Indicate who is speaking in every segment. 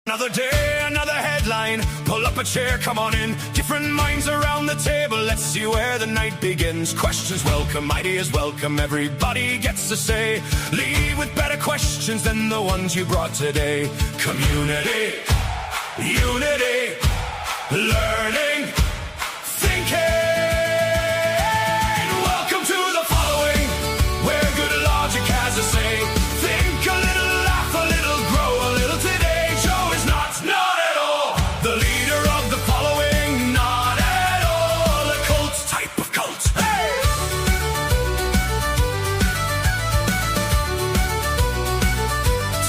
Speaker 1: Another day, another headline. Pull up a chair, come on in. Different minds around the table. Let's see where the night begins. Questions welcome, ideas welcome. Everybody gets to say. Leave with better questions than the ones you brought today. Community, unity, learning, thinking. Welcome to the following, where good logic has a say. Think a little, laugh a little, grow a little today. Not at all. The leader of the following, not at all. A cult type of cult. Hey!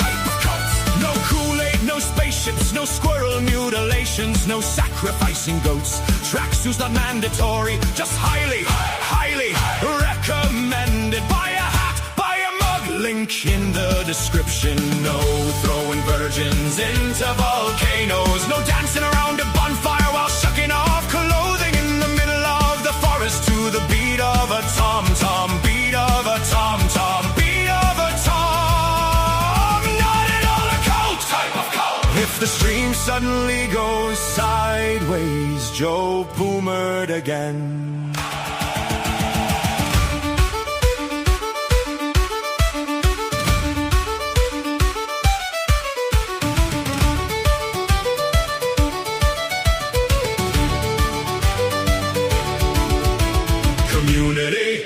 Speaker 1: Type of cult. No Kool-Aid, no spaceships, no squirrel mutilations, no sacrificing goats. Tracksuits not mandatory, just highly recommended. Buy a hat, buy a mug, link in the description. No throwing virgins into volcanoes, no dancing around a bonfire while shucking off clothing in the middle of the forest to the beat of a tom-tom, beat of a tom-tom, beat of a tom. Not at all a cult type of cult. If the stream suddenly goes sideways, Joe Boomered again. Community,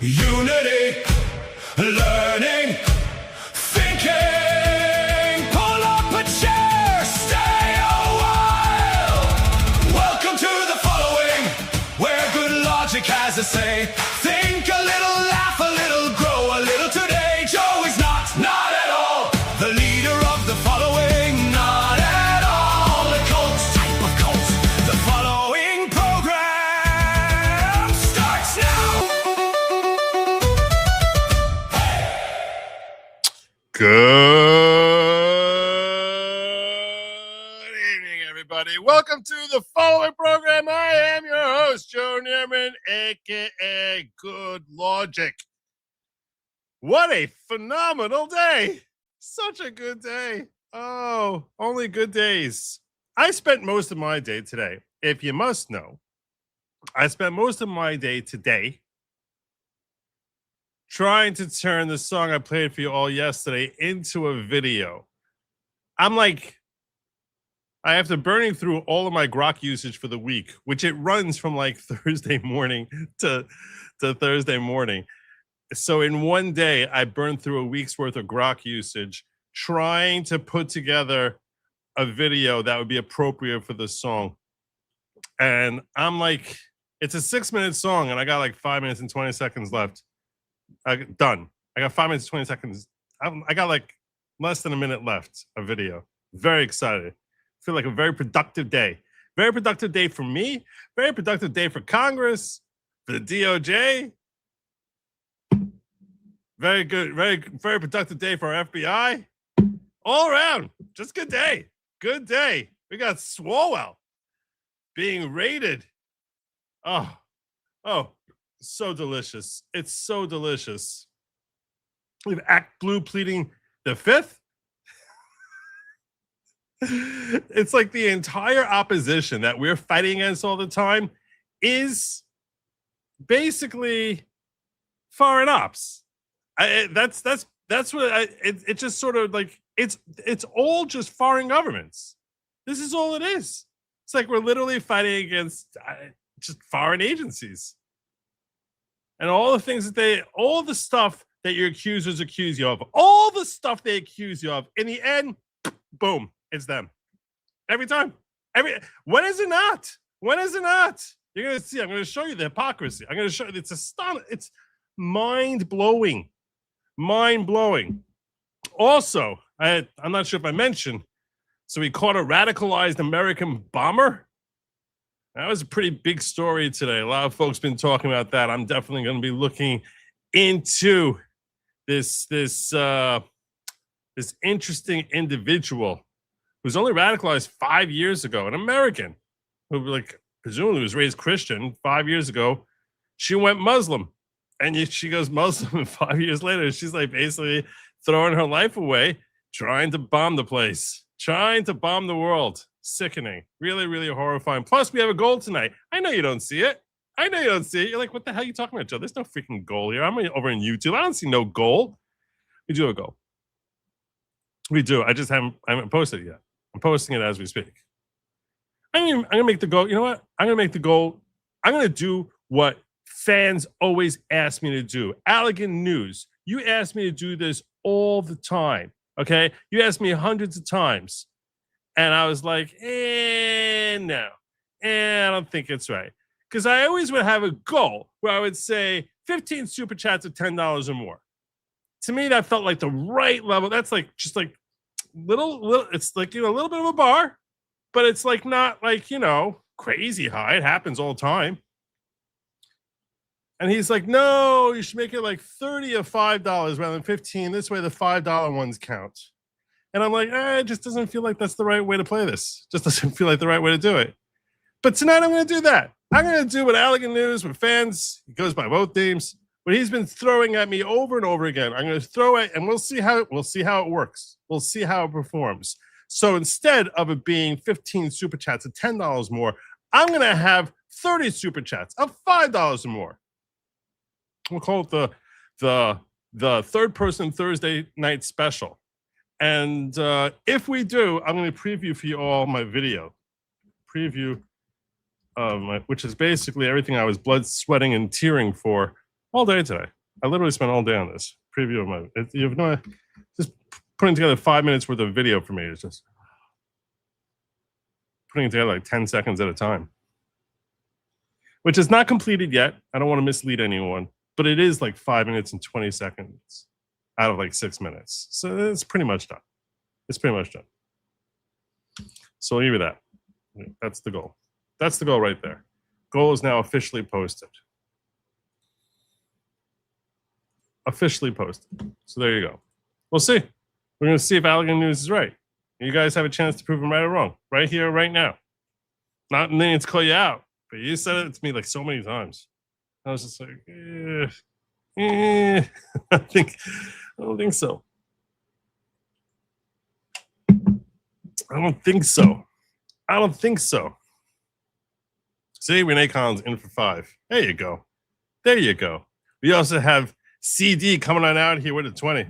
Speaker 1: unity, learning, thinking. Pull up a chair, stay a while. Welcome to the following, where good logic has a say. Think a little, laugh a little, grow a little today. Joe is not at all the leader of the following, not at all a cult type of cult. The following program starts now.
Speaker 2: Good evening, everybody. Welcome to the following program. I am your host, Joe Neerman, aka Good Lawgic. What a phenomenal day! Such a good day. Oh, only good days. I spent most of my day today, if you must know, I spent most of my day today trying to turn the song I played for you all yesterday into a video. I'm like, after burning through all of my grok usage for the week, which it runs from like Thursday morning to Thursday morning. So in one day, I burned through a week's worth of grok usage trying to put together a video that would be appropriate for the song. And I'm like, it's a 6-minute song and I got like 5 minutes and 20 seconds left. Done. I got 5 minutes, 20 seconds. I got like less than a minute left of video. Very excited. Feel like a very productive day. Very productive day for me. Very productive day for Congress, for the DOJ. Very good. Very productive day for our FBI. All around. Just good day. Good day. We got Swalwell being raided. Oh. So delicious. It's so delicious. We have ActBlue pleading the fifth. It's like the entire opposition that we're fighting against all the time is basically foreign ops. That's what it's just sort of like it's all just foreign governments. This is all it is. It's like we're literally fighting against just foreign agencies. And all the things that all the stuff that your accusers accuse you of, all the stuff they accuse you of, in the end, boom, it's them. Every time. When is it not? When is it not? You're going to see. I'm going to show you the hypocrisy. I'm going to show you. It's astonishing. It's mind-blowing. Mind-blowing. Also, I'm not sure if I mentioned, so we caught a radicalized American bomber. That was a pretty big story today. A lot of folks been talking about that. I'm definitely going to be looking into this interesting individual who's only radicalized 5 years ago, an American who, like, presumably was raised Christian 5 years ago. She went Muslim, and she goes Muslim, and 5 years later, she's like basically throwing her life away, trying to bomb the place. Trying to bomb the world. Sickening. Really, really horrifying. Plus, we have a goal tonight. I know you don't see it. I know you don't see it. You're like, what the hell are you talking about, Joe? There's no freaking goal here. I'm over on YouTube. I don't see no goal. We do have a goal. We do. I haven't posted it yet. I'm posting it as we speak. I'm gonna make the goal. You know what? I'm gonna make the goal. I'm gonna do what fans always ask me to do. Allegan News. You ask me to do this all the time. Okay? You asked me hundreds of times. And I was like, no. I don't think it's right. Because I always would have a goal where I would say 15 super chats of $10 or more. To me, that felt like the right level. That's like just like little, it's like, a little bit of a bar, but it's like not like, crazy high. It happens all the time. And he's like, no, you should make it like 30 of $5 rather than 15. This way the $5 ones count. And I'm like, it just doesn't feel like that's the right way to play this. Just doesn't feel like the right way to do it. But tonight I'm going to do that. I'm going to do what Allegan News with fans. He goes by both names. What he's been throwing at me over and over again. I'm going to throw it, and we'll see how it works. We'll see how it performs. So instead of it being 15 super chats of $10 more, I'm going to have 30 super chats of $5 or more. We'll call it the third person Thursday night special. And if we do, I'm going to preview for you all my video. Preview of which is basically everything I was blood, sweating, and tearing for all day today. I literally spent all day on this preview of my. You have no, just putting together 5 minutes worth of video for me is just putting it together like 10 seconds at a time, which is not completed yet. I don't want to mislead anyone, but it is like 5 minutes and 20 seconds out of like 6 minutes. So it's pretty much done. It's pretty much done. So I'll give you that. That's the goal. That's the goal right there. Goal is now officially posted. Officially posted. So there you go. We'll see. We're going to see if Allegan News is right. You guys have a chance to prove him right or wrong. Right here, right now. Not needing to call you out, but you said it to me like so many times. I was just like, I don't think so. I don't think so. I don't think so. See, Renee Collins in for 5. There you go. There you go. We also have CD coming on out here with a 20.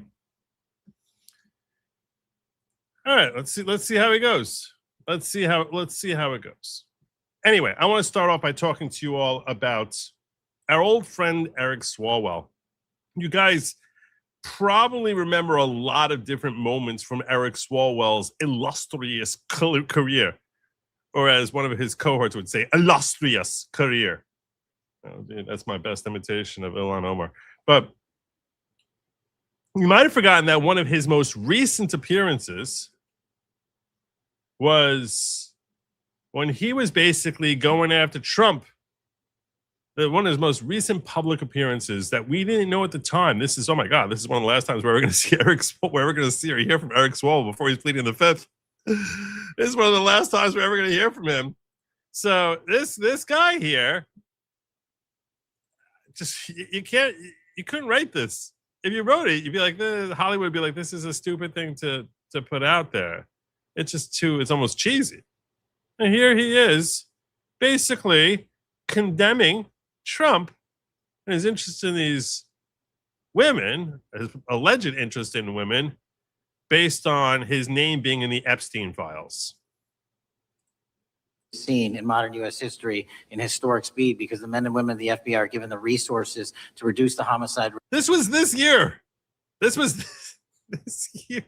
Speaker 2: All right, let's see how it goes. Let's see how it goes. Anyway, I want to start off by talking to you all about our old friend Eric Swalwell. You guys probably remember a lot of different moments from Eric Swalwell's illustrious career, or as one of his cohorts would say, illustrious career. Oh, dude, that's my best imitation of Ilhan Omar. But you might have forgotten that one of his most recent appearances was when he was basically going after Trump. One of his most recent public appearances that we didn't know at the time. This is, oh my God, this is one of the last times where we're going to see where we're going to see or hear from Eric Swalwell before he's pleading the fifth. This is one of the last times we're ever going to hear from him. So this guy here, just you couldn't write this. If you wrote it, you'd be like, Hollywood would be like, this is a stupid thing to put out there. It's almost cheesy. And here he is, basically condemning Trump and his interest in these women, his alleged interest in women, based on his name being in the Epstein files.
Speaker 3: Seen in modern U.S. history in historic speed because the men and women of the FBI are given the resources to reduce the homicide.
Speaker 2: This was this year. This was this year.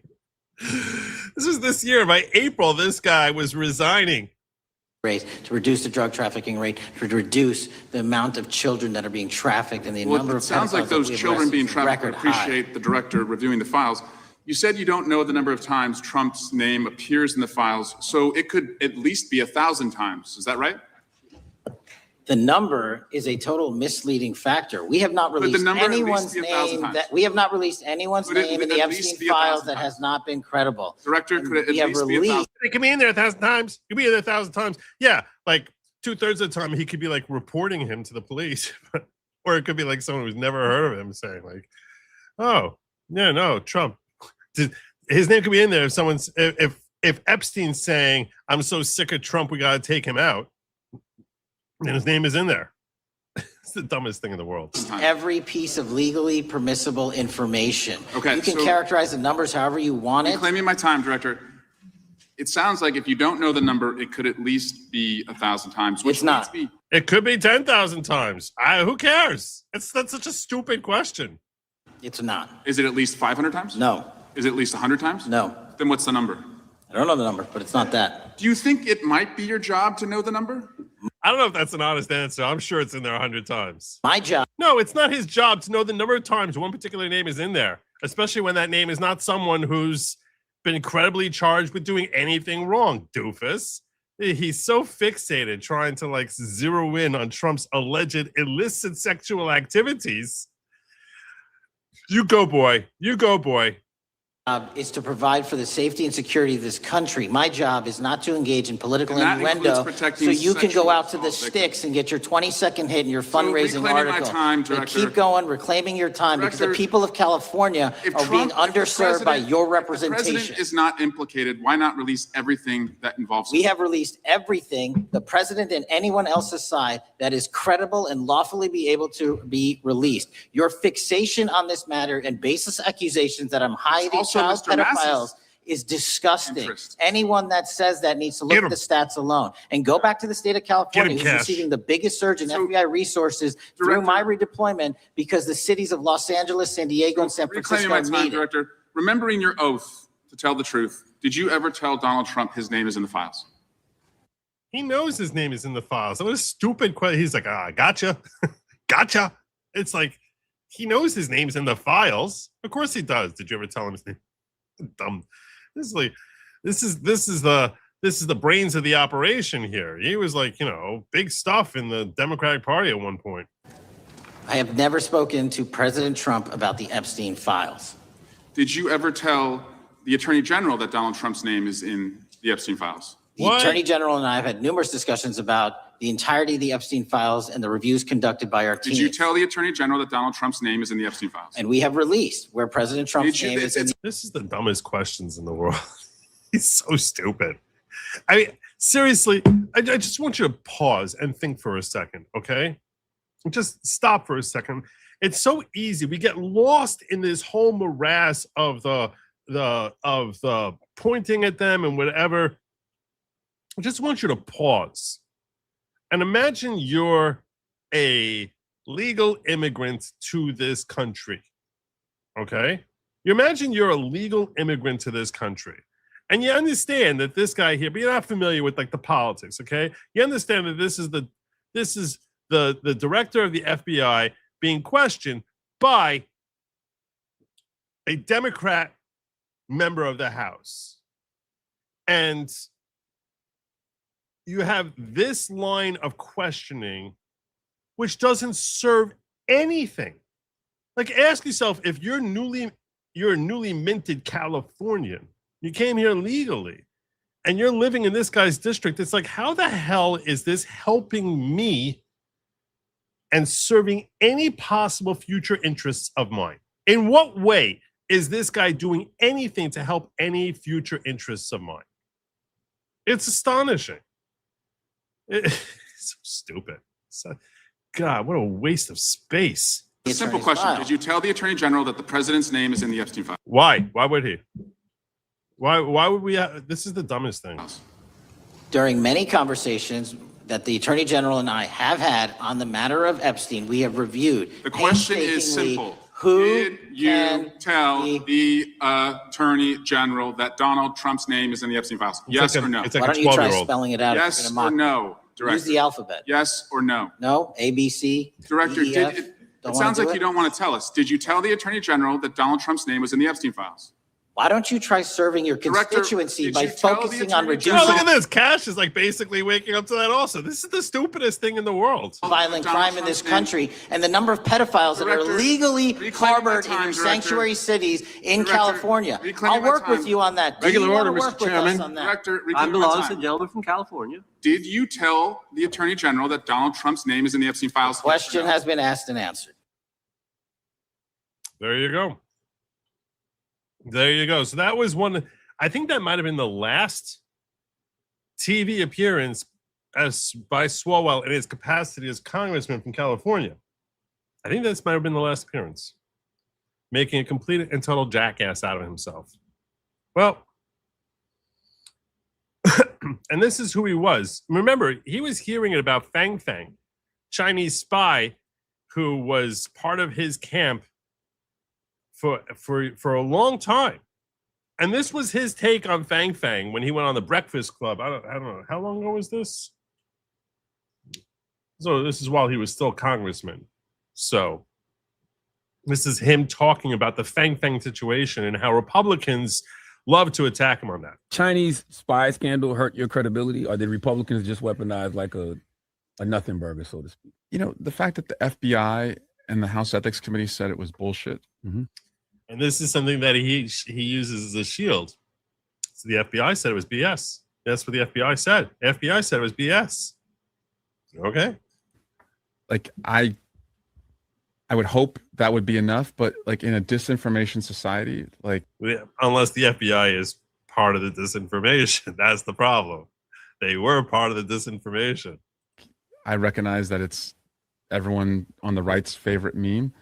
Speaker 2: This was this year. By April, this guy was resigning.
Speaker 3: To reduce the drug trafficking rate, to reduce the amount of children that are being trafficked and the number of.
Speaker 4: It sounds like those children being trafficked. I appreciate the director reviewing the files. You said you don't know the number of times Trump's name appears in the files, so it could at least be 1,000 times. Is that right?
Speaker 3: The number is a total misleading factor. We have not released anyone's name in the Epstein files that has not been credible.
Speaker 4: Director, could it at least be 1,000?
Speaker 2: It could be in there 1,000 times. It could be in there 1,000 times. Yeah, like 2/3 of the time he could be like reporting him to the police, or it could be like someone who's never heard of him saying like, "Oh, yeah, no, Trump." His name could be in there if if Epstein's saying, I'm so sick of Trump, we got to take him out, and his name is in there. It's the dumbest thing in the world.
Speaker 3: Every piece of legally permissible information.
Speaker 4: Okay,
Speaker 3: you can
Speaker 4: so
Speaker 3: characterize the numbers however you want it.
Speaker 4: Claiming my time, Director. It sounds like if you don't know the number, it could at least be 1,000 times.
Speaker 3: It's not.
Speaker 2: It could be 10,000 times. Who cares? That's such a stupid question.
Speaker 3: It's not.
Speaker 4: Is it at least 500 times?
Speaker 3: No.
Speaker 4: Is it at least 100 times?
Speaker 3: No.
Speaker 4: Then what's the number?
Speaker 3: I don't know the number, but it's not that.
Speaker 4: Do you think it might be your job to know the number?
Speaker 2: I don't know if that's an honest answer. I'm sure it's in there 100 times.
Speaker 3: My job.
Speaker 2: No, it's not his job to know the number of times one particular name is in there, especially when that name is not someone who's been credibly charged with doing anything wrong, doofus. He's so fixated trying to like zero in on Trump's alleged illicit sexual activities. You go, boy. You go, boy.
Speaker 3: Is to provide for the safety and security of this country. My job is not to engage in political innuendo so you can go out to the sticks and get your 20-second hit in your fundraising article. So keep going, reclaiming your time, because the people of California are being underserved by your representation.
Speaker 4: If the president is not implicated, why not release everything that involves him?
Speaker 3: We have released everything, the president and anyone else's side, that is credible and lawfully be able to be released. Your fixation on this matter and baseless accusations that I'm hiding child pedophiles is disgusting. Anyone that says that needs to look at the stats alone and go back to the state of California, who's receiving the biggest surge in FBI resources through my redeployment because the cities of Los Angeles, San Diego, and San Francisco need it.
Speaker 4: Director, remembering your oath to tell the truth, did you ever tell Donald Trump his name is in the files?
Speaker 2: He knows his name is in the files. That was a stupid question. He's like, gotcha. Gotcha. It's like, he knows his name's in the files. Of course he does. Did you ever tell him his name? Dumb. This is the brains of the operation here. He was like, big stuff in the Democratic Party at one point.
Speaker 3: I have never spoken to President Trump about the Epstein files.
Speaker 4: Did you ever tell the Attorney General that Donald Trump's name is in the Epstein files?
Speaker 3: The Attorney General and I have had numerous discussions about the entirety of the Epstein files and the reviews conducted by our team.
Speaker 4: Did you tell the Attorney General that Donald Trump's name is in the Epstein files?
Speaker 3: And we have released where President Trump's name is in.
Speaker 2: This is the dumbest questions in the world. He's so stupid. I mean, seriously, I just want you to pause and think for a second, okay? Just stop for a second. It's so easy. We get lost in this whole morass of the pointing at them and whatever. I just want you to pause and imagine you're a legal immigrant to this country, okay? You imagine you're a legal immigrant to this country, and you understand that this guy here, but you're not familiar with like the politics, okay? You understand that this is the director of the FBI being questioned by a Democrat member of the House, and you have this line of questioning, which doesn't serve anything. Like, ask yourself, if you're a newly minted Californian, you came here legally, and you're living in this guy's district, it's like, how the hell is this helping me and serving any possible future interests of mine? In what way is this guy doing anything to help any future interests of mine? It's astonishing. It's so stupid. God, what a waste of space.
Speaker 4: A simple question. Did you tell the Attorney General that the president's name is in the Epstein file?
Speaker 2: Why? Why would he? Why would we have, this is the dumbest thing.
Speaker 3: During many conversations that the Attorney General and I have had on the matter of Epstein, we have reviewed.
Speaker 4: The question is simple.
Speaker 3: Who
Speaker 4: did you tell the Attorney General that Donald Trump's name is in the Epstein files? Yes or no?
Speaker 2: It's like
Speaker 3: Why
Speaker 2: a
Speaker 3: don't you try
Speaker 2: 12-year-old.
Speaker 3: spelling it out?
Speaker 4: Yes or no, Director?
Speaker 3: Use the alphabet.
Speaker 4: Yes or no?
Speaker 3: No, A, B, C,
Speaker 4: Director,
Speaker 3: D, E, F.
Speaker 4: it sounds like you don't want to tell us. Did you tell the Attorney General that Donald Trump's name was in the Epstein files?
Speaker 3: Why don't you try serving your constituency by focusing on reducing
Speaker 2: look at this. Cash is like basically waking up to that also. This is the stupidest thing in the world.
Speaker 3: Violent crime in this country and the number of pedophiles that are legally harbored in your sanctuary cities in California. I'll work with you on that.
Speaker 5: Regular order, Mr. Chairman.
Speaker 4: I'm
Speaker 5: the lawless gentleman from California.
Speaker 4: Did you tell the Attorney General that Donald Trump's name is in the Epstein files?
Speaker 3: Question has been asked and answered.
Speaker 2: There you go. There you go. So that was one. I think that might have been the last TV appearance by Swalwell in his capacity as congressman from California. I think this might have been the last appearance, making a complete and total jackass out of himself. Well, and this is who he was. Remember, he was hearing it about Fang Fang, Chinese spy who was part of his camp for a long time. And this was his take on Fang Fang when he went on the Breakfast Club. I don't know. How long ago was this? So this is while he was still congressman. So this is him talking about the Fang Fang situation and how Republicans love to attack him on that.
Speaker 6: Chinese spy scandal hurt your credibility, or did Republicans just weaponize like a nothing burger, so to speak?
Speaker 7: You know, the fact that the FBI and the House Ethics Committee said it was bullshit.
Speaker 6: Mm-hmm.
Speaker 2: And this is something that he uses as a shield. So the FBI said it was BS. That's what the FBI said. The FBI said it was BS. Okay.
Speaker 7: Like I would hope that would be enough, but like in a disinformation society, like
Speaker 2: unless the FBI is part of the disinformation, that's the problem. They were part of the disinformation.
Speaker 7: I recognize that it's everyone on the right's favorite meme.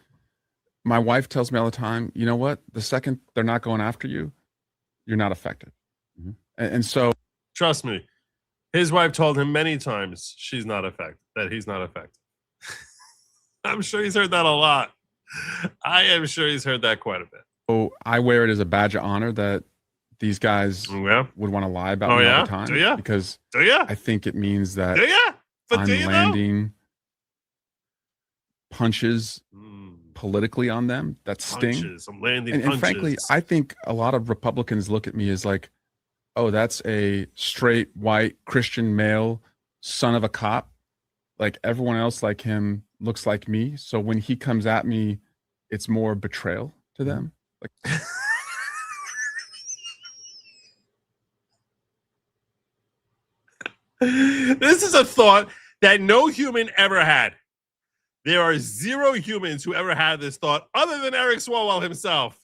Speaker 7: My wife tells me all the time, you know what? The second they're not going after you, you're not affected.
Speaker 6: Mm-hmm.
Speaker 7: And so,
Speaker 2: trust me, his wife told him many times she's not affected, that he's not affected. I'm sure he's heard that a lot. I am sure he's heard that quite a bit.
Speaker 7: so I wear it as a badge of honor that these guys
Speaker 2: Yeah.
Speaker 7: would want to lie about me all the time.
Speaker 2: Do ya?
Speaker 7: Because
Speaker 2: Do ya?
Speaker 7: I think it means that
Speaker 2: Do ya? But
Speaker 7: I'm
Speaker 2: do you
Speaker 7: landing punches
Speaker 2: though?
Speaker 7: politically on them that sting.
Speaker 2: Punches. I'm landing
Speaker 7: And
Speaker 2: punches.
Speaker 7: frankly, I think a lot of Republicans look at me as like, oh, that's a straight, white, Christian male, son of a cop. Like everyone else like him looks like me. So when he comes at me, it's more betrayal to them. Like
Speaker 2: This is a thought that no human ever had. There are zero humans who ever had this thought other than Eric Swalwell himself.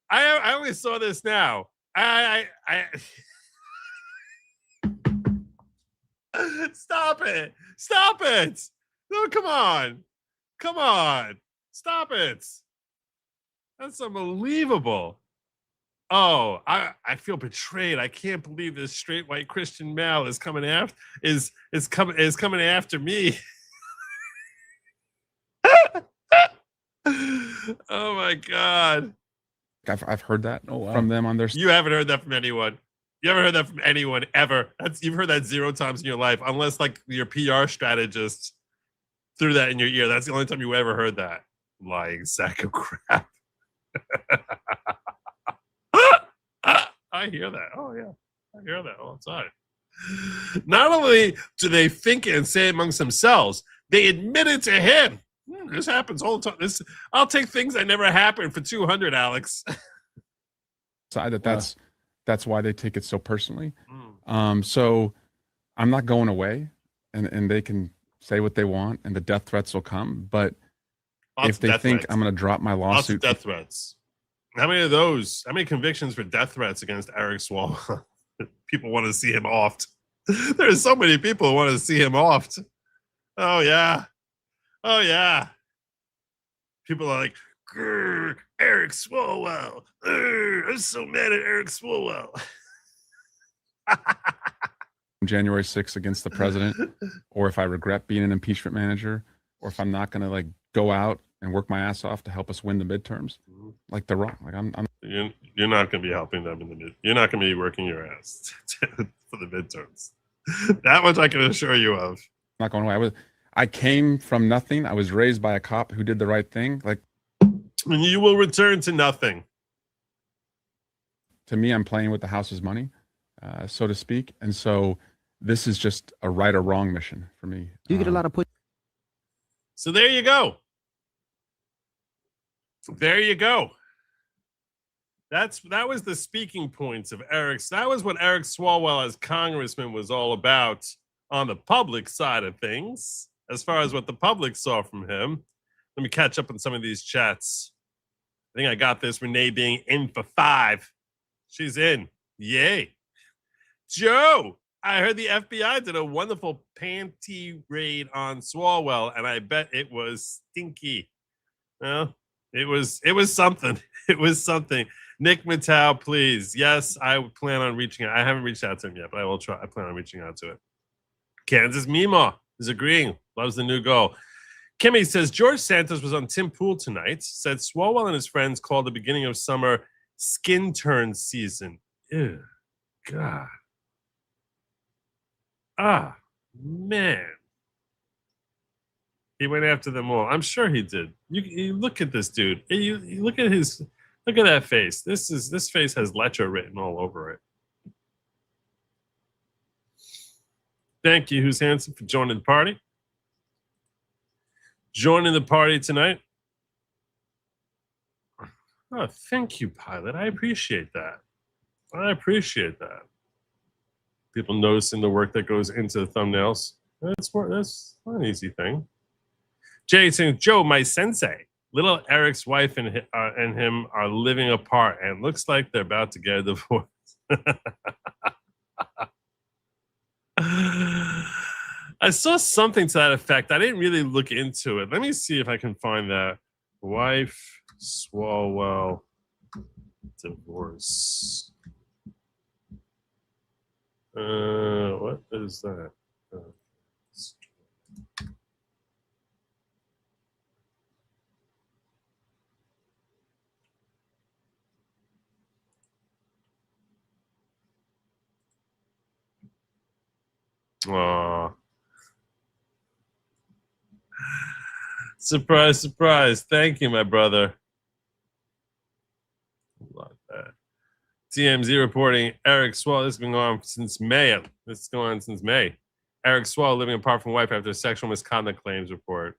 Speaker 2: I only saw this now. Stop it. Stop it. No, come on. Come on. Stop it. That's unbelievable. Oh, I feel betrayed. I can't believe this straight white Christian male is coming after coming after me. Oh my God.
Speaker 7: I've heard that
Speaker 6: Oh, wow.
Speaker 7: from them on their
Speaker 2: You haven't heard that from anyone. You haven't heard that from anyone ever. You've heard that 0 times in your life, unless like your PR strategist threw that in your ear. That's the only time you ever heard that. Lying sack of crap. I hear that. Oh yeah, I hear that all the time. Not only do they think it and say it amongst themselves, they admit it to him. This happens all the time. I'll take things that never happened for 200, Alex.
Speaker 7: side that's why they take it so personally. So I'm not going away, and they can say what they want, and the death threats will come. But
Speaker 2: Lots
Speaker 7: if
Speaker 2: of
Speaker 7: they
Speaker 2: death
Speaker 7: think
Speaker 2: threats.
Speaker 7: I'm going to drop my
Speaker 2: Lots of
Speaker 7: lawsuit,
Speaker 2: death threats. How many of those? How many convictions for death threats against Eric Swalwell? People want to see him offed. There's so many people who want to see him offed. Oh yeah. Oh yeah. People are like, "Grr, Eric Swalwell. I'm so mad at Eric Swalwell."
Speaker 7: January 6th against the president, or if I regret being an impeachment manager, or if I'm not going to like go out and work my ass off to help us win the midterms, like they're wrong. Like I'm
Speaker 2: You're not going to be helping them in the mid. You're not going to be working your ass for the midterms. That much I can assure you of.
Speaker 7: not going away. I came from nothing. I was raised by a cop who did the right thing. Like,
Speaker 2: And you will return to nothing.
Speaker 7: to me, I'm playing with the house's money, so to speak. And so this is just a right or wrong mission for me.
Speaker 6: You get a lot of push.
Speaker 2: So there you go. There you go. That was the speaking points of Eric's. That was what Eric Swalwell as congressman was all about on the public side of things, as far as what the public saw from him. Let me catch up on some of these chats. I think I got this. Renee being in for 5. She's in. Yay. Joe, I heard the FBI did a wonderful panty raid on Swalwell, and I bet it was stinky. Well, it was something. It was something. Nick Mattel, please. Yes, I plan on reaching out. I haven't reached out to him yet, but I will try. I plan on reaching out to it. Kansas Mima is agreeing. Loves the new goal. Kimmy says George Santos was on Tim Pool tonight. Said Swalwell and his friends called the beginning of summer skin turn season. Ew, God. Ah, man. He went after them all. I'm sure he did. You look at this dude. You look at that face. This face has lecher written all over it. Thank you, Who's Handsome, for joining the party. Joining the party tonight. Oh, thank you, Pilot. I appreciate that. I appreciate that. People noticing the work that goes into the thumbnails. That's not an easy thing. Jay saying, Joe, my sensei, little Eric's wife and him are living apart, and looks like they're about to get a divorce. I saw something to that effect. I didn't really look into it. Let me see if I can find that. Wife Swalwell divorce. What is that? Aw. Surprise, surprise. Thank you, my brother. Love that. TMZ reporting Eric Swalwell. This has been going on since May. This is going on since May. Eric Swalwell living apart from wife after sexual misconduct claims report.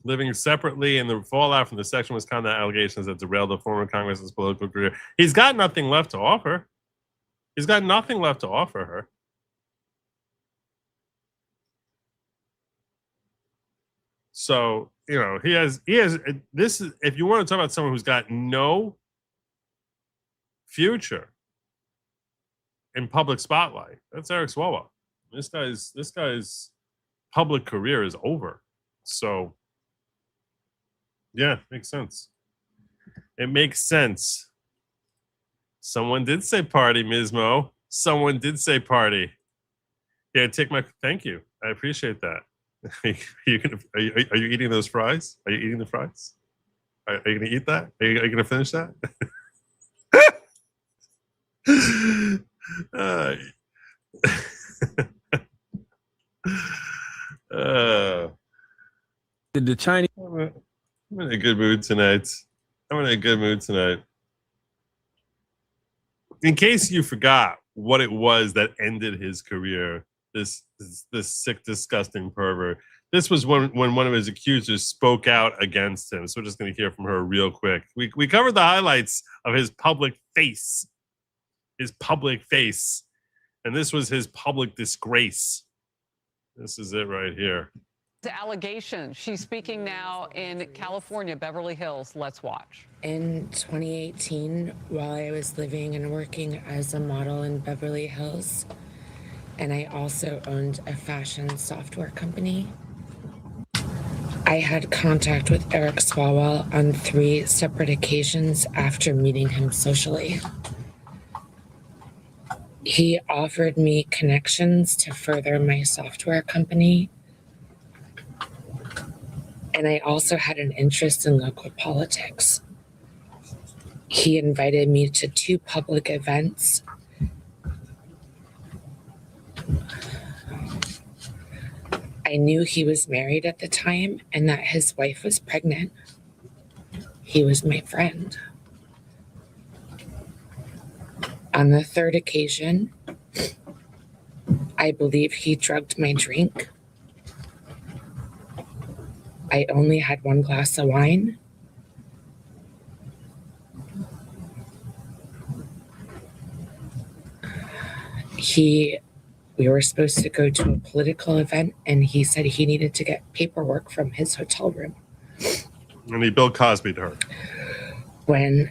Speaker 2: Living separately in the fallout from the sexual misconduct allegations that derailed the former Congressman's political career. He's got nothing left to offer. He's got nothing left to offer her. So, you know, he has this is, if you want to talk about someone who's got no future in public spotlight, that's Eric Swalwell. This guy's public career is over. So yeah, makes sense. It makes sense. Someone did say party, Ms. Mo. Someone did say party. Yeah, take my thank you. I appreciate that. Are you eating those fries? Are you eating the fries? Are you going to eat that? Are you going to finish that?
Speaker 6: Did the Chinese?
Speaker 2: I'm in a good mood tonight. In case you forgot what it was that ended his career, this sick, disgusting pervert. This was when one of his accusers spoke out against him. So we're just going to hear from her real quick. We covered the highlights of his public face. And this was his public disgrace. This is it right here.
Speaker 8: The allegation. She's speaking now in California, Beverly Hills. Let's watch.
Speaker 9: In 2018, while I was living and working as a model in Beverly Hills, and I also owned a fashion software company, I had contact with Eric Swalwell on 3 separate occasions after meeting him socially. He offered me connections to further my software company, and I also had an interest in local politics. He invited me to 2 public events. I knew he was married at the time and that his wife was pregnant. He was my friend. On the 3rd occasion, I believe he drugged my drink. I only had 1 glass of wine. We were supposed to go to a political event, and he said he needed to get paperwork from his hotel room.
Speaker 2: And he Bill Cosby'd her.
Speaker 9: When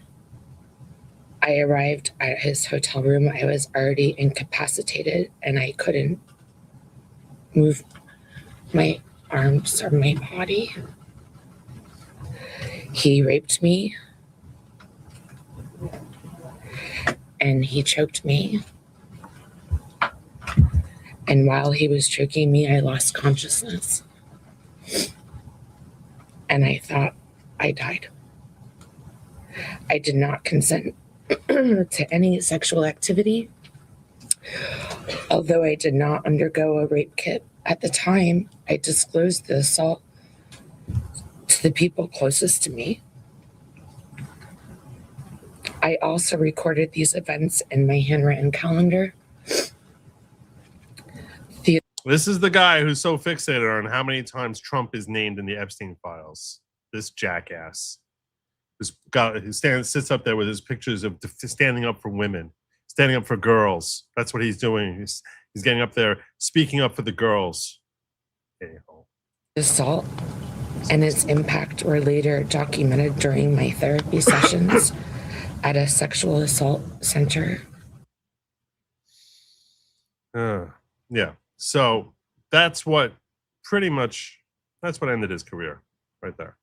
Speaker 9: I arrived at his hotel room. I was already incapacitated and I couldn't move my arms or my body. He raped me and he choked me. And while he was choking me, I lost consciousness. And I thought I died. I did not consent to any sexual activity. Although I did not undergo a rape kit at the time, I disclosed the assault to the people closest to me. I also recorded these events in my handwritten calendar.
Speaker 2: This is the guy who's so fixated on how many times Trump is named in the Epstein files. This jackass. This guy who sits up there with his pictures of standing up for women, standing up for girls. That's what he's doing. He's getting up there, speaking up for the girls.
Speaker 9: Assault and its impact were later documented during my therapy sessions at a sexual assault center.
Speaker 2: Yeah. So that's what ended his career right there.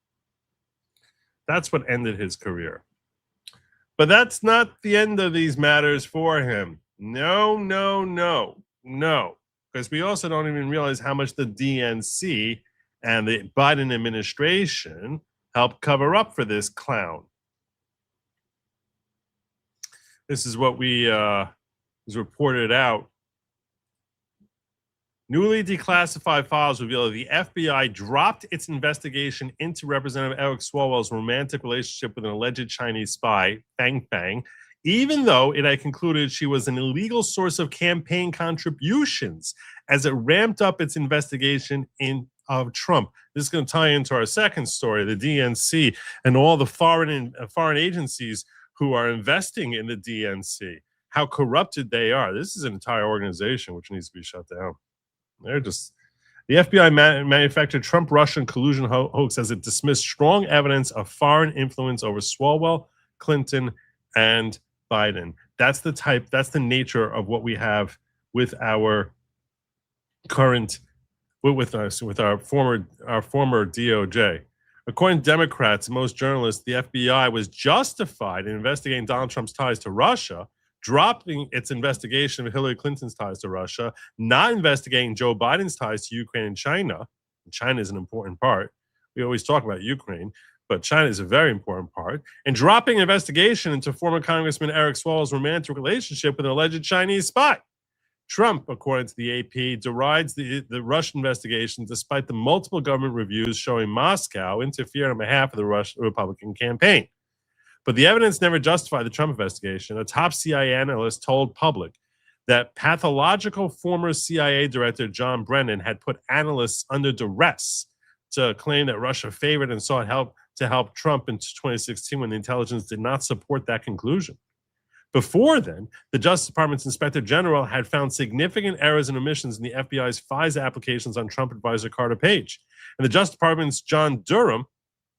Speaker 2: That's what ended his career. But that's not the end of these matters for him. No. Because we also don't even realize how much the DNC and the Biden administration helped cover up for this clown. This is what we was reported out. Newly declassified files reveal that the FBI dropped its investigation into Representative Eric Swalwell's romantic relationship with an alleged Chinese spy, Fang Fang, even though it had concluded she was an illegal source of campaign contributions as it ramped up its investigation of Trump. This is going to tie into our second story, the DNC and all the foreign agencies who are investing in the DNC, how corrupted they are. This is an entire organization which needs to be shut down. They're just the FBI manufactured Trump-Russian collusion hoax as it dismissed strong evidence of foreign influence over Swalwell, Clinton, and Biden. That's the nature of what we have with our current, with our former DOJ. According to Democrats and most journalists, the FBI was justified in investigating Donald Trump's ties to Russia, dropping its investigation of Hillary Clinton's ties to Russia, not investigating Joe Biden's ties to Ukraine and China. China is an important part. We always talk about Ukraine, but China is a very important part. And dropping investigation into former Congressman Eric Swalwell's romantic relationship with an alleged Chinese spy. Trump, according to the AP, derides the Russian investigation despite the multiple government reviews showing Moscow interfered on behalf of the Russian Republican campaign. But the evidence never justified the Trump investigation. A top CIA analyst told Public that pathological former CIA director John Brennan had put analysts under duress to claim that Russia favored and sought help Trump in 2016 when the intelligence did not support that conclusion. Before then, the Justice Department's Inspector General had found significant errors and omissions in the FBI's FISA applications on Trump advisor Carter Page. And the Justice Department's John Durham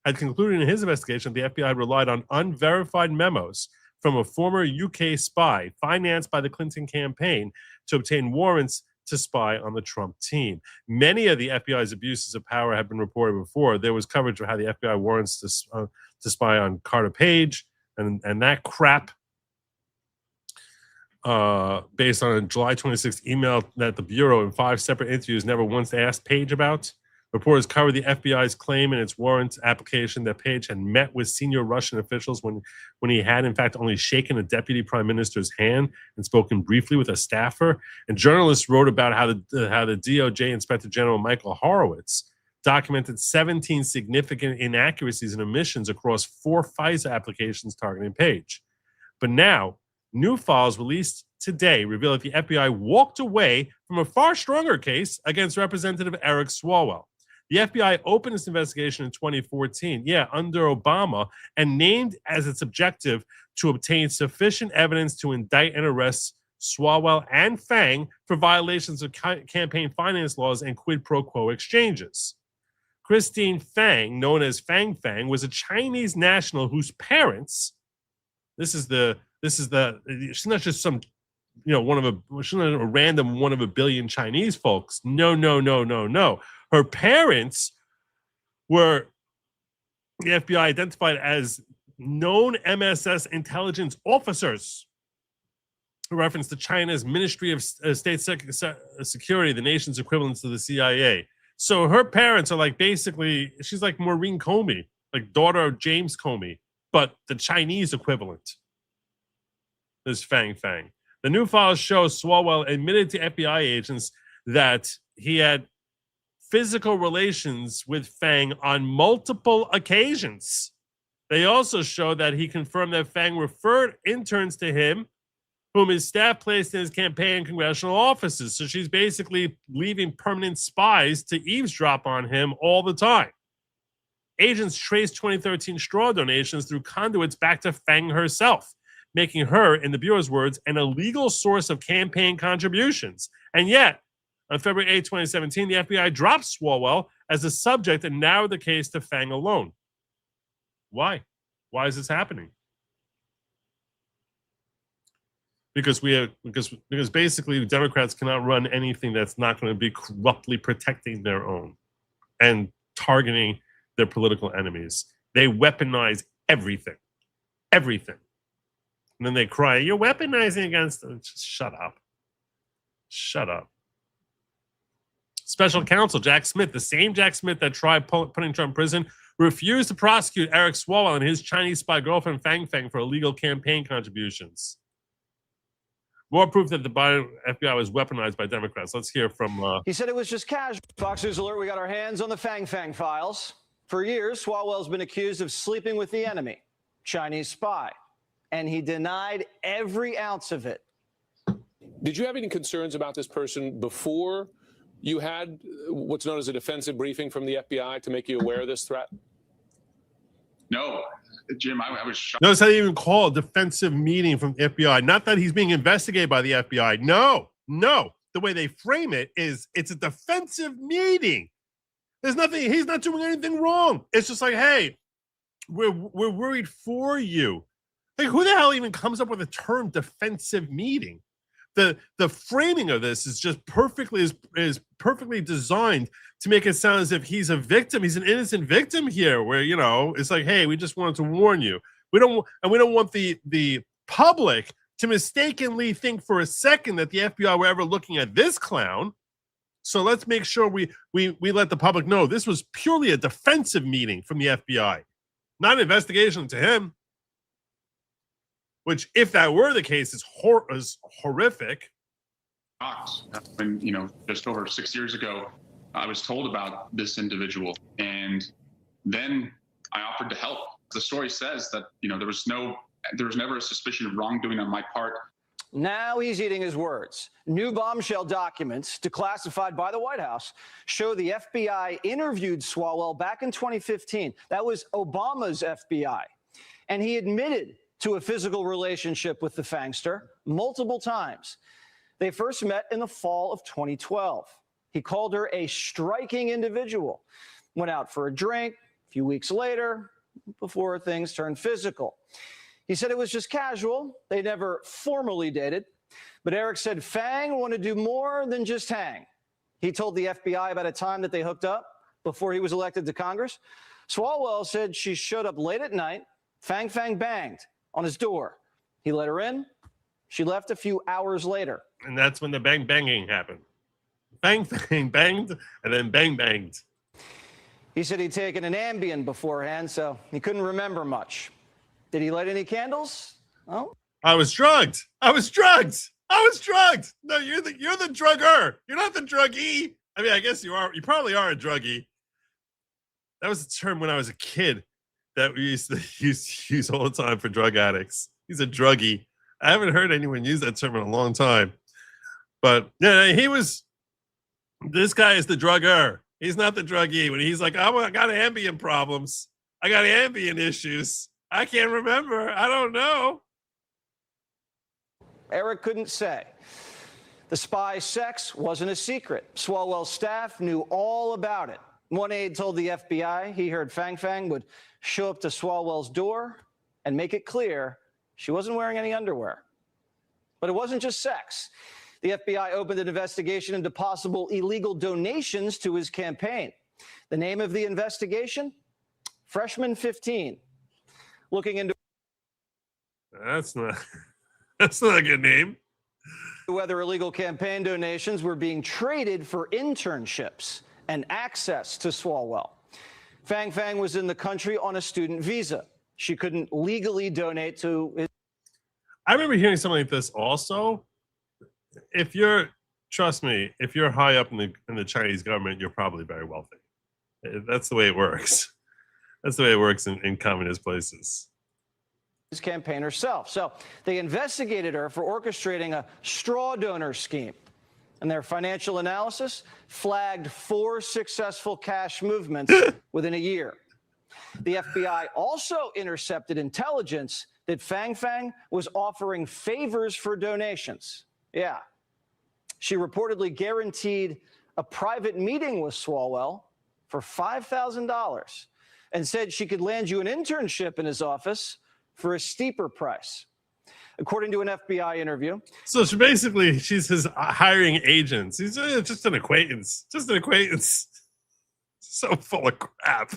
Speaker 2: had concluded in his investigation that the FBI relied on unverified memos from a former UK spy financed by the Clinton campaign to obtain warrants to spy on the Trump team. Many of the FBI's abuses of power have been reported before. There was coverage of how the FBI warrants to spy on Carter Page and that crap based on a July 26th email that the Bureau in 5 separate interviews never once asked Page about. Reporters covered the FBI's claim in its warrant application that Page had met with senior Russian officials when he had, in fact, only shaken a deputy prime minister's hand and spoken briefly with a staffer. And journalists wrote about how the DOJ Inspector General Michael Horowitz documented 17 significant inaccuracies and omissions across 4 FISA applications targeting Page. But now, new files released today reveal that the FBI walked away from a far stronger case against Representative Eric Swalwell. The FBI opened its investigation in 2014, under Obama, and named as its objective to obtain sufficient evidence to indict and arrest Swalwell and Fang for violations of campaign finance laws and quid pro quo exchanges. Christine Fang, known as Fang Fang, was a Chinese national whose parents, this is the She's not just some, she's not a random one of a billion Chinese folks. No. Her parents were the FBI identified as known MSS intelligence officers who reference to China's Ministry of State Security, the nation's equivalent to the CIA. So her parents are like basically, she's like Maureen Comey, like daughter of James Comey, but the Chinese equivalent is Fang Fang. The new files show Swalwell admitted to FBI agents that he had physical relations with Fang on multiple occasions. They also show that he confirmed that Fang referred interns to him, whom his staff placed in his campaign and congressional offices. So she's basically leaving permanent spies to eavesdrop on him all the time. Agents traced 2013 straw donations through conduits back to Fang herself, making her, in the Bureau's words, an illegal source of campaign contributions. And yet, on February 8, 2017, the FBI dropped Swalwell as a subject and narrowed the case to Fang alone. Why? Why is this happening? Because basically Democrats cannot run anything that's not going to be corruptly protecting their own and targeting their political enemies. They weaponize everything. Everything. And then they cry, you're weaponizing against them. Just shut up. Shut up. Special counsel Jack Smith, the same Jack Smith that tried putting Trump in prison, refused to prosecute Eric Swalwell and his Chinese spy girlfriend Fang Fang for illegal campaign contributions. More proof that the Biden FBI was weaponized by Democrats. Let's hear from...
Speaker 10: He said it was just casual. Fox News Alert, we got our hands on the Fang Fang files. For years, Swalwell's been accused of sleeping with the enemy, Chinese spy, and he denied every ounce of it.
Speaker 11: Did you have any concerns about this person before you had what's known as a defensive briefing from the FBI to make you aware of this threat?
Speaker 4: No, Jim, I was shocked.
Speaker 2: Notice how they even call a defensive meeting from the FBI. Not that he's being investigated by the FBI. No. The way they frame it is it's a defensive meeting. There's nothing, he's not doing anything wrong. It's just like, hey, we're worried for you. Like, who the hell even comes up with the term defensive meeting? The framing of this is just perfectly designed to make it sound as if he's a victim. He's an innocent victim here, where it's like, hey, we just wanted to warn you. We don't want the public to mistakenly think for a second that the FBI were ever looking at this clown. So let's make sure we let the public know this was purely a defensive meeting from the FBI, not an investigation into him. Which, if that were the case, is horrific.
Speaker 4: When, just over 6 years ago, I was told about this individual, and then I offered to help. The story says that, there was never a suspicion of wrongdoing on my part.
Speaker 10: Now he's eating his words. New bombshell documents, declassified by the White House, show the FBI interviewed Swalwell back in 2015. That was Obama's FBI. And he admitted to a physical relationship with the Fangster multiple times. They first met in the fall of 2012. He called her a striking individual, went out for a drink a few weeks later before things turned physical. He said it was just casual. They never formally dated. But Eric said Fang wanted to do more than just hang. He told the FBI about a time that they hooked up before he was elected to Congress. Swalwell said she showed up late at night. Fang Fang banged on his door. He let her in. She left a few hours later.
Speaker 2: And that's when the banging happened. Bang banged, and then banged.
Speaker 10: He said he'd taken an Ambien beforehand, so he couldn't remember much. Did he light any candles? Oh.
Speaker 2: I was drugged. No, you're the drugger. You're not the druggee. I mean, I guess you are. You probably are a druggie. That was a term when I was a kid that we used to use all the time for drug addicts. He's a druggie. I haven't heard anyone use that term in a long time. But yeah, this guy is the drugger. He's not the druggee. When he's like, I got Ambien problems. I got Ambien issues. I can't remember. I don't know.
Speaker 10: Eric couldn't say. The spy sex wasn't a secret. Swalwell's staff knew all about it. One aide told the FBI he heard Fang Fang would show up to Swalwell's door and make it clear She wasn't wearing any underwear. But it wasn't just sex. The FBI opened an investigation into possible illegal donations to his campaign. The name of the investigation? Freshman 15. Looking into
Speaker 2: That's not a good name.
Speaker 10: whether illegal campaign donations were being traded for internships and access to Swalwell. Fang Fang was in the country on a student visa. She couldn't legally donate to his.
Speaker 2: I remember hearing something like this also. If you're, trust me, if you're high up in the Chinese government, you're probably very wealthy. That's the way it works. That's the way it works in communist places.
Speaker 10: His campaign herself. So they investigated her for orchestrating a straw donor scheme. And their financial analysis flagged 4 successful cash movements within a year. The FBI also intercepted intelligence that Fang Fang was offering favors for donations. Yeah. She reportedly guaranteed a private meeting with Swalwell for $5,000 and said she could land you an internship in his office for a steeper price. According to an FBI interview.
Speaker 2: So she's his hiring agent. He's just an acquaintance. Just an acquaintance. So full of crap.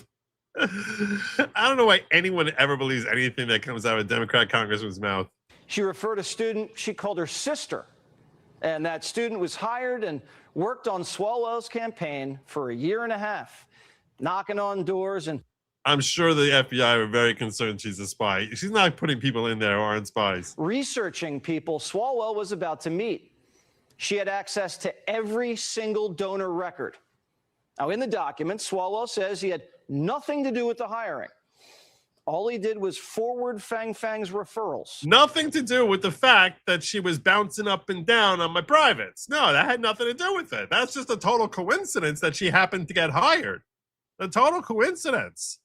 Speaker 2: I don't know why anyone ever believes anything that comes out of a Democrat congressman's mouth.
Speaker 10: She referred a student, she called her sister. And that student was hired and worked on Swalwell's campaign for a year and a half, knocking on doors. And
Speaker 2: I'm sure the FBI were very concerned she's a spy. She's not putting people in there who aren't spies.
Speaker 10: Researching people Swalwell was about to meet. She had access to every single donor record. Now, in the document, Swalwell says he had nothing to do with the hiring. All he did was forward Fang Fang's referrals.
Speaker 2: Nothing to do with the fact that she was bouncing up and down on my privates. No, that had nothing to do with it. That's just a total coincidence that she happened to get hired. A total coincidence.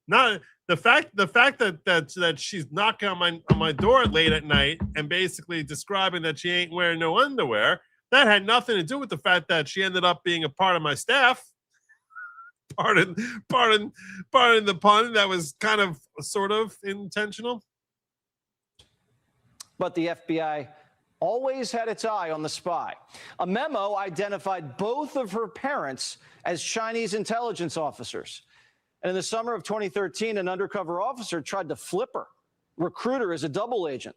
Speaker 2: Not the fact that she's knocking on my door late at night and basically describing that she ain't wearing no underwear. That had nothing to do with the fact that she ended up being a part of my staff. Pardon the pun. That was kind of sort of intentional.
Speaker 10: But the FBI always had its eye on the spy. A memo identified both of her parents as Chinese intelligence officers. And in the summer of 2013, an undercover officer tried to flip her, recruit her as a double agent.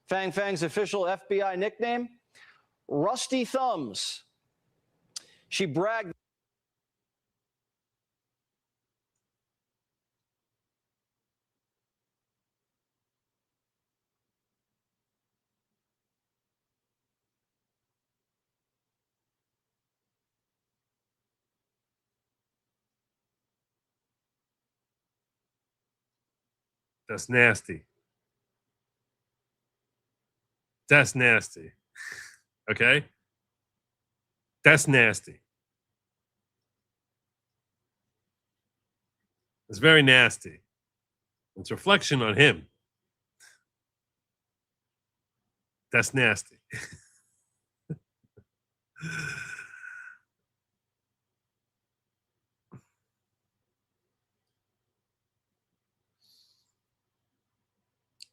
Speaker 10: Fang Fang's official FBI nickname, Rusty Thumbs. She bragged.
Speaker 2: That's nasty. That's nasty. Okay? That's nasty. It's very nasty. It's reflection on him. That's nasty.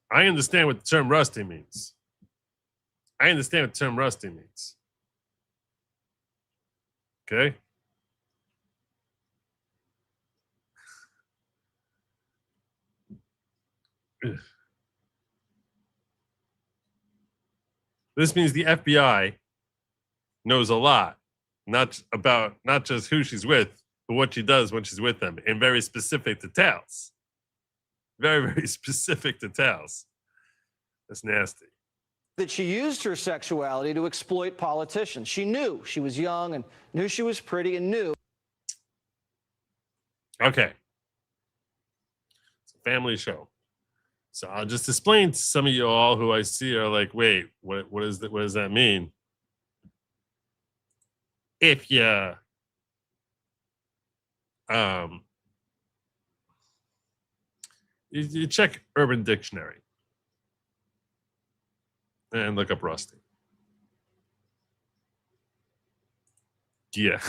Speaker 2: I understand what the term rusty means. I understand what the term rusty means. Okay? Ugh. This means the FBI knows a lot, not just who she's with, but what she does when she's with them in very specific details. Very, very specific details. That's nasty.
Speaker 10: That she used her sexuality to exploit politicians. She knew she was young and knew she was pretty and knew.
Speaker 2: Okay. It's a family show. So I'll just explain to some of you all who I see are like, wait, what does that mean? If you you check Urban Dictionary and look up rusty. Yeah.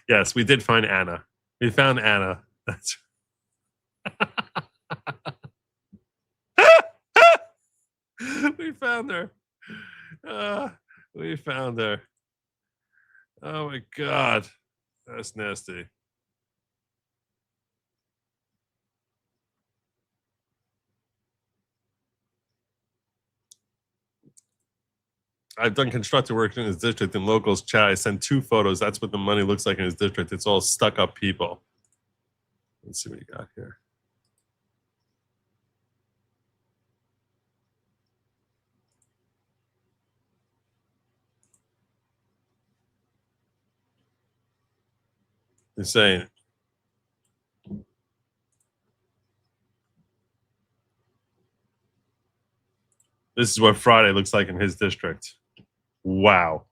Speaker 2: Yes, we did find Anna. We found Anna. That's We found her. We found her. Oh my God. That's nasty. I've done constructive work in his district. In locals chat, I sent 2 photos. That's what the money looks like in his district. It's all stuck up people. Let's see what you got here. Insane. This is what Friday looks like in his district. Wow.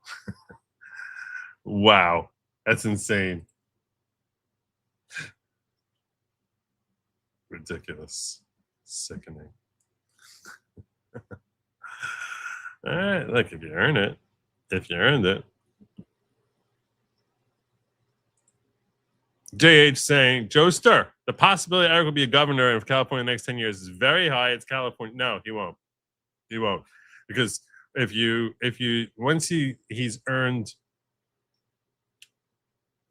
Speaker 2: Wow. That's insane. Ridiculous. Sickening. All right. Look, if you earn it, if you earned it. JH saying, Joester, the possibility Eric will be a governor of California in the next 10 years is very high. It's California. No, he won't. He won't. Because if you once he's earned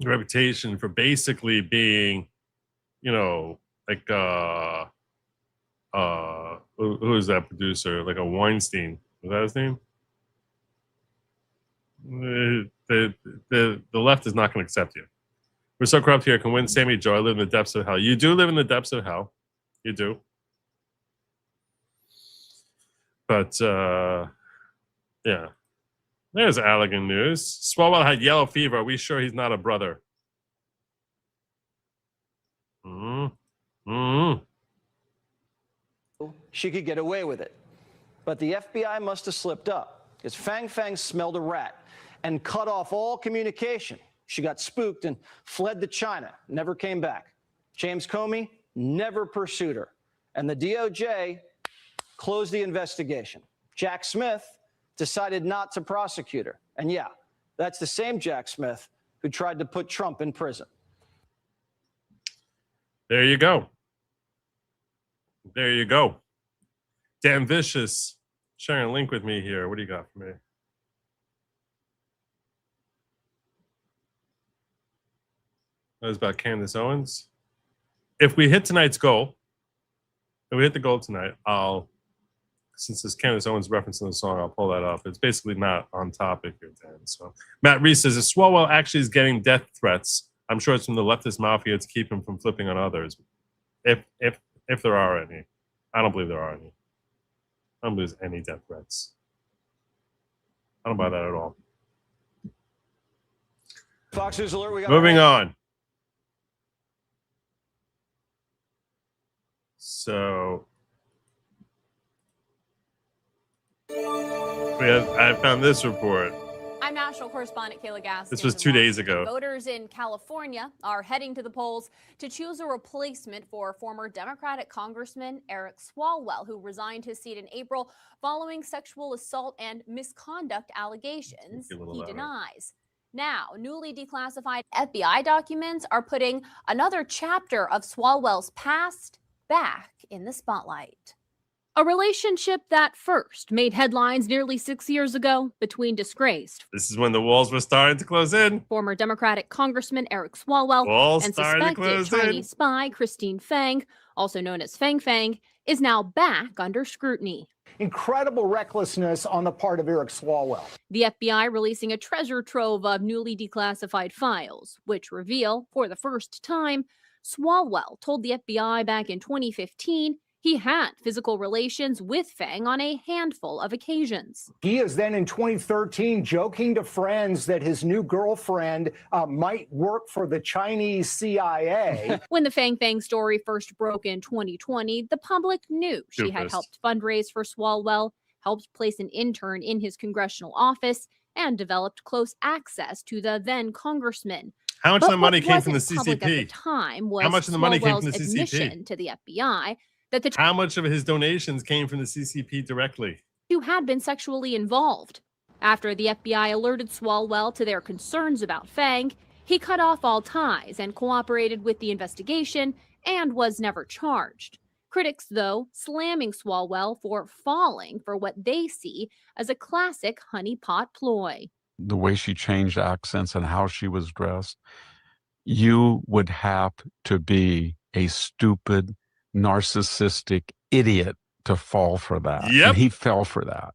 Speaker 2: a reputation for basically being, you know, like who is that producer? Like a Weinstein. Was that his name? The left is not going to accept you. We're so corrupt here. Can win Sammy Joe. I live in the depths of hell. You do live in the depths of hell. You do. But yeah. There's Allegan news. Swalwell had yellow fever. Are we sure he's not a brother?
Speaker 10: She could get away with it. But the FBI must have slipped up because Fang Fang smelled a rat and cut off all communication. She got spooked and fled to China, never came back. James Comey never pursued her. And the DOJ closed the investigation. Jack Smith decided not to prosecute her. And yeah, that's the same Jack Smith who tried to put Trump in prison.
Speaker 2: There you go. There you go. Dan Vicious sharing a link with me here. What do you got for me? That was about Candace Owens. If we hit tonight's goal, if we hit the goal tonight, since this Candace Owens reference in the song, I'll pull that up. It's basically not on topic here, Dan. So Matt Reese says, if Swalwell actually is getting death threats, I'm sure it's from the leftist mafia to keep him from flipping on others. If there are any. I don't believe there are any. I don't believe there's any death threats. I don't buy that at all.
Speaker 10: Fox News Alert, we got
Speaker 2: moving on. So I found this report.
Speaker 12: I'm national correspondent Kayla Gass.
Speaker 2: This was 2 days ago.
Speaker 12: Voters in California are heading to the polls to choose a replacement for former Democratic Congressman Eric Swalwell, who resigned his seat in April following sexual assault and misconduct allegations he denies. Now, newly declassified FBI documents are putting another chapter of Swalwell's past back in the spotlight. A relationship that first made headlines nearly 6 years ago between disgraced.
Speaker 2: This is when the walls were starting to close in.
Speaker 12: Former Democratic Congressman Eric Swalwell and suspected Chinese spy Christine Fang, also known as Fang Fang, is now back under scrutiny.
Speaker 13: Incredible recklessness on the part of Eric Swalwell.
Speaker 12: The FBI releasing a treasure trove of newly declassified files, which reveal, for the first time, Swalwell told the FBI back in 2015 he had physical relations with Fang on a handful of occasions.
Speaker 13: He is then in 2013 joking to friends that his new girlfriend might work for the Chinese CIA.
Speaker 12: When the Fang Fang story first broke in 2020, the public knew she had helped fundraise for Swalwell, helped place an intern in his congressional office, and developed close access to the then congressman.
Speaker 2: How much of the money came from the CCP?
Speaker 12: At the time was
Speaker 2: How much of the money came from the
Speaker 12: admission
Speaker 2: CCP?
Speaker 12: To the FBI that the
Speaker 2: How much of his donations came from the CCP directly?
Speaker 12: two had been sexually involved. After the FBI alerted Swalwell to their concerns about Fang, he cut off all ties and cooperated with the investigation and was never charged. Critics, though, slamming Swalwell for falling for what they see as a classic honeypot ploy.
Speaker 14: The way she changed accents and how she was dressed, you would have to be a stupid, narcissistic idiot to fall for that.
Speaker 2: Yep.
Speaker 14: And he fell for that.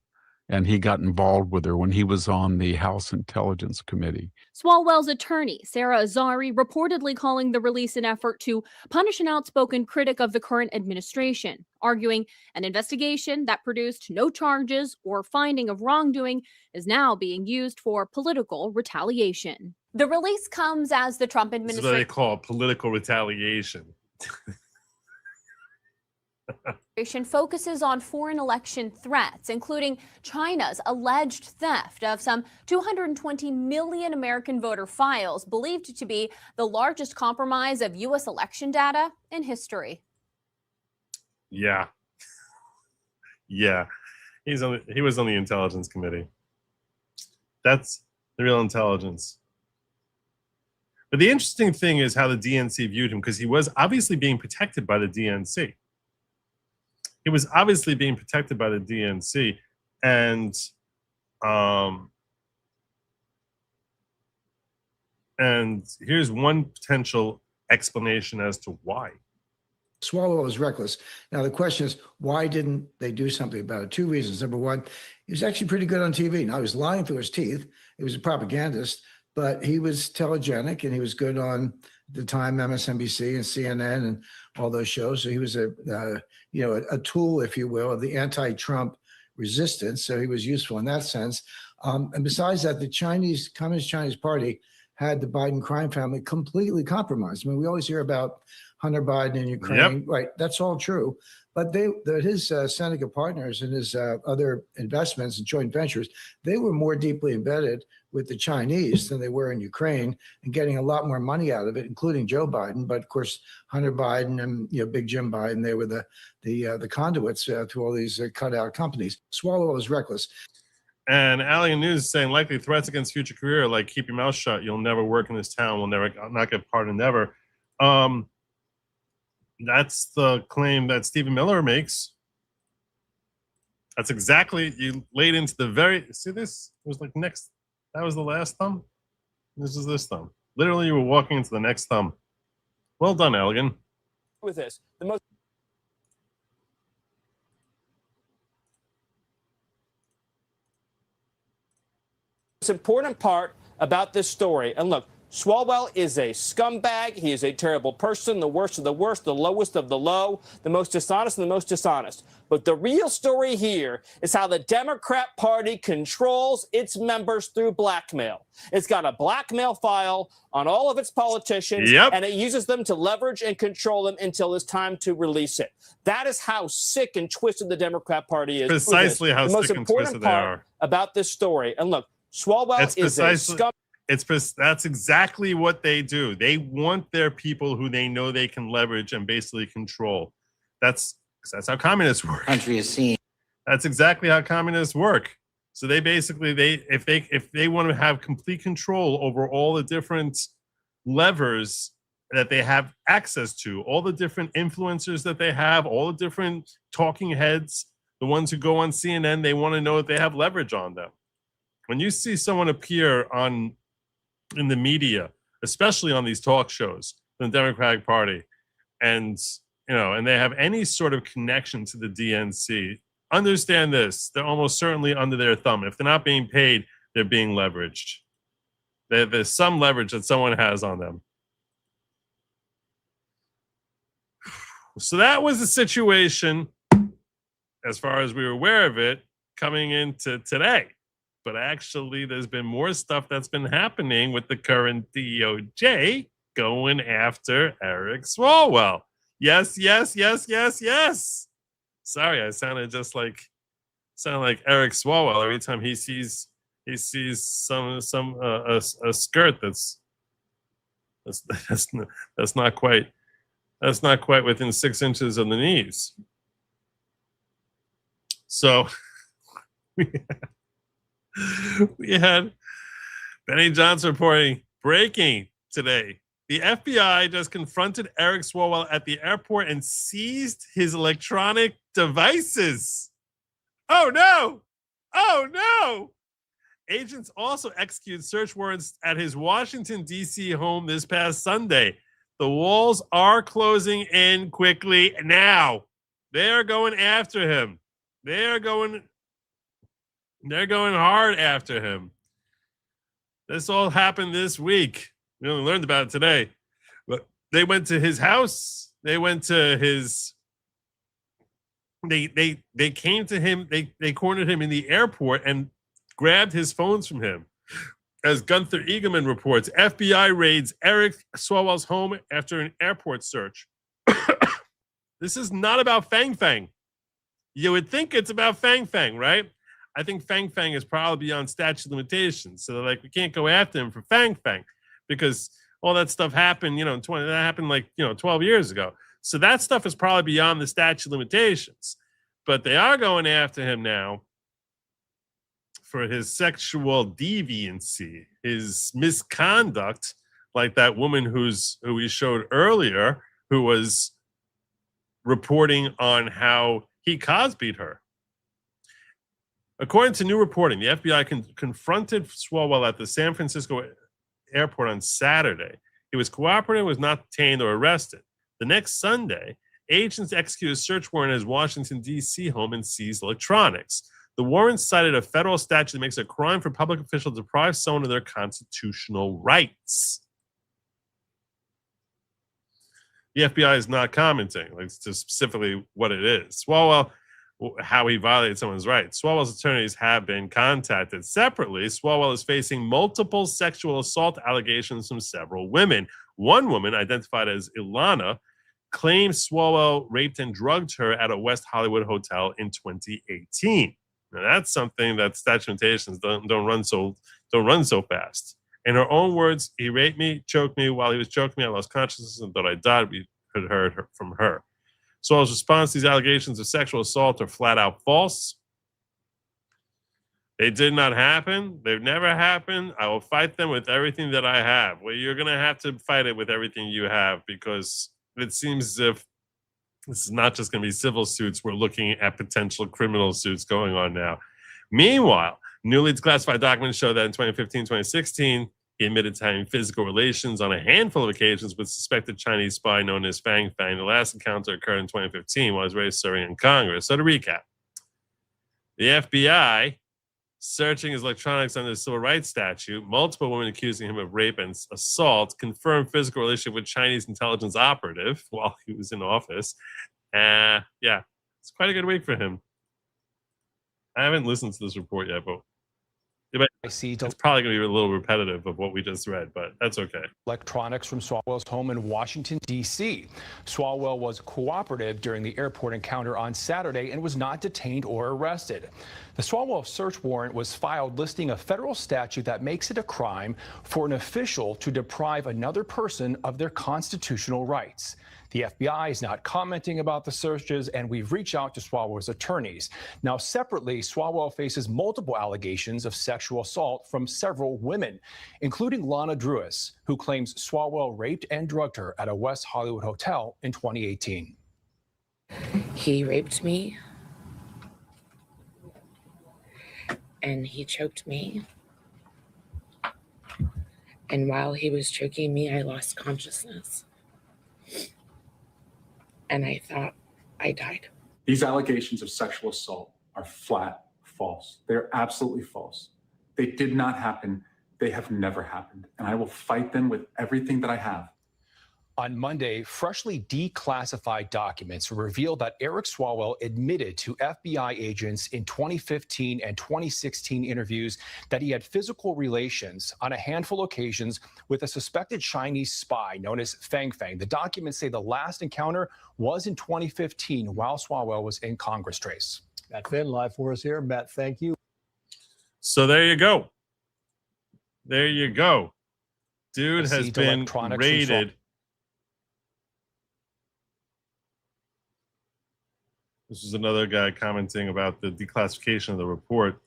Speaker 14: And he got involved with her when he was on the House Intelligence Committee.
Speaker 12: Swalwell's attorney, Sarah Azari, reportedly calling the release an effort to punish an outspoken critic of the current administration, arguing an investigation that produced no charges or finding of wrongdoing is now being used for political retaliation. The release comes as the Trump
Speaker 2: This is what
Speaker 12: administration
Speaker 2: they call political retaliation.
Speaker 12: focuses on foreign election threats, including China's alleged theft of some 220 million American voter files, believed to be the largest compromise of U.S. election data in history.
Speaker 2: Yeah. Yeah. He was on the Intelligence Committee. That's the real intelligence. But the interesting thing is how the DNC viewed him, because he was obviously being protected by the DNC. He was obviously being protected by the DNC. And here's one potential explanation as to why.
Speaker 15: Swalwell was reckless. Now, the question is, why didn't they do something about it? Two reasons. Number one, he was actually pretty good on TV. Now, he was lying through his teeth. He was a propagandist, but he was telegenic and he was good on the time MSNBC and CNN and all those shows. So he was a tool, if you will, of the anti-Trump resistance. So he was useful in that sense. And besides that, the Communist Chinese Party had the Biden crime family completely compromised. I mean, we always hear about Hunter Biden in Ukraine.
Speaker 2: Yep.
Speaker 15: Right. That's all true. But his Seneca partners and his other investments and joint ventures, they were more deeply embedded with the Chinese than they were in Ukraine, and getting a lot more money out of it, including Joe Biden. But of course, Hunter Biden and Big Jim Biden, they were the conduits to all these cutout companies. Swalwell was reckless.
Speaker 2: And Alien News is saying likely threats against future career, like keep your mouth shut, you'll never work in this town, will not get pardoned ever. That's the claim that Stephen Miller makes. That's exactly, you laid into the very, see this? It was like next, that was the last thumb. This is this thumb. Literally, you were walking into the next thumb. Well done, Elegant.
Speaker 16: With this, the most important part about this story, and look, Swalwell is a scumbag. He is a terrible person, the worst of the worst, the lowest of the low, the most dishonest and the most dishonest. But the real story here is how the Democrat Party controls its members through blackmail. It's got a blackmail file on all of its politicians, and it uses them to leverage and control them until it's time to release it. That is how sick and twisted the Democrat Party is.
Speaker 2: Precisely how
Speaker 16: the most
Speaker 2: sick and
Speaker 16: important
Speaker 2: twisted they
Speaker 16: part
Speaker 2: are.
Speaker 16: about this story, and look, Swalwell is a scum.
Speaker 2: That's exactly what they do. They want their people who they know they can leverage and basically control. That's how communists work.
Speaker 3: Country is seen.
Speaker 2: That's exactly how communists work. So they basically, if they want to have complete control over all the different levers that they have access to, all the different influencers that they have, all the different talking heads, the ones who go on CNN, they want to know that they have leverage on them. When you see someone appear in the media, especially on these talk shows, the Democratic Party, and they have any sort of connection to the DNC, understand this: they're almost certainly under their thumb. If they're not being paid, they're being leveraged. There's some leverage that someone has on them. So that was the situation, as far as we were aware of it, coming into today. But actually, there's been more stuff that's been happening with the current DOJ going after Eric Swalwell. Yes. Sorry, I sounded like Eric Swalwell every time he sees a skirt that's not quite within 6 inches of the knees. So we had Benny Johnson reporting breaking today. The FBI just confronted Eric Swalwell at the airport and seized his electronic devices. Oh no! Oh no! Agents also executed search warrants at his Washington, D.C. home this past Sunday. The walls are closing in quickly now. They are going after him. They're going hard after him. This all happened this week. We only learned about it today. But they went to his house. They went to his... They came to him. They cornered him in the airport and grabbed his phones from him. As Gunther Eagleman reports, FBI raids Eric Swalwell's home after an airport search. This is not about Fang Fang. You would think it's about Fang Fang, right? I think Fang Fang is probably beyond statute of limitations. So like we can't go after him for Fang Fang because all that stuff happened, that happened like, 12 years ago. So that stuff is probably beyond the statute of limitations. But they are going after him now for his sexual deviancy, his misconduct, like that woman who we showed earlier, who was reporting on how he Cosby'd her. According to new reporting, the FBI confronted Swalwell at the San Francisco airport on Saturday. He was cooperative, was not detained or arrested. The next Sunday, agents executed a search warrant at his Washington, D.C. home and seized electronics. The warrant cited a federal statute that makes it a crime for public officials to deprive someone of their constitutional rights. The FBI is not commenting, like specifically what it is. Swalwell, how he violated someone's rights. Swalwell's attorneys have been contacted separately. Swalwell is facing multiple sexual assault allegations from several women. One woman, identified as Ilana, claims Swalwell raped and drugged her at a West Hollywood hotel in 2018. Now that's something that statute of limitations don't run so fast. In her own words, he raped me, choked me. While he was choking me, I lost consciousness and thought I died. We had heard from her. Swalwell's response to these allegations of sexual assault are flat out false. They did not happen. They've never happened. I will fight them with everything that I have. Well, you're going to have to fight it with everything you have because it seems as if this is not just going to be civil suits. We're looking at potential criminal suits going on now. Meanwhile, newly declassified documents show that in 2015, 2016, he admitted to having physical relations on a handful of occasions with suspected Chinese spy known as Fang Fang. The last encounter occurred in 2015 while he was already serving in Congress. So to recap, the FBI searching his electronics under the civil rights statute, multiple women accusing him of rape and assault, confirmed physical relationship with Chinese intelligence operative while he was in office. Yeah, it's quite a good week for him. I haven't listened to this report yet, but it's probably going to be a little repetitive of what we just read, but that's okay.
Speaker 17: Electronics from Swalwell's home in Washington, D.C. Swalwell was cooperative during the airport encounter on Saturday and was not detained or arrested. The Swalwell search warrant was filed listing a federal statute that makes it a crime for an official to deprive another person of their constitutional rights. The FBI is not commenting about the searches, and we've reached out to Swalwell's attorneys. Now, separately, Swalwell faces multiple allegations of sexual assault from several women, including Lana Drewis, who claims Swalwell raped and drugged her at a West Hollywood hotel in 2018.
Speaker 9: He raped me, and he choked me. And while he was choking me, I lost consciousness. And I thought I died.
Speaker 18: These allegations of sexual assault are flat false. They're absolutely false. They did not happen. They have never happened. And I will fight them with everything that I have.
Speaker 17: On Monday, freshly declassified documents revealed that Eric Swalwell admitted to FBI agents in 2015 and 2016 interviews that he had physical relations on a handful of occasions with a suspected Chinese spy known as Fang Fang. The documents say the last encounter was in 2015 while Swalwell was in Congress. Trace.
Speaker 19: Matt Finn, live for us here. Matt, thank you.
Speaker 2: So there you go. There you go. Dude has been raided. This is another guy commenting about the declassification of the report.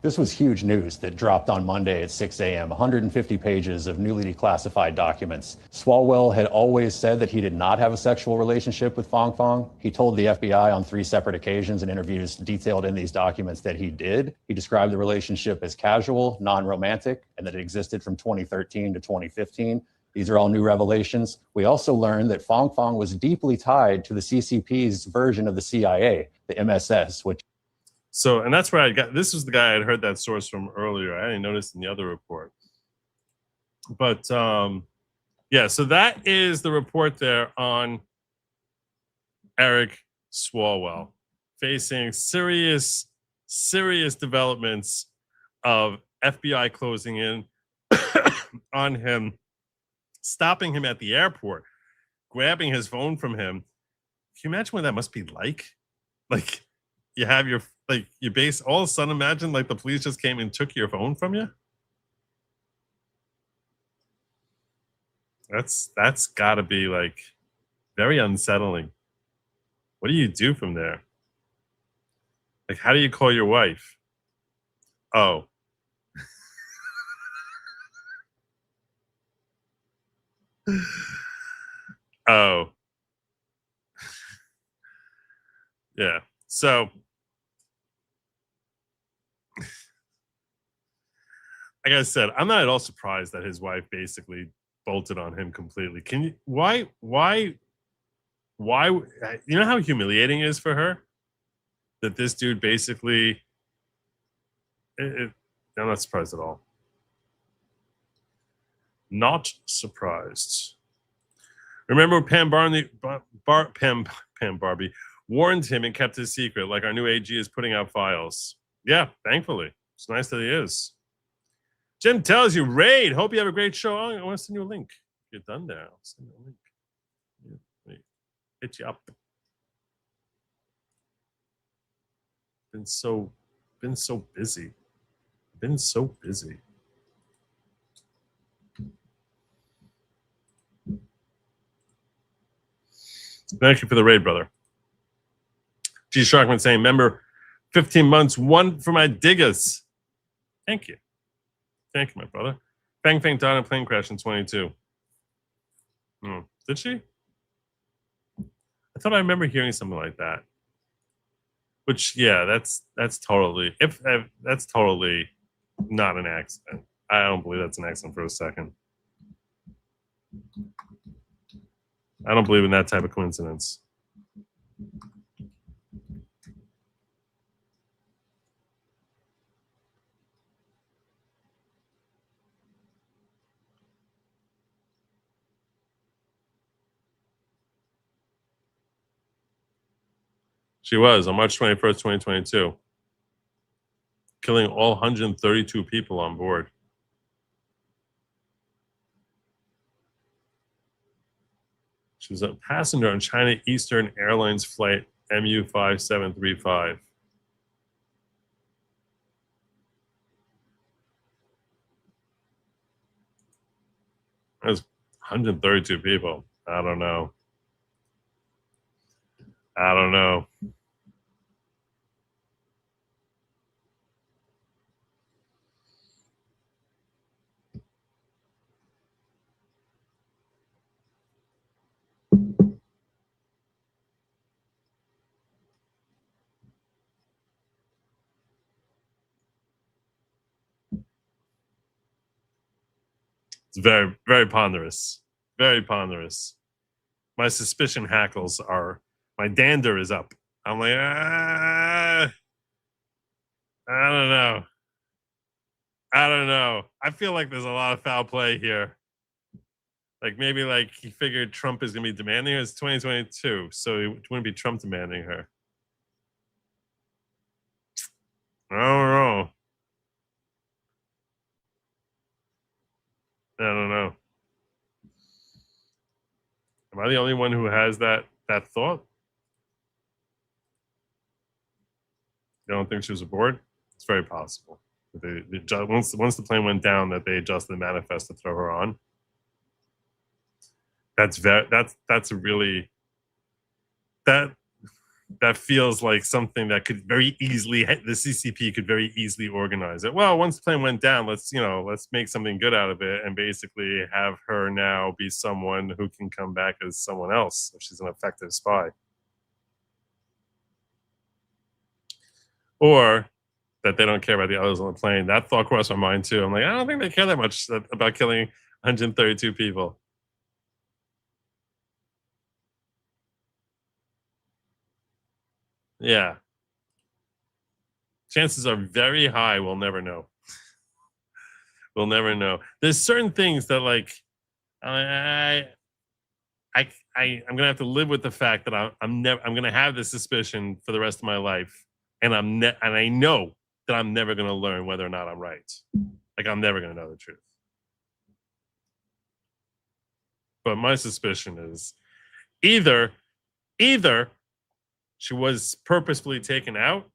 Speaker 20: This was huge news that dropped on Monday at 6 a.m. 150 pages of newly declassified documents. Swalwell had always said that he did not have a sexual relationship with Fong Fong. He told the FBI on 3 separate occasions in interviews detailed in these documents that he did. He described the relationship as casual, non-romantic, and that it existed from 2013 to 2015. These are all new revelations. We also learned that Fong Fong was deeply tied to the CCP's version of the CIA, the MSS, which
Speaker 2: So, and that's where I got, this was the guy I'd heard that source from earlier. I didn't notice in the other report. But yeah, so that is the report there on Eric Swalwell facing serious developments of FBI closing in on him, stopping him at the airport, grabbing his phone from him. Can you imagine what that must be like? Like, you have your, like, you base, all of a sudden imagine like the police just came and took your phone from you. That's gotta be like very unsettling. What do you do from there? Like, how do you call your wife? Oh. Oh. Yeah. So like I said, I'm not at all surprised that his wife basically bolted on him completely. Can you, why, you know how humiliating it is for her that this dude basically, I'm not surprised at all. Not surprised. Remember Pam Barbie warned him and kept his secret, like our new AG is putting out files. Yeah, thankfully. It's nice that he is. Jim tells you, Raid, hope you have a great show. Oh, I want to send you a link. You're done there. I'll send you a link. Yeah, wait. Hit you up. Been so busy. Been so busy. Thank you for the raid, brother. G Sharkman saying, member 15 months, 1 for my diggers. Thank you. Thank you, my brother. Fang Fang died in a plane crash in 22. Did she? I thought I remember hearing something like that. Which, yeah, that's totally, that's totally not an accident. I don't believe that's an accident for a second. I don't believe in that type of coincidence. She was on March 21st, 2022, killing all 132 people on board. She was a passenger on China Eastern Airlines flight MU5735. That was 132 people. I don't know. I don't know. It's very, very ponderous. Very ponderous. My suspicion hackles are, my dander is up. I'm like, I don't know. I don't know. I feel like there's a lot of foul play here. Like maybe like he figured Trump is going to be demanding her. It's 2022, so it wouldn't be Trump demanding her. I don't know. I don't know. Am I the only one who has that thought? You don't think she was aboard? It's very possible. Once the plane went down, that they adjusted the manifest to throw her on. That's a really, that that feels like something that could very easily, the CCP could very easily organize it. Well, once the plane went down, let's make something good out of it and basically have her now be someone who can come back as someone else if she's an effective spy. Or that they don't care about the others on the plane. That thought crossed my mind too. I'm like, I don't think they care that much about killing 132 people. Yeah. Chances are very high we'll never know. We'll never know. There's certain things that like I'm gonna have to live with the fact that I'm gonna have this suspicion for the rest of my life, and I know that I'm never gonna learn whether or not I'm right. Like I'm never gonna know the truth. But my suspicion is either she was purposefully taken out,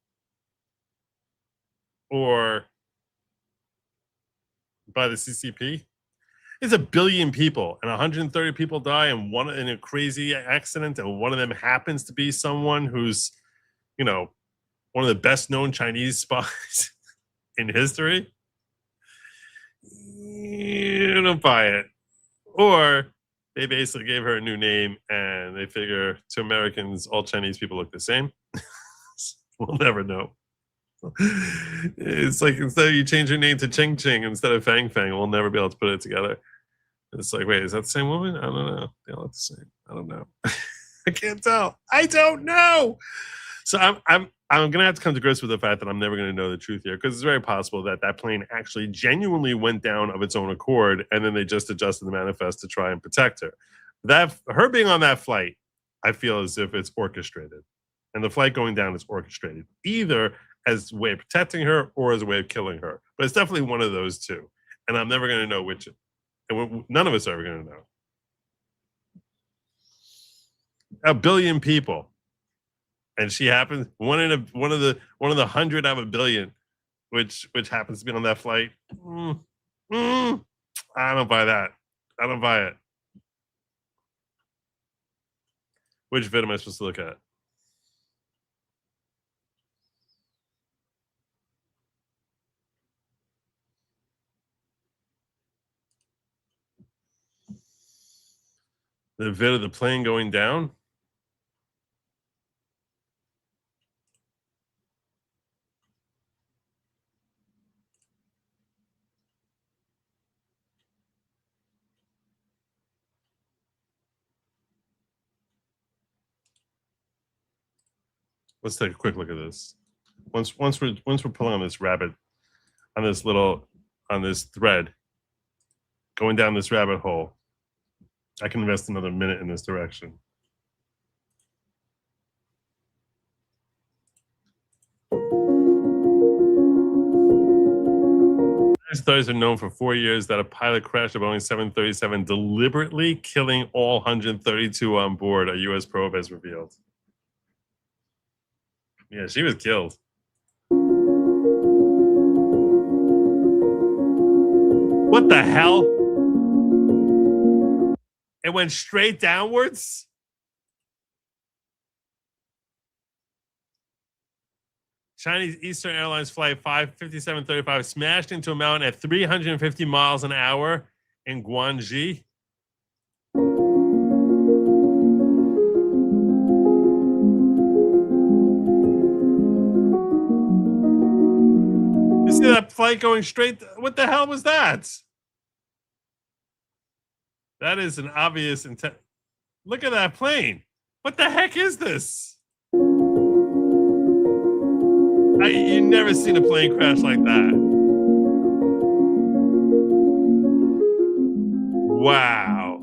Speaker 2: or by the CCP. There's 1 billion people, and 130 people die in a crazy accident, and one of them happens to be someone who's, one of the best known Chinese spies in history. You don't buy it. Or they basically gave her a new name, and they figure to Americans, all Chinese people look the same. We'll never know. It's like instead of you change your name to Ching Ching instead of Fang Fang, we'll never be able to put it together. It's like, wait, is that the same woman? I don't know. They all look the same. I don't know. I can't tell. I don't know. So I'm gonna have to come to grips with the fact that I'm never gonna know the truth here, because it's very possible that that plane actually genuinely went down of its own accord, and then they just adjusted the manifest to try and protect her. Her being on that flight, I feel as if it's orchestrated, and the flight going down is orchestrated, either as a way of protecting her or as a way of killing her. But it's definitely one of those two, and I'm never going to know which. And none of us are ever going to know. 1 billion people, and she happens one of the 100 out of 1 billion, which happens to be on that flight. I don't buy that. I don't buy it. Which vid am I supposed to look at? The vid of the plane going down? Let's take a quick look at this. Once we're pulling on this rabbit, on this thread, going down this rabbit hole, I can invest another minute in this direction. Studies are known for 4 years that a pilot crashed a Boeing 737, deliberately killing all 132 on board, a U.S. probe has revealed. Yeah, she was killed. What the hell? It went straight downwards? Chinese Eastern Airlines Flight 55735 smashed into a mountain at 350 miles an hour in Guangxi. You see that flight going straight? What the hell was that? That is an obvious intent. Look at that plane. What the heck is this? You've never seen a plane crash like that. Wow.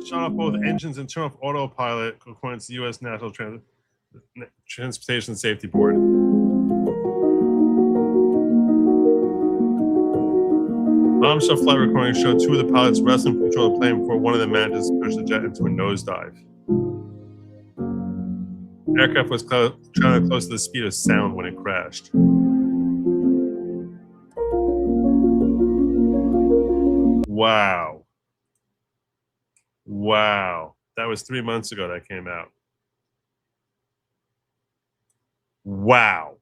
Speaker 2: Shut off both engines and turn off autopilot, according to the U.S. National Transportation Safety Board. Bombshell flight recordings showed two of the pilots wrestling for control of the plane before one of them manages to push the jet into a nosedive. Aircraft was traveling close to the speed of sound when it crashed. Wow. Wow. That was 3 months ago that came out. Wow.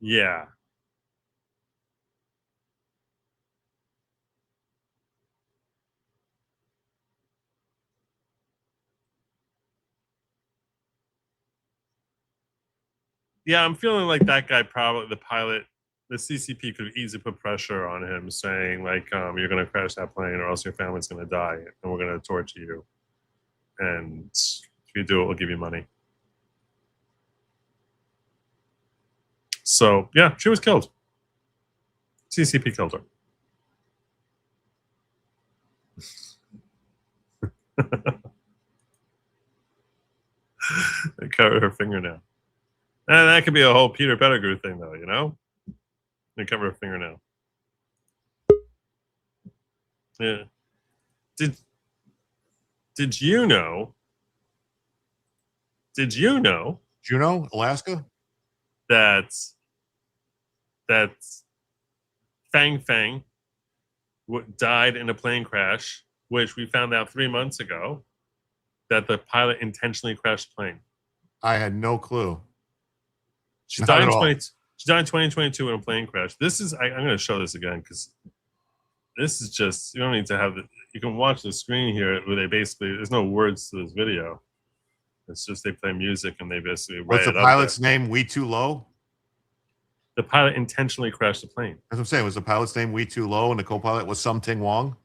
Speaker 2: Yeah. Yeah, I'm feeling like that guy, probably the pilot, the CCP could easily put pressure on him saying like, you're going to crash that plane or else your family's going to die and we're going to torture you. And if you do it, we'll give you money. So yeah, she was killed. CCP killed her. They covered her fingernail. And that could be a whole Peter Pettigrew thing, though, you know? They cover her fingernail. Yeah. Did you know?
Speaker 21: Juneau, Alaska?
Speaker 2: That Fang Fang died in a plane crash, which we found out 3 months ago, that the pilot intentionally crashed the plane.
Speaker 21: I had no clue.
Speaker 2: She died in 2022 in a plane crash. This is, I'm going to show this again because this is just, you don't need to have the, you can watch the screen here where they basically, there's no words to this video. It's just they play music and they basically
Speaker 21: What's the pilot's name? We Too Low?
Speaker 2: The pilot intentionally crashed the plane.
Speaker 21: That's what I'm saying. Was the pilot's name We Too Low and the co-pilot was Something Wong?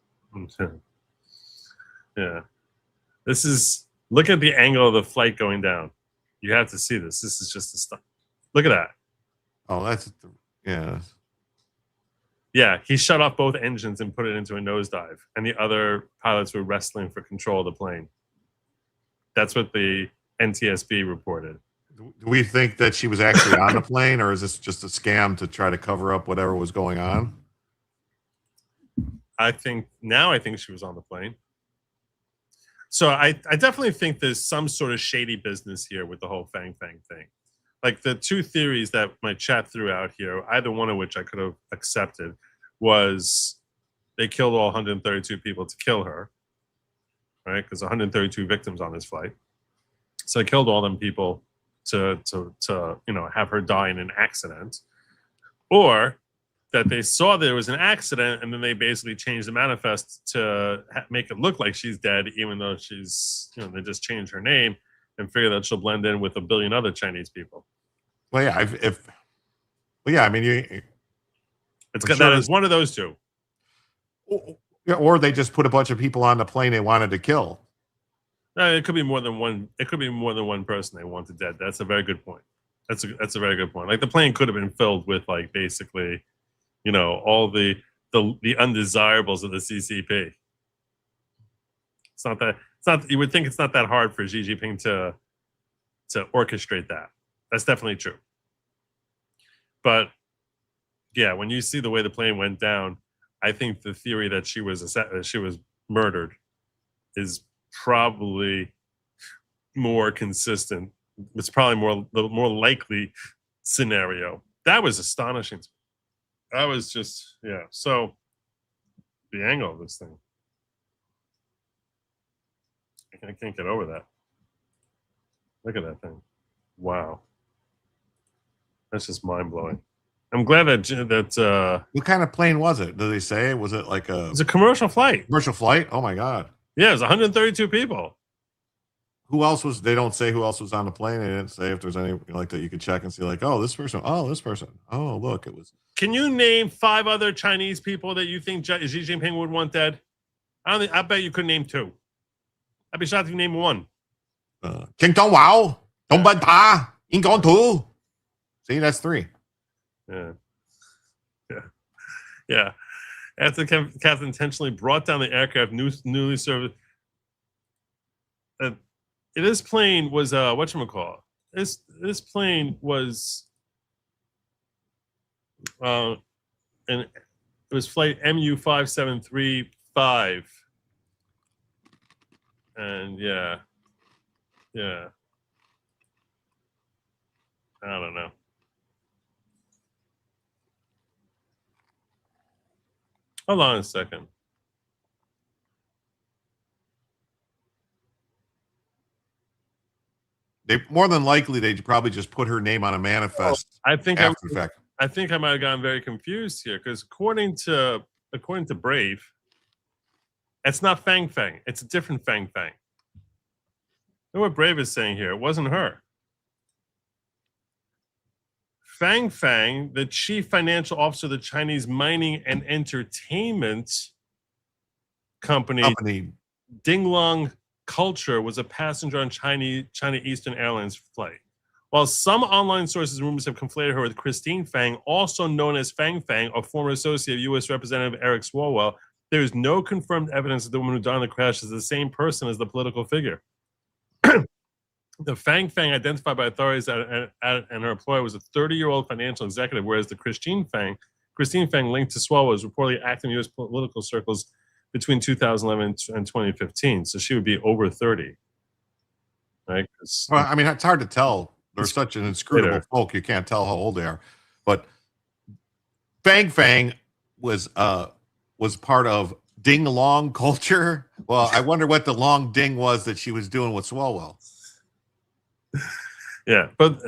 Speaker 2: Yeah. This is, look at the angle of the flight going down. You have to see this. This is just the stuff. Look at that.
Speaker 21: Oh, that's, yeah.
Speaker 2: Yeah, he shut off both engines and put it into a nosedive. And the other pilots were wrestling for control of the plane. That's what the NTSB reported.
Speaker 21: Do we think that she was actually on the plane, or is this just a scam to try to cover up whatever was going on?
Speaker 2: I think she was on the plane. So I definitely think there's some sort of shady business here with the whole Fang Fang thing. Like the two theories that my chat threw out here, either one of which I could have accepted, was they killed all 132 people to kill her, right? Because 132 victims on this flight. So they killed all them people to have her die in an accident, or that they saw there was an accident and then they basically changed the manifest to make it look like she's dead, even though she's, they just changed her name and figure that she'll blend in with a billion other Chinese people.
Speaker 21: Well, yeah, I mean,
Speaker 2: that is one of those two.
Speaker 21: Yeah, or they just put a bunch of people on the plane they wanted to kill.
Speaker 2: It could be more than one. It could be more than one person they wanted dead. That's a very good point. That's a very good point. Like the plane could have been filled with like basically, all the undesirables of the CCP. You would think it's not that hard for Xi Jinping to orchestrate that. That's definitely true. But yeah, when you see the way the plane went down, I think the theory that she was murdered is probably more consistent. It's probably the more likely scenario. That was astonishing. That was just, yeah. So the angle of this thing, I can't get over that. Look at that thing. Wow. That's just mind blowing. I'm glad that
Speaker 21: what kind of plane was it? Did they say? Was it like a?
Speaker 2: It's a commercial flight.
Speaker 21: Commercial flight? Oh my god.
Speaker 2: Yeah, it was 132 people.
Speaker 21: Who else was? They don't say who else was on the plane. They didn't say if there's any like that you could check and see like, oh, this person. Oh, this person. Oh, look, it was.
Speaker 2: Can you name 5 other Chinese people that you think Xi Jinping would want dead? I bet you could name 2. I'd be shocked if you name 1.
Speaker 21: King Dong Wao, Dong Ban Ta, Ying Gong Tu. See, that's 3.
Speaker 2: Yeah. After the captain intentionally brought down the aircraft, newly served. This plane was whatchamacallit. This plane was an It was flight MU5735. And yeah. I don't know. Hold on a second.
Speaker 21: They more than likely they probably just put her name on a manifest.
Speaker 2: I think
Speaker 21: after the fact.
Speaker 2: I think I might have gotten very confused here because according to Brave, it's not Fang Fang. It's a different Fang Fang. Look what Brave is saying here. It wasn't her. Fang Fang, the chief financial officer of the Chinese mining and entertainment company Dinglong Culture, was a passenger on China Eastern Airlines flight. While some online sources and rumors have conflated her with Christine Fang, also known as Fang Fang, a former associate of U.S. Representative Eric Swalwell, there is no confirmed evidence that the woman who died in the crash is the same person as the political figure. The Fang Fang, identified by authorities and her employer, was a 30-year-old financial executive, whereas the Christine Fang linked to Swalwell, was reportedly active in U.S. political circles between 2011 and 2015. So she would be over 30. Right?
Speaker 21: Well, I mean, it's hard to tell. They're such an inscrutable folk, you can't tell how old they are. But Fang Fang was part of Ding Long Culture. Well, I wonder what the long ding was that she was doing with Swalwell.
Speaker 2: Yeah, but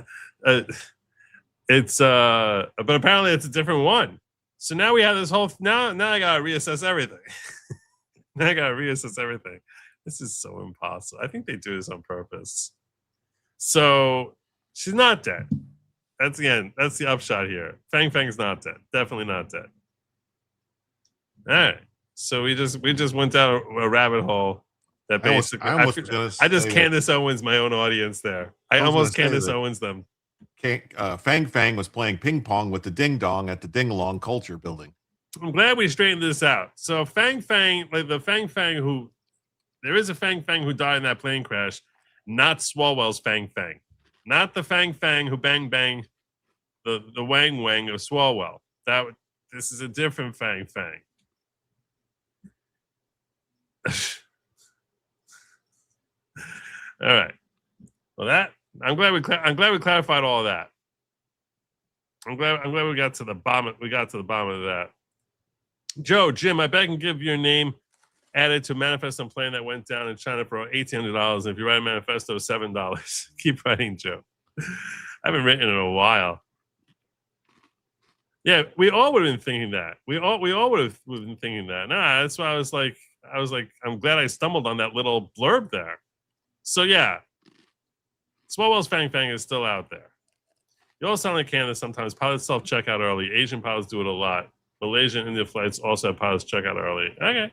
Speaker 2: apparently it's a different one. So now we have this whole now I gotta reassess everything. Now I gotta reassess everything. This is so impossible. I think they do this on purpose. So she's not dead. That's the upshot here. Fang Fang's not dead. Definitely not dead. All right. So we just went down a rabbit hole. That basically, I just Candace Owens my own audience there. I almost Candace Owens them.
Speaker 21: Fang Fang was playing ping pong with the Ding Dong at the Ding Long Culture building.
Speaker 2: I'm glad we straightened this out. So Fang Fang, like the Fang Fang who, there is a Fang Fang who died in that plane crash, not Swalwell's Fang Fang, not the Fang Fang who bang bang the Wang Wang of Swalwell. This is a different Fang Fang. All right. Well, I'm glad we clarified all of that. I'm glad we got to the bottom. We got to the bottom of that. Jim, I bet I can give your name added to a manifesto plane that went down in China for $1,800. And if you write a manifesto, $7. Keep writing, Joe. I haven't written in a while. Yeah, we all would have been thinking that. We all would have been thinking that. Nah, that's why I was like, I'm glad I stumbled on that little blurb there. So yeah, Swalwell's Fang Fang is still out there. You all sound like Canada sometimes. Pilots self-check out early. Asian pilots do it a lot. Malaysian and India flights also have pilots check out early. Okay.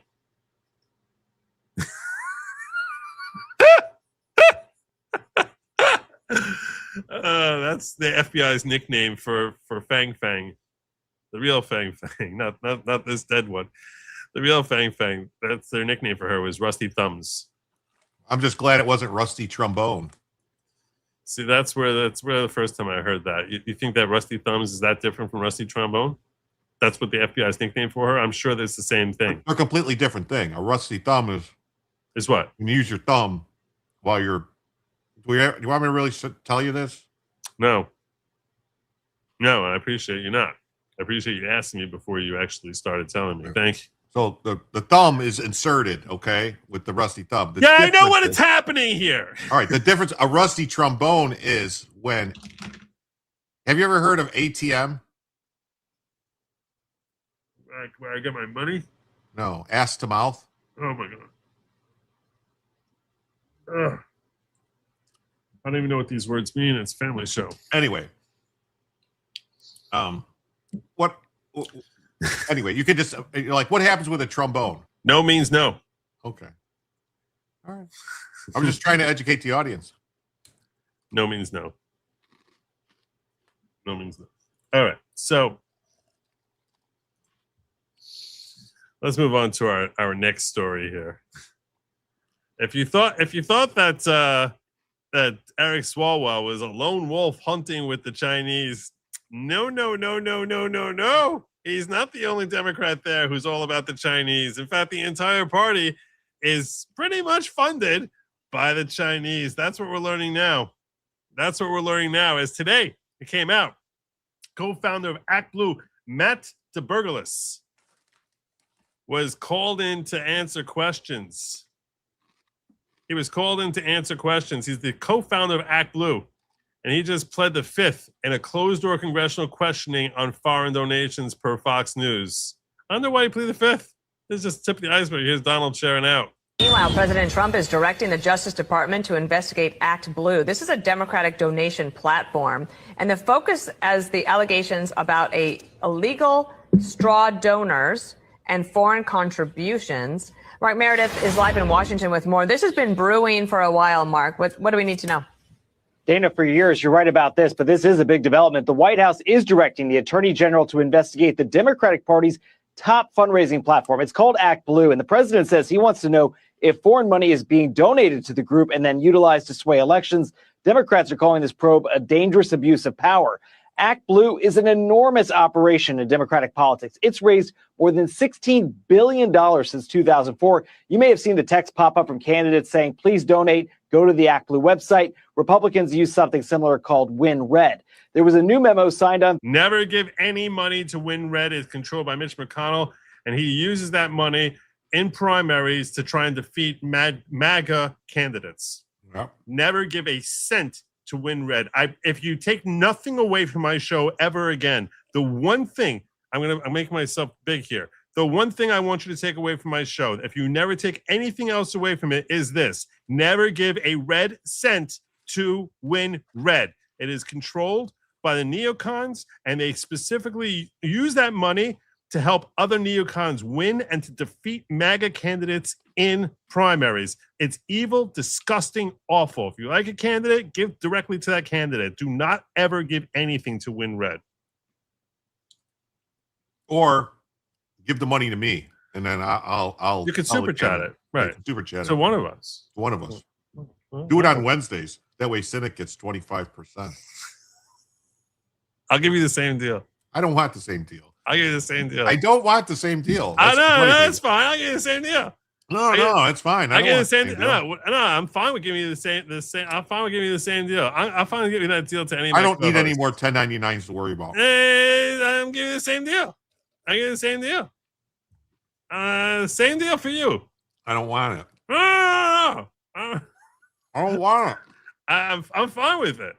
Speaker 2: That's the FBI's nickname for Fang Fang. The real Fang Fang, not this dead one. The real Fang Fang. That's their nickname for her, was Rusty Thumbs.
Speaker 21: I'm just glad it wasn't Rusty Trombone.
Speaker 2: See, that's where the first time I heard that. You think that Rusty Thumbs is that different from Rusty Trombone? That's what the FBI's nickname for her? I'm sure that's the same thing.
Speaker 21: They're a completely different thing. A rusty thumb
Speaker 2: is what?
Speaker 21: You use your thumb while you're... Do you want me to really tell you this?
Speaker 2: No. No, I appreciate you not. I appreciate you asking me before you actually started telling me. Thank you.
Speaker 21: So the thumb is inserted, okay, with the rusty thumb.
Speaker 2: Yeah, I know what it's happening here.
Speaker 21: All right, the difference, a rusty trombone is when... Have you ever heard of ATM?
Speaker 2: Where I get my money?
Speaker 21: No, ass to mouth.
Speaker 2: Oh my God. Ugh. I don't even know what these words mean. It's a family show.
Speaker 21: Anyway. Anyway, you could just, like, what happens with a trombone?
Speaker 2: No means no.
Speaker 21: Okay. All right. I'm just trying to educate the audience.
Speaker 2: No means no. No means no. All right. So let's move on to our next story here. If you thought that that Eric Swalwell was a lone wolf hunting with the Chinese, no. He's not the only Democrat there who's all about the Chinese. In fact, the entire party is pretty much funded by the Chinese. That's what we're learning now. That's what we're learning now. As today, it came out. Co-founder of ActBlue, Matt DeBurgalis, was called in to answer questions. He was called in to answer questions. He's the co-founder of ActBlue, and he just pled the fifth in a closed-door congressional questioning on foreign donations per Fox News. I wonder why he pleaded the fifth. This is just tip of the iceberg. Here's Donald sharing out.
Speaker 1: Meanwhile, President Trump is directing the Justice Department to investigate ActBlue. This is a Democratic donation platform, and the focus as the allegations about illegal straw donors and foreign contributions. Mark Meredith is live in Washington with more. This has been brewing for a while, Mark. What do we need to know?
Speaker 22: Dana, for years, you're right about this, but this is a big development. The White House is directing the Attorney General to investigate the Democratic Party's top fundraising platform. It's called ActBlue, and the president says he wants to know if foreign money is being donated to the group and then utilized to sway elections. Democrats are calling this probe a dangerous abuse of power. ActBlue is an enormous operation in Democratic politics. It's raised more than $16 billion since 2004. You may have seen the text pop up from candidates saying, please donate, go to the ActBlue website. Republicans use something similar called Win Red. There was a new memo signed on.
Speaker 2: Never give any money to Win Red. It's controlled by Mitch McConnell, and he uses that money in primaries to try and defeat MAGA candidates.
Speaker 21: Yep.
Speaker 2: Never give a cent to Win Red. If you take nothing away from my show ever again, the one thing I'm making myself big here. The one thing I want you to take away from my show, if you never take anything else away from it, is this: never give a red cent to Win Red. It is controlled by the neocons, and they specifically use that money to help other neocons win and to defeat MAGA candidates in primaries. It's evil, disgusting, awful. If you like a candidate, give directly to that candidate. Do not ever give anything to Win Red.
Speaker 21: Or give the money to me, and then I'll.
Speaker 2: You can super chat it, right?
Speaker 21: Super chat.
Speaker 2: So one of us.
Speaker 21: One of us. Do it on Wednesdays. That way, Cynic gets 25%.
Speaker 2: I'll give you the same deal.
Speaker 21: I don't want the same deal.
Speaker 2: I'll give you the same deal.
Speaker 21: I don't want the same deal.
Speaker 2: I
Speaker 21: That's
Speaker 2: know,
Speaker 21: the
Speaker 2: that's fine. I'll give you the same deal.
Speaker 21: No, it's fine.
Speaker 2: I get the same deal. No, I'm fine with giving you the same. I'm fine with giving you the same deal. I'm fine with giving you that deal to any.
Speaker 21: I don't need any more 1099s to worry about.
Speaker 2: I'm giving you the same deal. I give you the same deal. Same deal for you.
Speaker 21: I don't want it.
Speaker 2: No.
Speaker 21: I don't want it.
Speaker 2: I'm fine with it.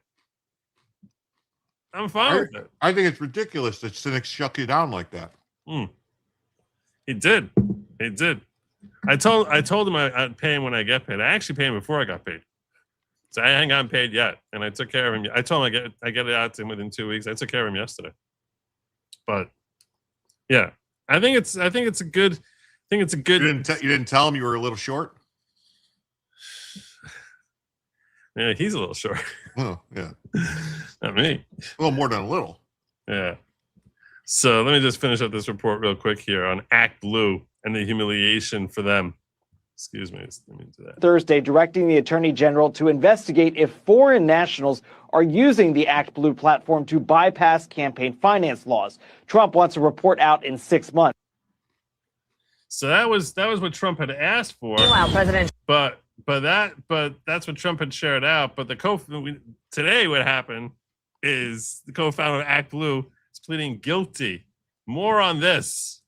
Speaker 2: I'm fine with it.
Speaker 21: I think it's ridiculous that Cynics shut you down like that.
Speaker 2: He did. He did. I told him I'd pay him when I get paid. I actually paid him before I got paid. So I hadn't gotten paid yet, and I took care of him. I told him I get it out to him within 2 weeks. I took care of him yesterday. But yeah, I think it's a good. You
Speaker 21: didn't tell him you were a little short.
Speaker 2: Yeah, he's a little short.
Speaker 21: Oh, yeah.
Speaker 2: Not me.
Speaker 21: A little more than a little.
Speaker 2: Yeah. So let me just finish up this report real quick here on ActBlue and the humiliation for them. Excuse me. Let me do that.
Speaker 22: Thursday, directing the Attorney General to investigate if foreign nationals are using the ActBlue platform to bypass campaign finance laws. Trump wants a report out in 6 months.
Speaker 2: So that was what Trump had asked for.
Speaker 1: Meanwhile, President.
Speaker 2: But that's what Trump had shared out. But today what happened is the co-founder of ActBlue is pleading guilty. More on this.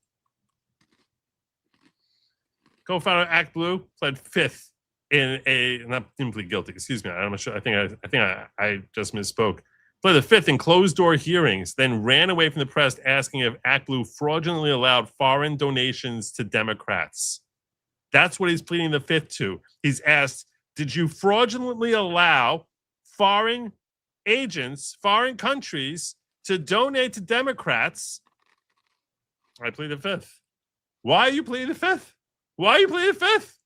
Speaker 2: Co-founder of ActBlue pled fifth in didn't plead guilty. Excuse me. I'm not sure. I think I just misspoke. Pled the fifth in closed-door hearings, then ran away from the press asking if ActBlue fraudulently allowed foreign donations to Democrats. That's what he's pleading the fifth to. He's asked, did you fraudulently allow foreign agents, foreign countries to donate to Democrats? I plead the fifth. Why are you pleading the fifth? Why are you pleading the fifth?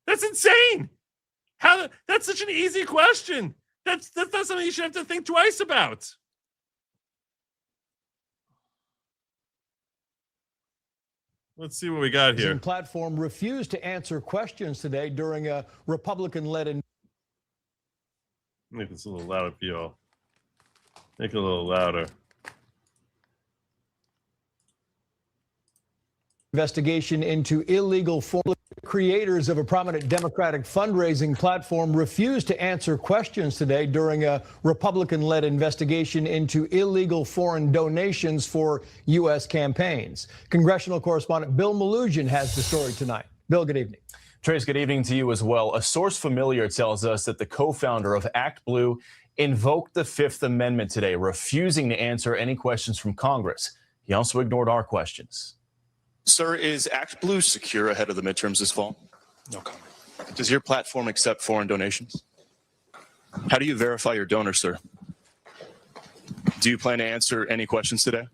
Speaker 2: That's insane. That's such an easy question. That's not something you should have to think twice about. Let's see what we got here.
Speaker 19: The platform refused to answer questions today during a Republican-led.
Speaker 2: Make this a little louder for y'all. Make it a little louder.
Speaker 19: Investigation into illegal creators of a prominent Democratic fundraising platform refused to answer questions today during a Republican-led investigation into illegal foreign donations for U.S. campaigns. Congressional correspondent Bill Malugin has the story tonight. Bill, good evening.
Speaker 5: Trace, good evening to you as well. A source familiar tells us that the co-founder of ActBlue invoked the Fifth Amendment today, refusing to answer any questions from Congress. He also ignored our questions.
Speaker 7: Sir, is ActBlue secure ahead of the midterms this fall? No comment. Does your platform accept foreign donations? How do you verify your donors, sir? Do you plan to answer any questions today?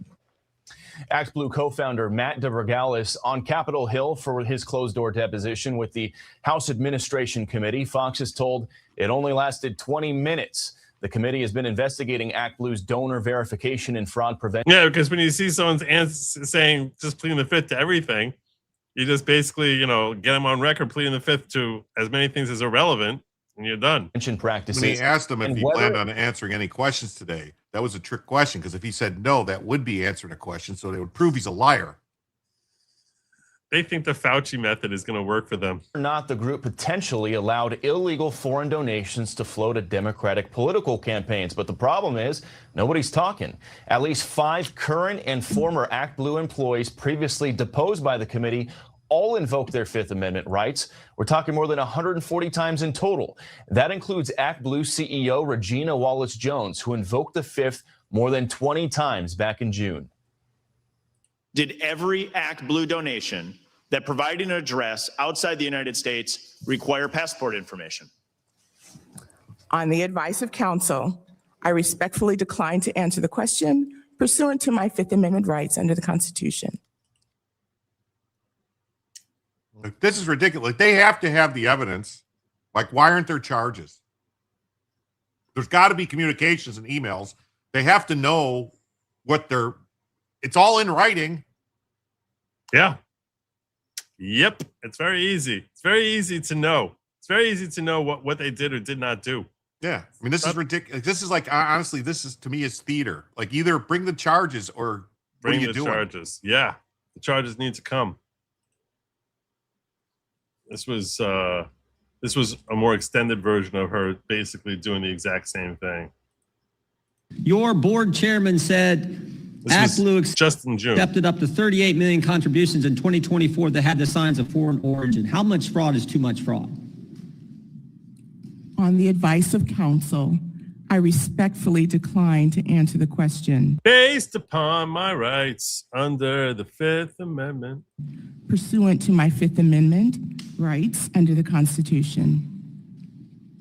Speaker 5: ActBlue co-founder Matt DeVergalis on Capitol Hill for his closed-door deposition with the House Administration Committee. Fox is told it only lasted 20 minutes. The committee has been investigating ActBlue's donor verification and fraud prevention.
Speaker 2: Yeah, because when you see someone's saying just pleading the fifth to everything, you just basically, get them on record pleading the fifth to as many things as are relevant, and you're done.
Speaker 5: Practices.
Speaker 21: When he asked him if he planned on answering any questions today, that was a trick question, because if he said no, that would be answering a question, so they would prove he's a liar.
Speaker 2: They think the Fauci method is going to work for them.
Speaker 5: Not the group potentially allowed illegal foreign donations to flow to Democratic political campaigns. But the problem is nobody's talking. At least 5 current and former ActBlue employees previously deposed by the committee all invoked their Fifth Amendment rights. We're talking more than 140 times in total. That includes ActBlue CEO Regina Wallace-Jones, who invoked the Fifth more than 20 times back in June.
Speaker 23: Did every ActBlue donation that provided an address outside the United States require passport information?
Speaker 24: On the advice of counsel, I respectfully decline to answer the question pursuant to my Fifth Amendment rights under the Constitution.
Speaker 21: This is ridiculous. They have to have the evidence. Like, why aren't there charges? There's got to be communications and emails. They have to know what they're... It's all in writing.
Speaker 2: Yeah. Yep. It's very easy. It's very easy to know. It's very easy to know what they did or did not do.
Speaker 21: Yeah. I mean, this is ridiculous. This is like, honestly, this is, to me, is theater. Like, either bring the charges or
Speaker 2: bring
Speaker 21: what are you
Speaker 2: the
Speaker 21: doing?
Speaker 2: charges. Yeah. The charges need to come. This was a more extended version of her basically doing the exact same thing.
Speaker 25: Your board chairman said ActBlue
Speaker 2: just in June
Speaker 25: accepted up to 38 million contributions in 2024 that had the signs of foreign origin. How much fraud is too much fraud?
Speaker 24: On the advice of counsel, I respectfully decline to answer the question.
Speaker 2: Based upon my rights under the Fifth Amendment.
Speaker 24: Pursuant to my Fifth Amendment rights under the Constitution.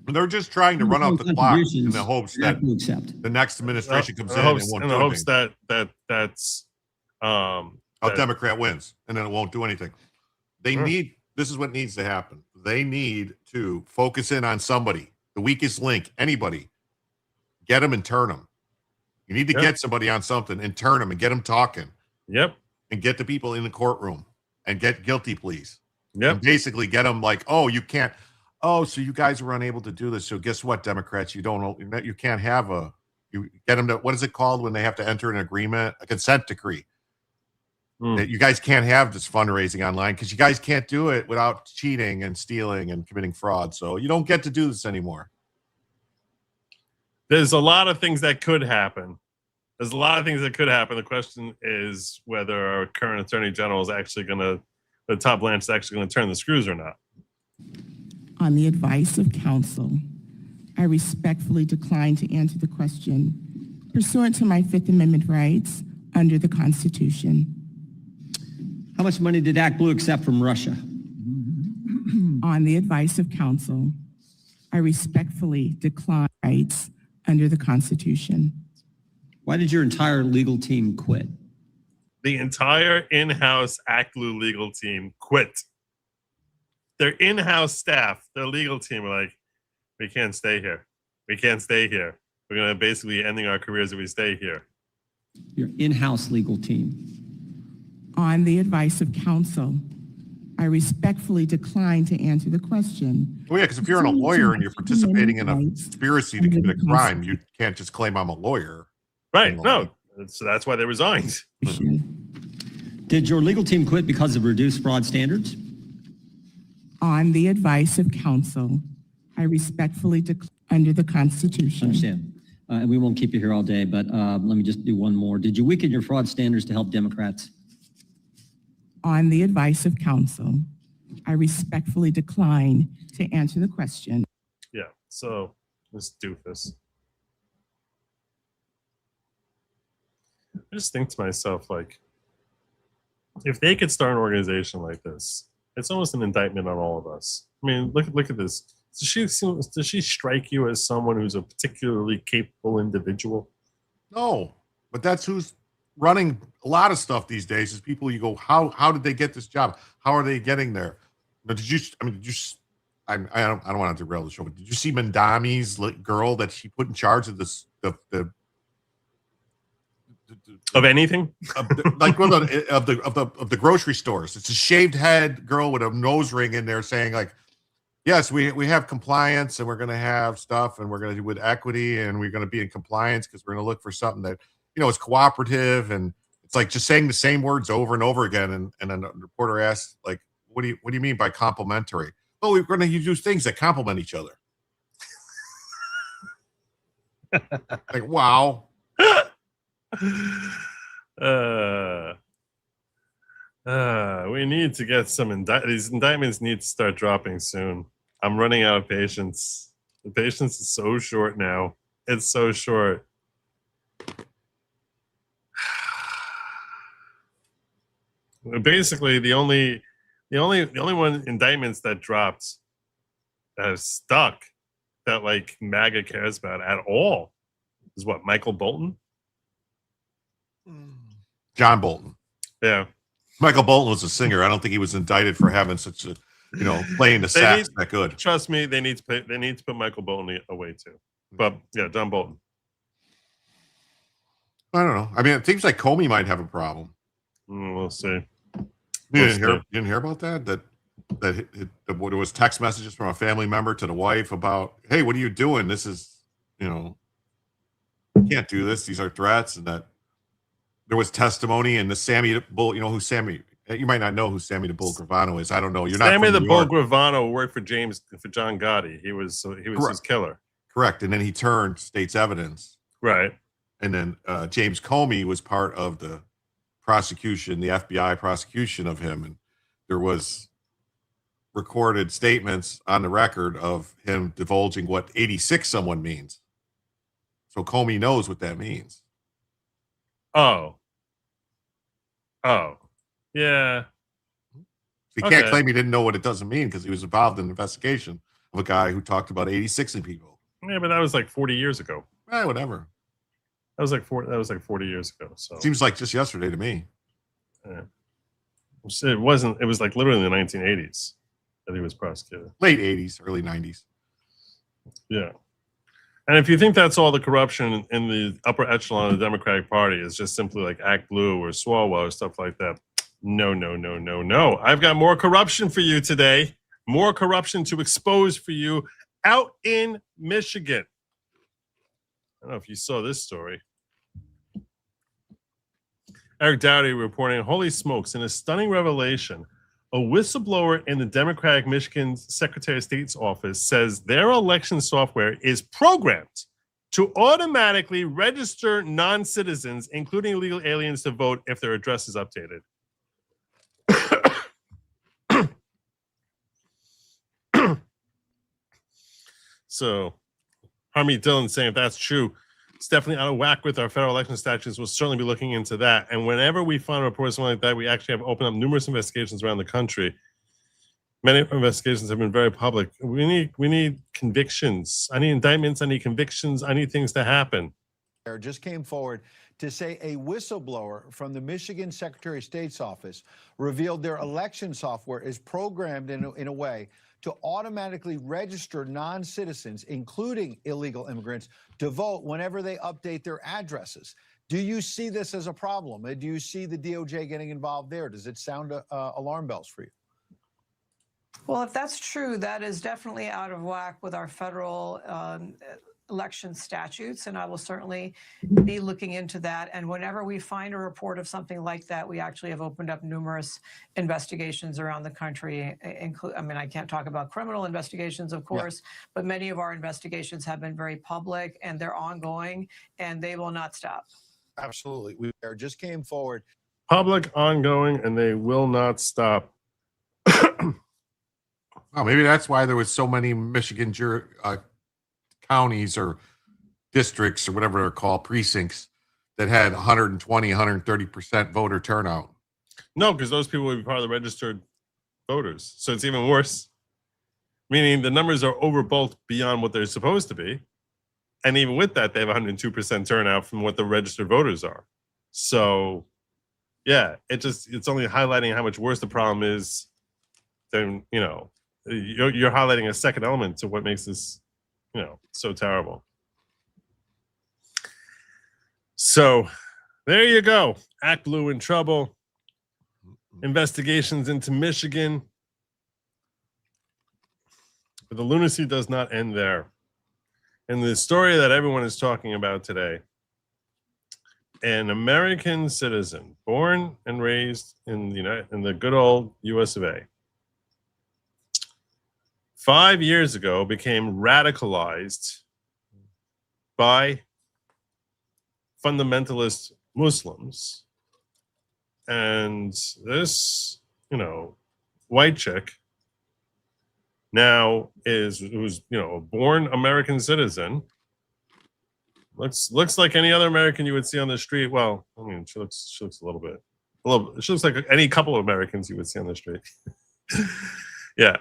Speaker 21: They're just trying to run out the clock in the hopes that the next administration comes in and won't do anything.
Speaker 2: In the hopes that's
Speaker 21: a Democrat wins, and then it won't do anything. They need, this is what needs to happen. They need to focus in on somebody, the weakest link, anybody. Get them and turn them. You need to get somebody on something and turn them and get them talking.
Speaker 2: Yep.
Speaker 21: And get the people in the courtroom and get guilty pleas.
Speaker 2: Yep.
Speaker 21: And basically get them like, oh, you can't. Oh, so you guys were unable to do this. So guess what, Democrats? You can't have you get them to, what is it called when they have to enter an agreement? A consent decree. That you guys can't have this fundraising online because you guys can't do it without cheating and stealing and committing fraud. So you don't get to do this anymore.
Speaker 2: There's a lot of things that could happen. The question is whether our current Attorney General is actually the top branch is actually going to turn the screws or not.
Speaker 24: On the advice of counsel, I respectfully decline to answer the question pursuant to my Fifth Amendment rights under the Constitution.
Speaker 25: How much money did ActBlue accept from Russia?
Speaker 24: On the advice of counsel, I respectfully decline rights under the Constitution.
Speaker 25: Why did your entire legal team quit?
Speaker 2: The entire in-house ActBlue legal team quit. Their in-house staff, their legal team were like, we can't stay here. We can't stay here. We're going to basically ending our careers if we stay here.
Speaker 25: Your in-house legal team.
Speaker 24: On the advice of counsel, I respectfully decline to answer the question.
Speaker 21: Well, yeah, because if you're a lawyer and you're participating in a conspiracy to commit a crime, you can't just claim I'm a lawyer.
Speaker 2: Right. No. So that's why they resigned.
Speaker 25: Did your legal team quit because of reduced fraud standards?
Speaker 24: On the advice of counsel, I respectfully decline under the Constitution.
Speaker 25: Understand. And we won't keep you here all day, but let me just do one more. Did you weaken your fraud standards to help Democrats?
Speaker 24: On the advice of counsel, I respectfully decline to answer the question.
Speaker 2: Yeah, so this doofus. I just think to myself, like, if they could start an organization like this, it's almost an indictment on all of us. I mean, look at this. Does she strike you as someone who's a particularly capable individual?
Speaker 21: No, but that's who's running a lot of stuff these days. Is people you go, how did they get this job? How are they getting there? But I don't want to derail the show, but did you see Mandami's girl that she put in charge of this
Speaker 2: of anything?
Speaker 21: Of the grocery stores. It's a shaved head girl with a nose ring in there saying like, yes, we have compliance and we're going to have stuff and we're going to do with equity and we're going to be in compliance because we're going to look for something that, is cooperative. And it's like just saying the same words over and over again. And then the reporter asked, like, what do you mean by complimentary? Well, we're going to use things that complement each other. Like, wow.
Speaker 2: We need to get some these indictments need to start dropping soon. I'm running out of patience. The patience is so short now. It's so short. Basically, the only one indictments that dropped that have stuck that like MAGA cares about at all is what, Michael Bolton?
Speaker 21: John Bolton.
Speaker 2: Yeah.
Speaker 21: Michael Bolton was a singer. I don't think he was indicted for having such a, playing the sax that good.
Speaker 2: Trust me, they need to put Michael Bolton away too. But yeah, John Bolton.
Speaker 21: I don't know. I mean, it seems like Comey might have a problem.
Speaker 2: We'll see.
Speaker 21: You didn't hear about that? That there was text messages from a family member to the wife about, hey, what are you doing? This is, you can't do this. These are threats. And that there was testimony and the Sammy the Bull, who Sammy, you might not know who Sammy the Bull Gravano is. I don't know. You're not
Speaker 2: Sammy the Bull Gravano worked for John Gotti. He was his killer.
Speaker 21: Correct. And then he turned state's evidence.
Speaker 2: Right.
Speaker 21: And then James Comey was part of the prosecution, the FBI prosecution of him. And there was recorded statements on the record of him divulging what 86 someone means. So Comey knows what that means.
Speaker 2: Oh. Yeah.
Speaker 21: He can't claim he didn't know what it doesn't mean because he was involved in an investigation of a guy who talked about 86ing people.
Speaker 2: Yeah, but that was like 40 years ago.
Speaker 21: Whatever.
Speaker 2: That was like 40 years ago. So
Speaker 21: seems like just yesterday to me.
Speaker 2: Yeah. It wasn't. It was like literally in the 1980s that he was prosecuted.
Speaker 21: Late 80s, early 90s.
Speaker 2: Yeah. And if you think that's all the corruption in the upper echelon of the Democratic Party is just simply like ActBlue or Swalwell or stuff like that, no. I've got more corruption for you today. More corruption to expose for you out in Michigan. I don't know if you saw this story. Eric Dowdy reporting, holy smokes, in a stunning revelation, a whistleblower in the Democratic Michigan Secretary of State's office says their election software is programmed to automatically register non-citizens, including illegal aliens, to vote if their address is updated. So, Harmy Dillon saying if that's true, it's definitely out of whack with our federal election statutes. We'll certainly be looking into that. And whenever we find a report or something like that, we actually have opened up numerous investigations around the country. Many investigations have been very public. We need convictions. I need indictments. I need convictions. I need things to happen.
Speaker 4: Just came forward to say a whistleblower from the Michigan Secretary of State's office revealed their election software is programmed in a way to automatically register non-citizens, including illegal immigrants, to vote whenever they update their addresses. Do you see this as a problem? Do you see the DOJ getting involved there? Does it sound alarm bells for you?
Speaker 6: Well, if that's true, that is definitely out of whack with our federal election statutes, and I will certainly be looking into that. And whenever we find a report of something like that, we actually have opened up numerous investigations around the country. I mean, I can't talk about criminal investigations, of course, but many of our investigations have been very public and they're ongoing and they will not stop.
Speaker 4: Absolutely. We just came forward.
Speaker 2: Public, ongoing, and they will not stop.
Speaker 21: Well, maybe that's why there was so many Michigan counties or districts or whatever they're called, precincts, that had 120, 130% voter turnout.
Speaker 2: No, because those people would be part of the registered voters. So it's even worse. Meaning the numbers are over both beyond what they're supposed to be. And even with that, they have 102% turnout from what the registered voters are. So yeah, it's only highlighting how much worse the problem is than, you know, you're highlighting a second element to what makes this, you know, so terrible. So there you go. ActBlue in trouble. Investigations into Michigan. But the lunacy does not end there. In the story that everyone is talking about today, an American citizen born and raised in the good old US of A, 5 years ago became radicalized by fundamentalist Muslims. And this, you know, white chick now who's, you know, a born American citizen. Looks like any other American you would see on the street. Well, I mean, she looks a little bit. She looks like any couple of Americans you would see on the street. Yeah.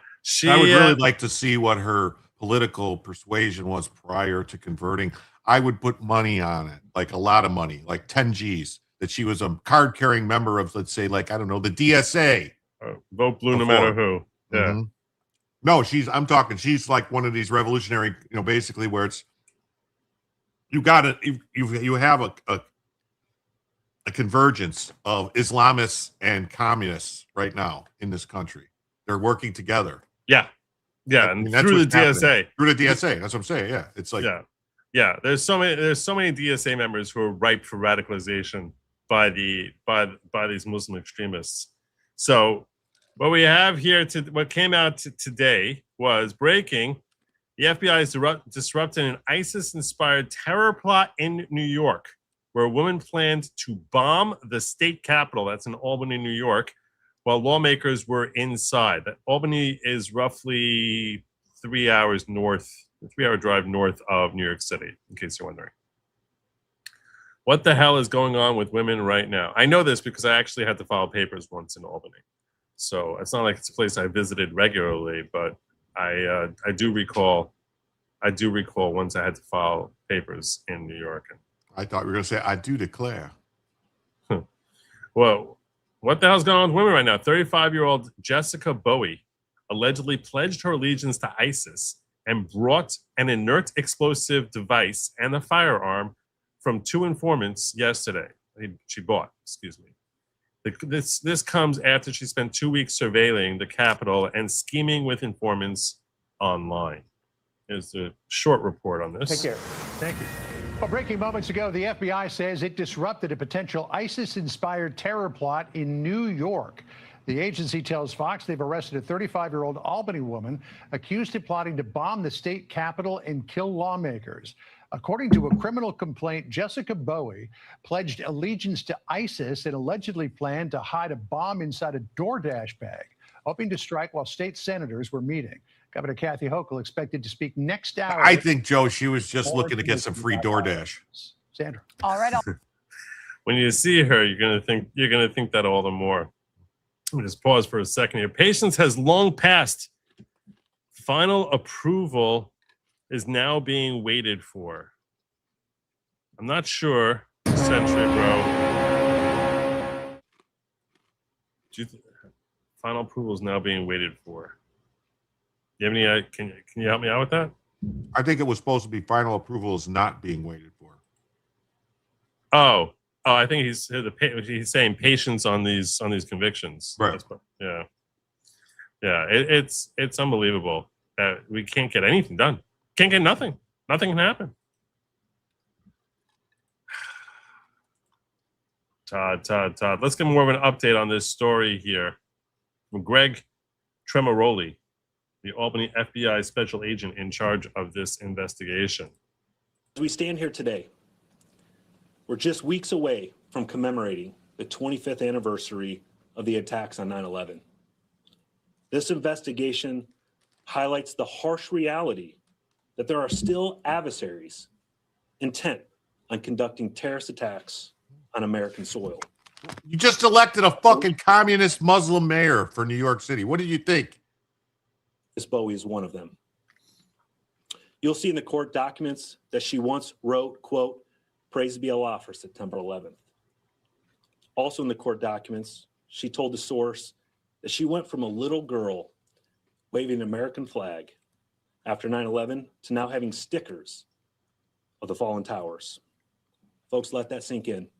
Speaker 21: I would really like to see what her political persuasion was prior to converting. I would put money on it, like a lot of money, like 10 G's, that she was a card-carrying member of, let's say, like, I don't know, the DSA.
Speaker 2: Vote blue no matter who. Yeah.
Speaker 21: Mm-hmm. No, she's like one of these revolutionary, you know, basically where it's, you have a convergence of Islamists and communists right now in this country. They're working together.
Speaker 2: Yeah. Yeah.
Speaker 21: I mean,
Speaker 2: and through the DSA.
Speaker 21: Happening. Through the DSA. That's what I'm saying. Yeah. It's like,
Speaker 2: yeah. There's so many DSA members who are ripe for radicalization by these Muslim extremists. So what we have here, what came out today was breaking. The FBI is disrupting an ISIS-inspired terror plot in New York, where a woman planned to bomb the state capitol. That's in Albany, New York, while lawmakers were inside. Albany is roughly 3 hours north, a 3-hour drive north of New York City, in case you're wondering. What the hell is going on with women right now? I know this because I actually had to file papers once in Albany. So it's not like it's a place I visited regularly, but I do recall once I had to file papers in New York.
Speaker 21: I thought we were going to say, I do declare.
Speaker 2: Well, what the hell's going on with women right now? 35-year-old Jessica Bowie allegedly pledged her allegiance to ISIS and brought an inert explosive device and a firearm from 2 informants yesterday. She bought, excuse me. This comes after she spent 2 weeks surveilling the Capitol and scheming with informants online. Here's a short report on this.
Speaker 19: Take care. Thank you. Well, breaking moments ago, the FBI says it disrupted a potential ISIS-inspired terror plot in New York. The agency tells Fox they've arrested a 35-year-old Albany woman accused of plotting to bomb the state capitol and kill lawmakers. According to a criminal complaint, Jessica Bowie pledged allegiance to ISIS and allegedly planned to hide a bomb inside a DoorDash bag, hoping to strike while state senators were meeting. Governor Kathy Hochul expected to speak next hour.
Speaker 21: I think, Joe, she was just looking to get some free DoorDash.
Speaker 19: Sandra.
Speaker 6: All right.
Speaker 2: When you see her, you're gonna think that all the more. Let me just pause for a second here. Patience has long passed. Final approval is now being waited for. I'm not sure. Century, bro. Final approval is now being waited for. Do you have any? Can you help me out with that?
Speaker 21: I think it was supposed to be final approval is not being waited for.
Speaker 2: Oh, I think he's saying patience on these convictions.
Speaker 21: Right.
Speaker 2: Yeah. It's unbelievable that we can't get anything done. Can't get nothing. Nothing can happen. Todd. Let's get more of an update on this story here from Greg Tremoroli, the Albany FBI special agent in charge of this investigation.
Speaker 8: As we stand here today, we're just weeks away from commemorating the 25th anniversary of the attacks on 9/11. This investigation highlights the harsh reality that there are still adversaries intent on conducting terrorist attacks on American soil.
Speaker 21: You just elected a fucking communist Muslim mayor for New York City. What do you think?
Speaker 8: Ms. Bowie is one of them. You'll see in the court documents that she once wrote, quote, "Praise be Allah" for September 11th. Also in the court documents, she told the source that she went from a little girl waving an American flag after 9/11 to now having stickers of the fallen towers. Folks, let that sink in.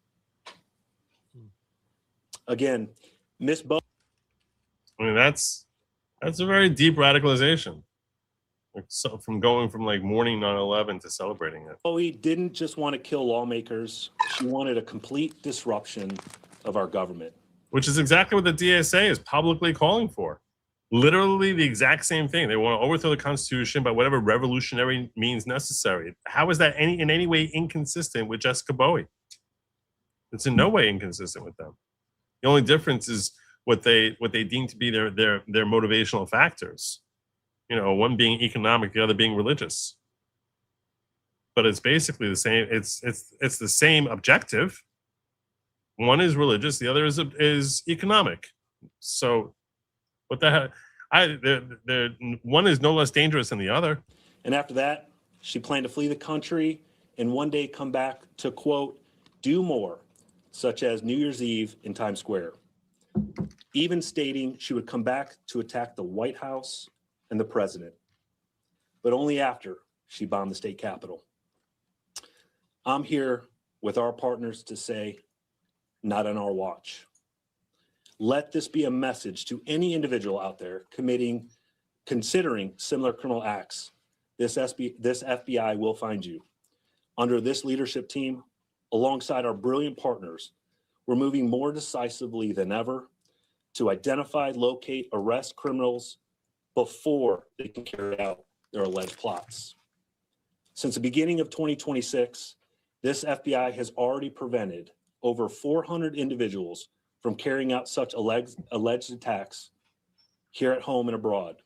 Speaker 8: Again, Miss Bowie.
Speaker 2: I mean, that's a very deep radicalization. Like, so from going from like mourning 9/11 to celebrating it.
Speaker 8: Bowie didn't just want to kill lawmakers. She wanted a complete disruption of our government.
Speaker 2: Which is exactly what the DSA is publicly calling for. Literally the exact same thing. They want to overthrow the Constitution by whatever revolutionary means necessary. How is that in any way inconsistent with Jessica Bowie? It's in no way inconsistent with them. The only difference is what they deem to be their motivational factors. You know, one being economic, the other being religious. But it's basically the same. It's the same objective. One is religious, the other is economic. So, what the heck? One is no less dangerous than the other.
Speaker 8: And after that, she planned to flee the country and one day come back to, quote, do more, such as New Year's Eve in Times Square. Even stating she would come back to attack the White House and the president, but only after she bombed the state capitol. I'm here with our partners to say, not on our watch. Let this be a message to any individual out there considering similar criminal acts. This FBI will find you. Under this leadership team, alongside our brilliant partners, we're moving more decisively than ever to identify, locate, arrest criminals before they can carry out their alleged plots. Since the beginning of 2026, this FBI has already prevented over 400 individuals from carrying out such alleged attacks here at home and abroad.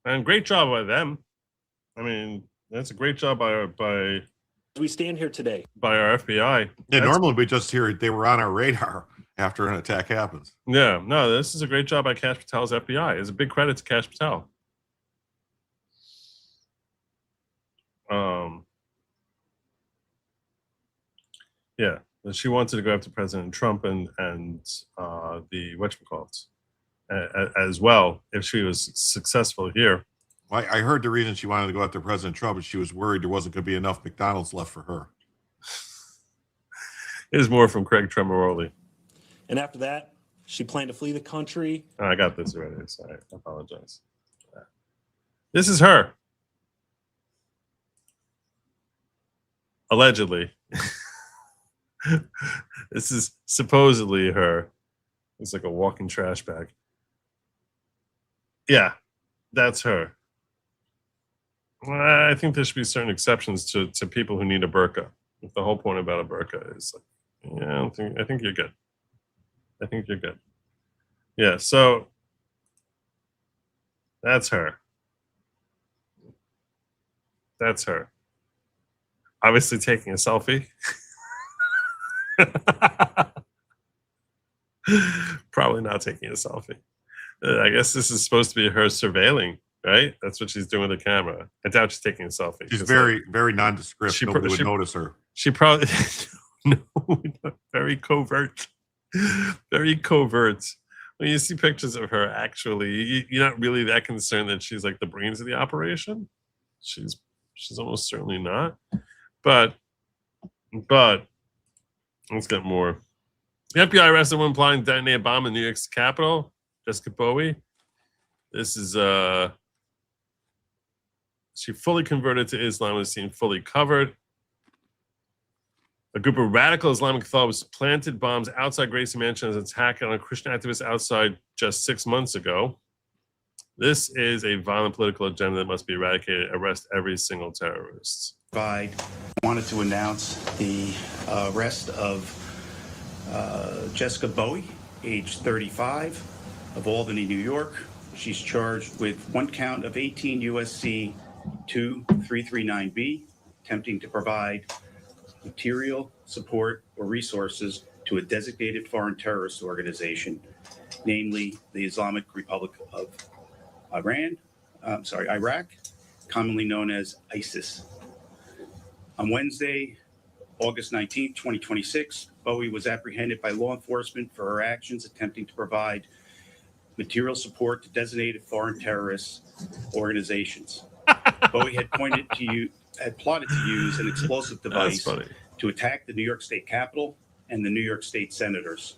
Speaker 2: And great job by them. I mean, that's a great job by
Speaker 8: As we stand here today,
Speaker 2: by our FBI.
Speaker 21: Yeah, normally we just hear they were on our radar after an attack happens.
Speaker 2: Yeah, no, this is a great job by Kash Patel's FBI. It's a big credit to Kash Patel. Yeah, she wanted to go after President Trump and the whatchamacallits as well if she was successful here.
Speaker 21: Well, I heard the reason she wanted to go after President Trump is she was worried there wasn't going to be enough McDonald's left for her.
Speaker 2: Here's more from Craig Tremoroli.
Speaker 8: and after that, she planned to flee the country.
Speaker 2: I got this already. Sorry, I apologize. This is her. Allegedly. This is supposedly her. It's like a walking trash bag. Yeah, that's her. I think there should be certain exceptions to people who need a burqa. If the whole point about a burqa is like, yeah, I think you're good. I think you're good. Yeah, so that's her. That's her. Obviously taking a selfie. Probably not taking a selfie. I guess this is supposed to be her surveilling, right? That's what she's doing with the camera. I doubt she's taking a selfie.
Speaker 21: She's very nondescript. Nobody would notice her.
Speaker 2: She probably no, very covert. Very covert. When you see pictures of her, actually, you're not really that concerned that she's like the brains of the operation. She's almost certainly not. But let's get more. The FBI arrested a woman plotting to detonate a bomb in New York's Capitol. Jessica Bowie. This is She fully converted to Islam, was seen fully covered. A group of radical Islamic thugs planted bombs outside Gracie Mansion as an attack on a Christian activist outside just 6 months ago. This is a violent political agenda that must be eradicated. Arrest every single terrorist.
Speaker 10: I wanted to announce the arrest of Jessica Bowie, age 35, of Albany, New York. She's charged with one count of 18 U.S.C. 2339B, attempting to provide material support or resources to a designated foreign terrorist organization, namely the Islamic Republic of Iraq, commonly known as ISIS. On Wednesday, August 19, 2026, Bowie was apprehended by law enforcement for her actions attempting to provide material support to designated foreign terrorist organizations. Bowie had plotted to use an explosive device to attack the New York State Capitol and the New York State senators.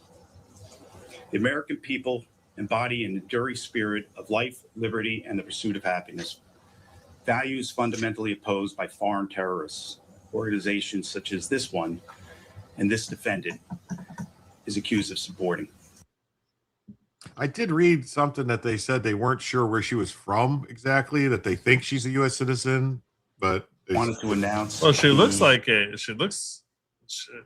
Speaker 10: The American people embody an enduring spirit of life, liberty, and the pursuit of happiness, values fundamentally opposed by foreign terrorists. Organizations such as this one and this defendant is accused of supporting.
Speaker 21: I did read something that they said they weren't sure where she was from exactly, that they think she's a U.S. citizen, but they
Speaker 10: wanted to announce.
Speaker 2: Well, she looks like it. She looks,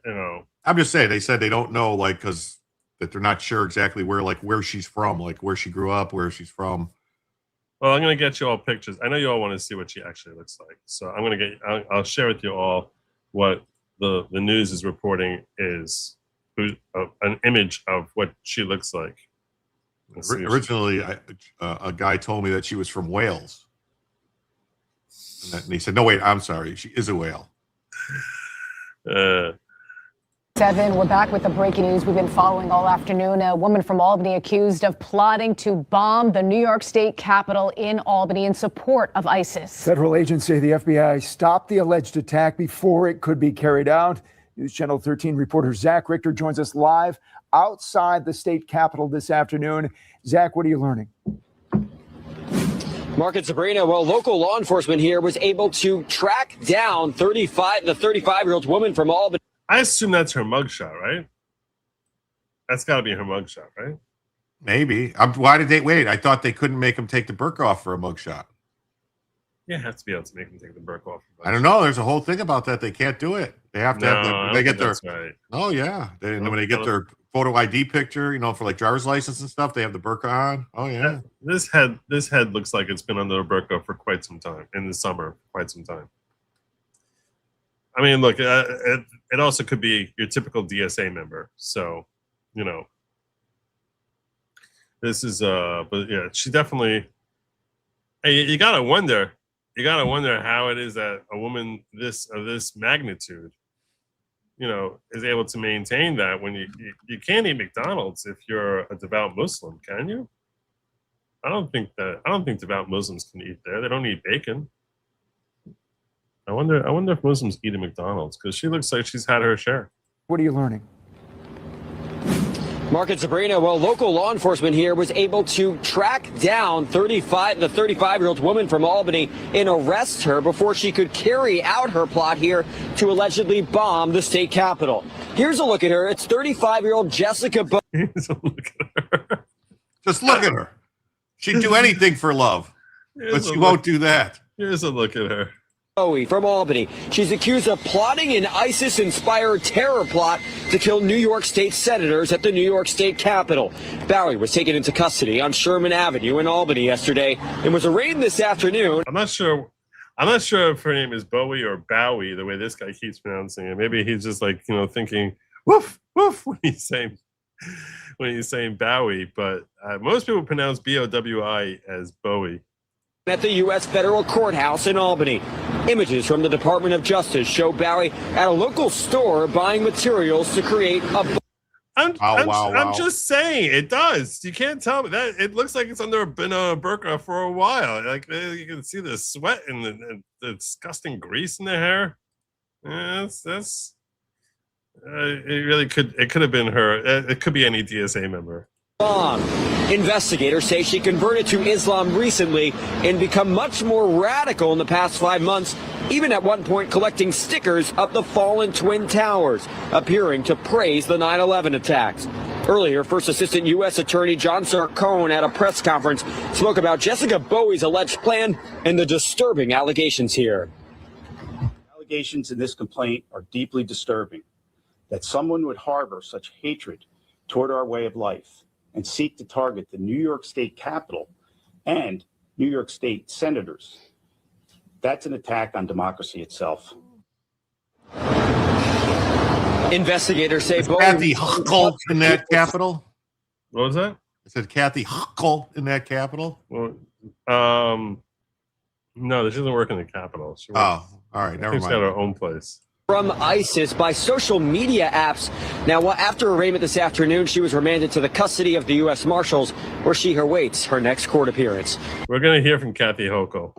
Speaker 2: you know.
Speaker 21: I'm just saying, they said they don't know, like, because that they're not sure exactly where she's from, like where she grew up, where she's from.
Speaker 2: Well, I'm going to get you all pictures. I know you all want to see what she actually looks like. So I'm going to I'll share with you all what the news is reporting is an image of what she looks like.
Speaker 21: Originally, a guy told me that she was from Wales. And he said, no, wait, I'm sorry. She is a whale.
Speaker 11: 7, we're back with the breaking news we've been following all afternoon. A woman from Albany accused of plotting to bomb the New York State Capitol in Albany in support of ISIS.
Speaker 12: Federal agents say the FBI stopped the alleged attack before it could be carried out. News Channel 13 reporter Zach Richter joins us live outside the state capitol this afternoon. Zach, what are you learning?
Speaker 13: Mark and Sabrina, well, local law enforcement here was able to track down the 35-year-old woman from Albany.
Speaker 2: I assume that's her mugshot, right? That's got to be her mugshot, right?
Speaker 21: Maybe. Why did they wait? I thought they couldn't make him take the burqa off for a mugshot.
Speaker 2: Yeah, have to be able to make him take the burqa off.
Speaker 21: I don't know. There's a whole thing about that. They can't do it. They have to have they get their.
Speaker 2: Right.
Speaker 21: Oh yeah, when they get their photo ID picture, for like driver's license and stuff, they have the burqa on. Oh yeah.
Speaker 2: This head looks like it's been under a burqa for quite some time in the summer, quite some time. I mean, look, it also could be your typical DSA member. So, this is, but yeah, she definitely, hey, you gotta wonder how it is that a woman of this magnitude, is able to maintain that when you can't eat McDonald's if you're a devout Muslim, can you? I don't think devout Muslims can eat there. They don't eat bacon. I wonder if Muslims eat at McDonald's, because she looks like she's had her share.
Speaker 12: What are you learning?
Speaker 13: Mark and Sabrina, well, local law enforcement here was able to track down the 35-year-old woman from Albany and arrest her before she could carry out her plot here to allegedly bomb the state capitol. Here's a look at her. It's 35-year-old Jessica Bowie.
Speaker 21: Here's a look at her. Just look at her. She'd do anything for love, but she won't do that.
Speaker 2: Here's a look at her.
Speaker 13: Bowie from Albany. She's accused of plotting an ISIS-inspired terror plot to kill New York State senators at the New York State Capitol. Bowie was taken into custody on Sherman Avenue in Albany yesterday and was arraigned this afternoon.
Speaker 2: I'm not sure if her name is Bowie or Bowie, the way this guy keeps pronouncing it. Maybe he's just like, thinking woof woof when he's saying Bowie, but most people pronounce B-O-W-I as Bowie.
Speaker 13: At the U.S. Federal Courthouse in Albany. Images from the Department of Justice show Bowie at a local store buying materials to create a...
Speaker 2: I'm just saying, it does. You can't tell me that. It looks like it's under a burqa for a while. Like, you can see the sweat and the disgusting grease in the hair. Yeah, it really could have been her. It could be any DSA member.
Speaker 13: Bomb. Investigators say she converted to Islam recently and become much more radical in the past 5 months, even at one point collecting stickers of the fallen Twin Towers, appearing to praise the 9/11 attacks. Earlier, First Assistant U.S. Attorney John Sarcone at a press conference spoke about Jessica Bowie's alleged plan and the disturbing allegations here.
Speaker 10: Allegations in this complaint are deeply disturbing. That someone would harbor such hatred toward our way of life and seek to target the New York State Capitol and New York State senators. That's an attack on democracy itself.
Speaker 5: Investigators say Bowie...
Speaker 21: Kathy Huckle in that Capitol?
Speaker 2: What was that?
Speaker 21: I said Kathy Huckle in that Capitol?
Speaker 2: Well, no, she doesn't work in the Capitol. She works,
Speaker 21: all right, never mind.
Speaker 2: She's got her own place.
Speaker 13: From ISIS by social media apps. Now, after arraignment this afternoon, she was remanded to the custody of the U.S. Marshals, where she awaits her next court appearance.
Speaker 2: We're going to hear from Kathy Hochul.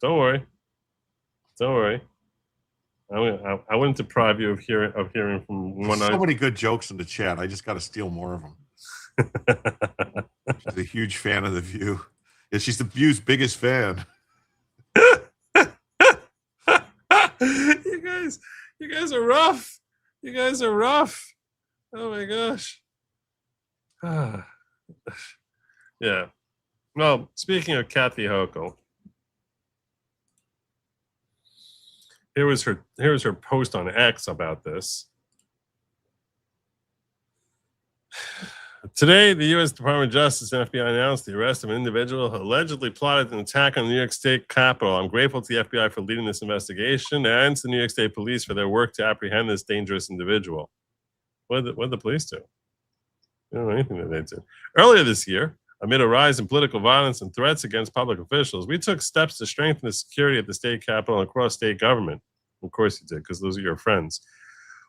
Speaker 2: Don't worry. Don't worry. I wouldn't deprive you of hearing from one.
Speaker 21: So many good jokes in the chat. I just got to steal more of them. She's a huge fan of The View. Yeah, she's The View's biggest fan.
Speaker 2: You guys are rough. You guys are rough. Oh my gosh. Yeah. Well, speaking of Kathy Hochul, here was her post on X about this. Today, the U.S. Department of Justice and FBI announced the arrest of an individual who allegedly plotted an attack on the New York State Capitol. I'm grateful to the FBI for leading this investigation and to the New York State Police for their work to apprehend this dangerous individual. What did the police do? They don't know anything that they did. Earlier this year, amid a rise in political violence and threats against public officials, we took steps to strengthen the security at the state capitol and across state government. Of course you did, because those are your friends.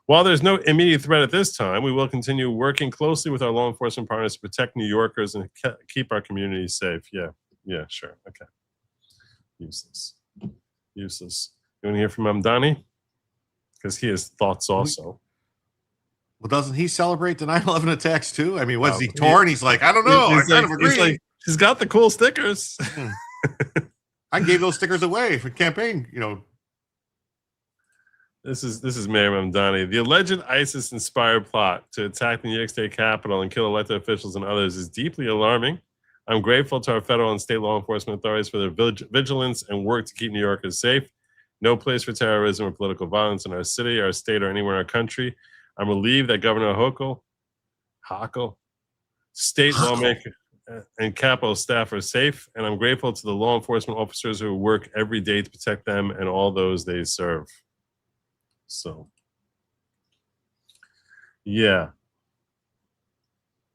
Speaker 2: While there's no immediate threat at this time, we will continue working closely with our law enforcement partners to protect New Yorkers and keep our communities safe. Yeah, sure. Okay. Useless. You want to hear from Mamdani? Because he has thoughts also.
Speaker 21: Well, doesn't he celebrate the 9/11 attacks too? I mean, was he torn? He's like, I don't know. I kind of agree.
Speaker 2: He's like, she's got the cool stickers.
Speaker 21: I gave those stickers away for campaign,
Speaker 2: This is Mayor Mamdani. The alleged ISIS-inspired plot to attack the New York State Capitol and kill elected officials and others is deeply alarming. I'm grateful to our federal and state law enforcement authorities for their vigilance and work to keep New Yorkers safe. No place for terrorism or political violence in our city, our state, or anywhere in our country. I'm relieved that Governor Hochul, state lawmaker, and Capitol staff are safe, and I'm grateful to the law enforcement officers who work every day to protect them and all those they serve. So, yeah,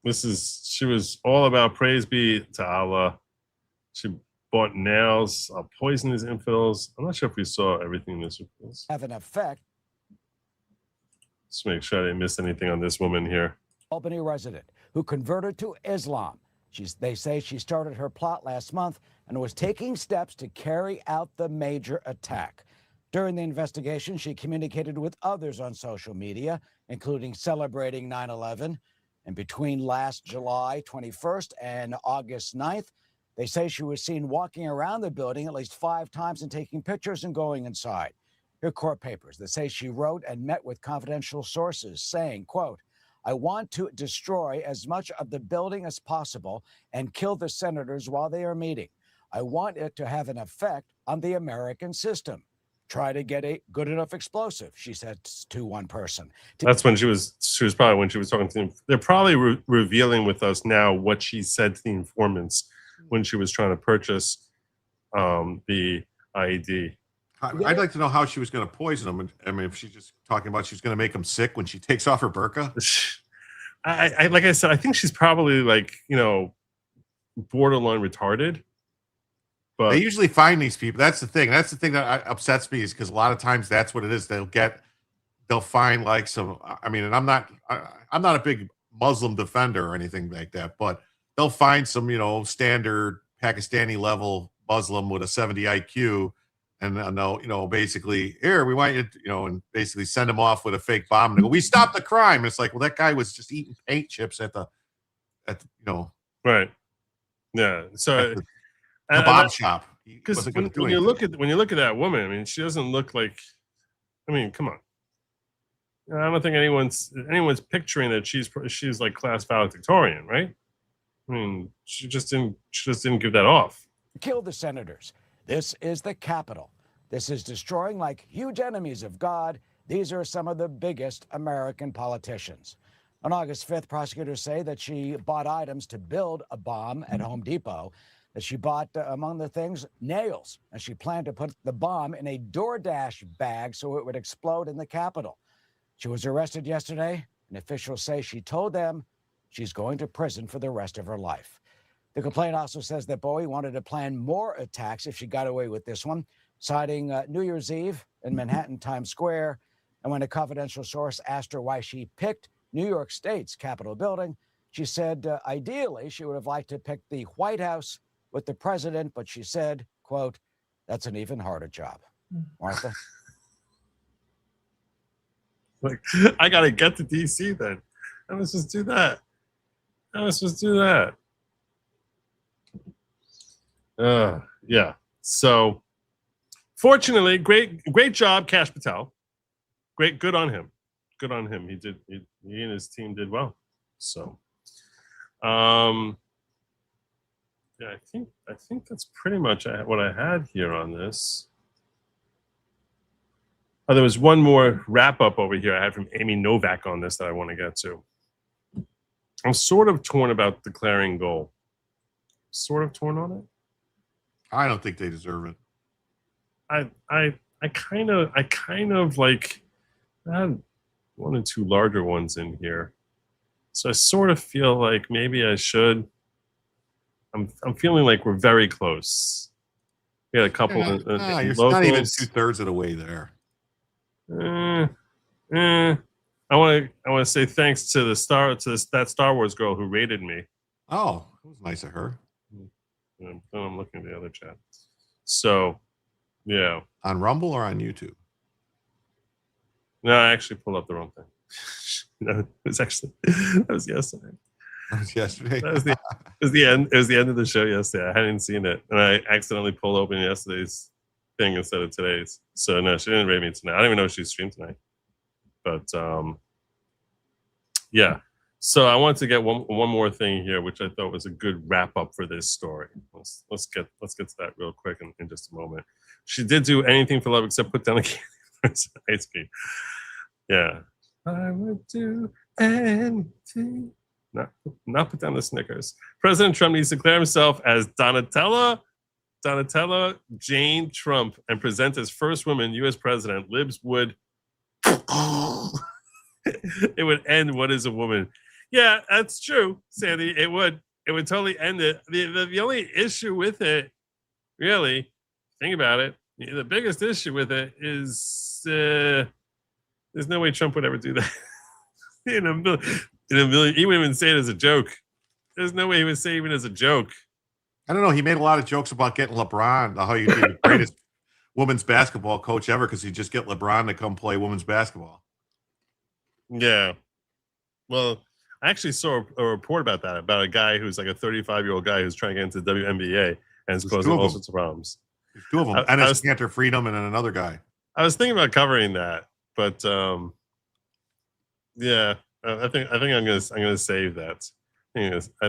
Speaker 2: she was all about praise be to Allah. She bought nails, poisonous infidels. I'm not sure if we saw everything in this.
Speaker 3: Have an effect.
Speaker 2: Let's make sure I didn't miss anything on this woman here.
Speaker 3: Albany resident who converted to Islam. They say she started her plot last month and was taking steps to carry out the major attack. During the investigation, she communicated with others on social media, including celebrating 9/11. And between last July 21st and August 9th, they say she was seen walking around the building at least 5 times and taking pictures and going inside. Here are court papers that say she wrote and met with confidential sources saying, quote, I want to destroy as much of the building as possible and kill the senators while they are meeting. I want it to have an effect on the American system. Try to get a good enough explosive, she said to one person.
Speaker 2: That's when she was probably when she was talking to them. They're probably revealing with us now what she said to the informants when she was trying to purchase the IED.
Speaker 21: I'd like to know how she was going to poison them. I mean, if she's just talking about she's going to make them sick when she takes off her burqa.
Speaker 2: I like I said, I think she's probably borderline retarded. But
Speaker 21: they usually find these people. That's the thing. That's the thing that upsets me is because a lot of times that's what it is. They'll find some. I mean, and I'm not a big Muslim defender or anything like that, but they'll find some standard Pakistani level Muslim with a 70 IQ, and they'll basically here we want you to, and basically send them off with a fake bomb and go, we stopped the crime. And it's like, well, that guy was just eating paint chips at
Speaker 2: Right. Yeah. So
Speaker 21: the bomb shop.
Speaker 2: Because when you look at that woman, I mean, she doesn't look like. I mean, come on. I don't think anyone's picturing that she's like class valedictorian, right? I mean, she just didn't give that off.
Speaker 3: Kill the senators. This is the Capitol. This is destroying like huge enemies of God. These are some of the biggest American politicians. On August 5th, prosecutors say that she bought items to build a bomb at Home Depot, that she bought, among the things, nails, and she planned to put the bomb in a DoorDash bag so it would explode in the Capitol. She was arrested yesterday, and officials say she told them she's going to prison for the rest of her life. The complaint also says that Bowie wanted to plan more attacks if she got away with this one, citing New Year's Eve in Manhattan Times Square. And when a confidential source asked her why she picked New York State's Capitol building, she said ideally she would have liked to pick the White House with the president, but she said, quote, "That's an even harder job." Martha?
Speaker 2: Like, I got to get to D.C. then. I was just do that. Yeah. So, fortunately, great job, Kash Patel. Good on him. He and his team did well. So, yeah, I think that's pretty much what I had here on this. Oh, there was one more wrap up over here I had from Amy Novak on this that I want to get to. I'm sort of torn about declaring goal. Sort of torn on it.
Speaker 21: I don't think they deserve it.
Speaker 2: I kind of like, I had one or two larger ones in here, so I sort of feel like maybe I should. I'm feeling like we're very close. We had a couple.
Speaker 21: You're
Speaker 2: locals.
Speaker 21: not even 2/3 of the way there.
Speaker 2: I want to say thanks to that Star Wars girl who rated me.
Speaker 21: Oh, it was nice of her.
Speaker 2: And I'm looking at the other chat. So, yeah.
Speaker 21: On Rumble or on YouTube?
Speaker 2: No, I actually pulled up the wrong thing. That was yesterday.
Speaker 21: That was yesterday.
Speaker 2: It was the end. It was the end of the show yesterday. I hadn't seen it, and I accidentally pulled open yesterday's thing instead of today's. So no, she didn't rate me tonight. I don't even know if she streamed tonight. But yeah. So I wanted to get one more thing here, which I thought was a good wrap up for this story. Let's get to that real quick in just a moment. She did do anything for love except put down a candy for ice cream. Yeah, I would do anything. Not put down the Snickers. President Trump needs to declare himself as Donatella Jane Trump and present as first woman U.S. president. Libs would it would end what is a woman. Yeah, that's true, Sandy. It would totally end it. The only issue with it, really, think about it, the biggest issue with it is there's no way Trump would ever do that. in a million, he wouldn't even say it as a joke. There's no way he would say even as a joke.
Speaker 21: I don't know. He made a lot of jokes about getting LeBron, how you'd be the greatest women's basketball coach ever because you just get LeBron to come play women's basketball.
Speaker 2: Yeah. Well, I actually saw a report about that, about a guy who's like a 35-year-old guy who's trying to get into the WNBA and is causing all sorts of problems.
Speaker 21: There's two of them. Ennis Cantor Freedom and then another guy.
Speaker 2: I was thinking about covering that, but yeah, I think I'm gonna save that. I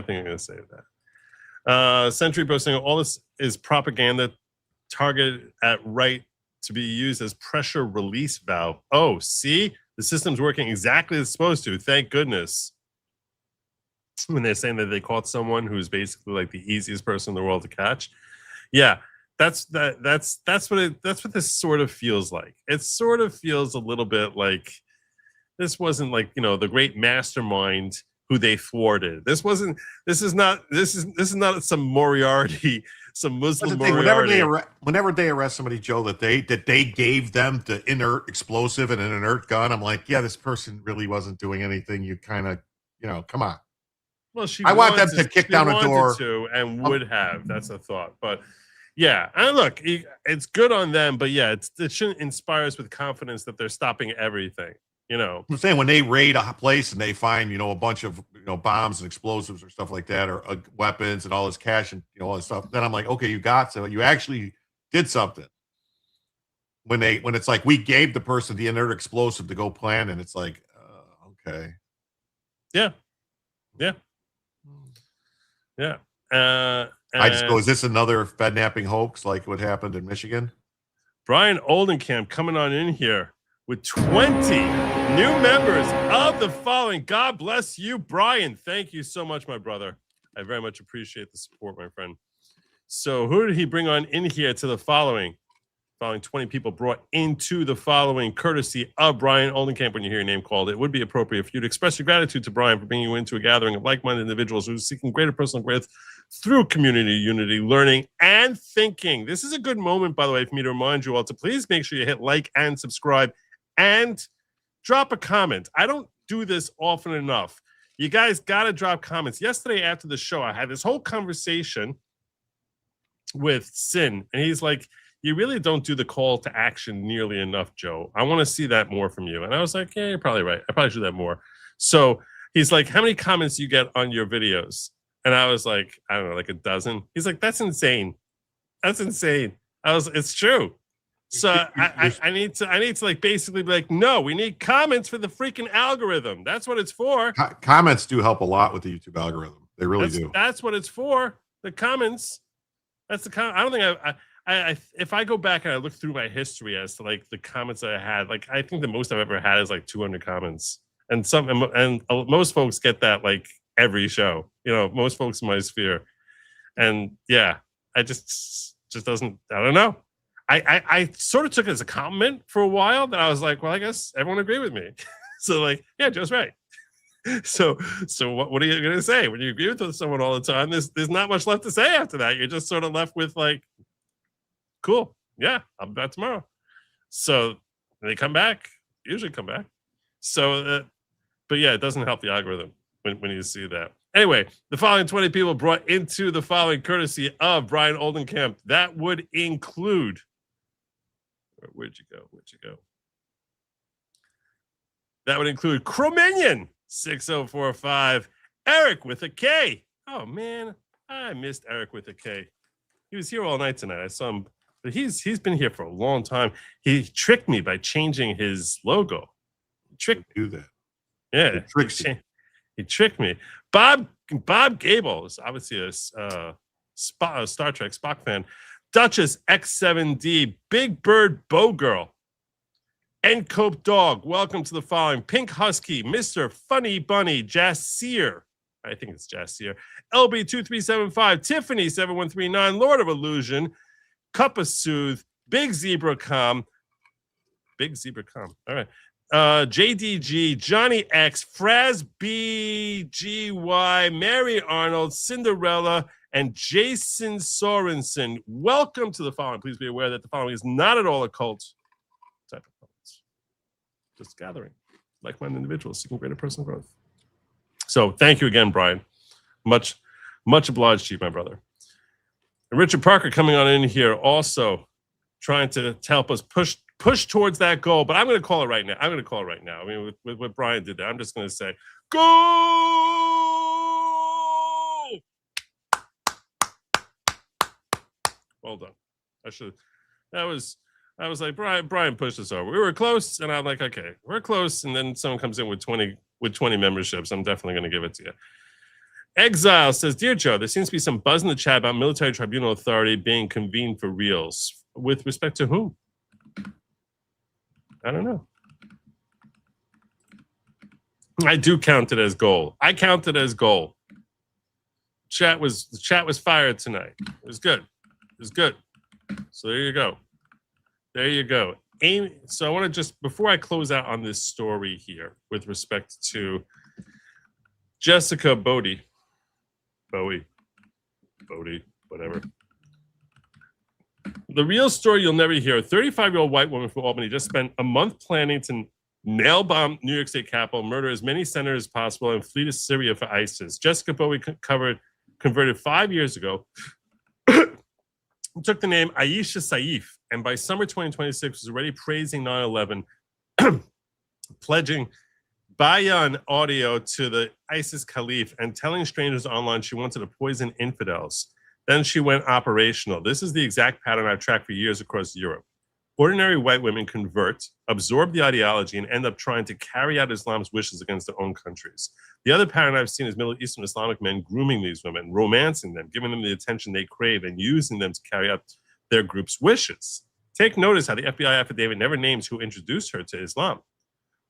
Speaker 2: think I'm gonna save that. Century posting, all this is propaganda targeted at right to be used as pressure release valve. Oh, see, the system's working exactly as it's supposed to. Thank goodness. When they're saying that they caught someone who's basically like the easiest person in the world to catch. Yeah, that's what this sort of feels like. It sort of feels a little bit like this wasn't like, the great mastermind who they thwarted. This is not some Moriarty, some Muslim Moriarty.
Speaker 21: Whenever they arrest somebody, Joe, that they gave them the inert explosive and an inert gun, I'm like, yeah, this person really wasn't doing anything. You kind of, come on.
Speaker 2: Well,
Speaker 21: I want them to kick down a door.
Speaker 2: And would have. That's a thought. But yeah, and look, it's good on them. But yeah, it shouldn't inspire us with confidence that they're stopping everything. You know,
Speaker 21: I'm saying when they raid a place and they find, a bunch of, bombs and explosives or stuff like that, or weapons and all this cash and, all this stuff, then I'm like, okay, you actually did something. When it's like, we gave the person the inert explosive to go plan, and it's like, okay.
Speaker 2: Yeah.
Speaker 21: I just go, is this another Fednapping hoax like what happened in Michigan?
Speaker 2: Brian Oldenkamp coming on in here with 20 new members of the following. God bless you, Brian. Thank you so much, my brother. I very much appreciate the support, my friend. So who did he bring on in here to the following? Following 20 people brought into the following, courtesy of Brian Oldenkamp. When you hear your name called, it would be appropriate for you to express your gratitude to Brian for bringing you into a gathering of like-minded individuals who are seeking greater personal growth through community, unity, learning, and thinking. This is a good moment, by the way, for me to remind you all to please make sure you hit like and subscribe and drop a comment. I don't do this often enough. You guys got to drop comments. Yesterday after the show, I had this whole conversation with Sin, and he's like, you really don't do the call to action nearly enough, Joe. I want to see that more from you. And I was like, yeah, you're probably right. I probably should do that more. So he's like, how many comments do you get on your videos? And I was like, I don't know, like a dozen. He's like, that's insane. That's insane. It's true. So I need to like basically be like, no, we need comments for the freaking algorithm. That's what it's for.
Speaker 21: Comments do help a lot with the YouTube algorithm. They really do.
Speaker 2: That's what it's for. The comments. That's the comment. I don't think I if I go back and I look through my history as to like the comments that I had, like I think the most I've ever had is like 200 comments, and most folks get that like every show. Most folks in my sphere, and yeah, I just doesn't. I don't know. I sort of took it as a compliment for a while. That I was like, well, I guess everyone agreed with me. So like, yeah, Joe's right. So what are you gonna say when you agree with someone all the time? There's not much left to say after that. You're just sort of left with like, cool, yeah, I'll be back tomorrow. So they come back, usually come back. So, but yeah, it doesn't help the algorithm when you see that. Anyway, the following 20 people brought into the following, courtesy of Brian Oldenkamp. That would include, where'd you go? That would include Crominion 6045, Eric with a K. Oh man, I missed Eric with a K. He was here all night tonight. I saw him, but he's been here for a long time. He tricked me by changing his logo. He tricked me.
Speaker 21: Do that.
Speaker 2: Yeah, he tricked me. Bob Gable is obviously a Star Trek Spock fan. Duchess X7D, Big Bird Bow Girl, Encope Dog. Welcome to the following: Pink Husky, Mr. Funny Bunny, Jassier. I think it's Jassier. LB2375, Tiffany 7139, Lord of Illusion, Cup of Soothe, Big Zebra Com. All right. JDG, Johnny X, Fraz BGY, Mary Arnold, Cinderella, and Jason Sorensen. Welcome to the following. Please be aware that the following is not at all a cult type of cult. Just gathering like-minded individuals seeking greater personal growth. So thank you again, Brian. Much obliged to you, my brother. And Richard Parker coming on in here also trying to help us push towards that goal, but I'm going to call it right now. I mean, with what Brian did there, I'm just going to say, go! Well done. I was like, Brian pushed us over. We were close, and I'm like, okay, we're close. And then someone comes in with 20 memberships. I'm definitely going to give it to you. Exile says, Dear Joe, there seems to be some buzz in the chat about military tribunal authority being convened for reals. With respect to whom? I don't know. I do count it as goal. I count it as goal. The chat was fired tonight. It was good. So there you go. Amy, so I want to just, before I close out on this story here with respect to Jessica Bowie, whatever. The real story you'll never hear. A 35-year-old white woman from Albany just spent a month planning to nail bomb New York State Capitol, murder as many senators as possible, and flee to Syria for ISIS. Jessica Bowie converted 5 years ago, took the name Aisha Saif, and by summer 2026 was already praising 9/11 pledging Bayan audio to the ISIS Caliph and telling strangers online she wanted to poison infidels. Then she went operational. This is the exact pattern I've tracked for years across Europe. Ordinary white women convert, absorb the ideology, and end up trying to carry out Islam's wishes against their own countries. The other pattern I've seen is Middle Eastern Islamic men grooming these women, romancing them, giving them the attention they crave, and using them to carry out their group's wishes. Take notice how the FBI affidavit never names who introduced her to Islam.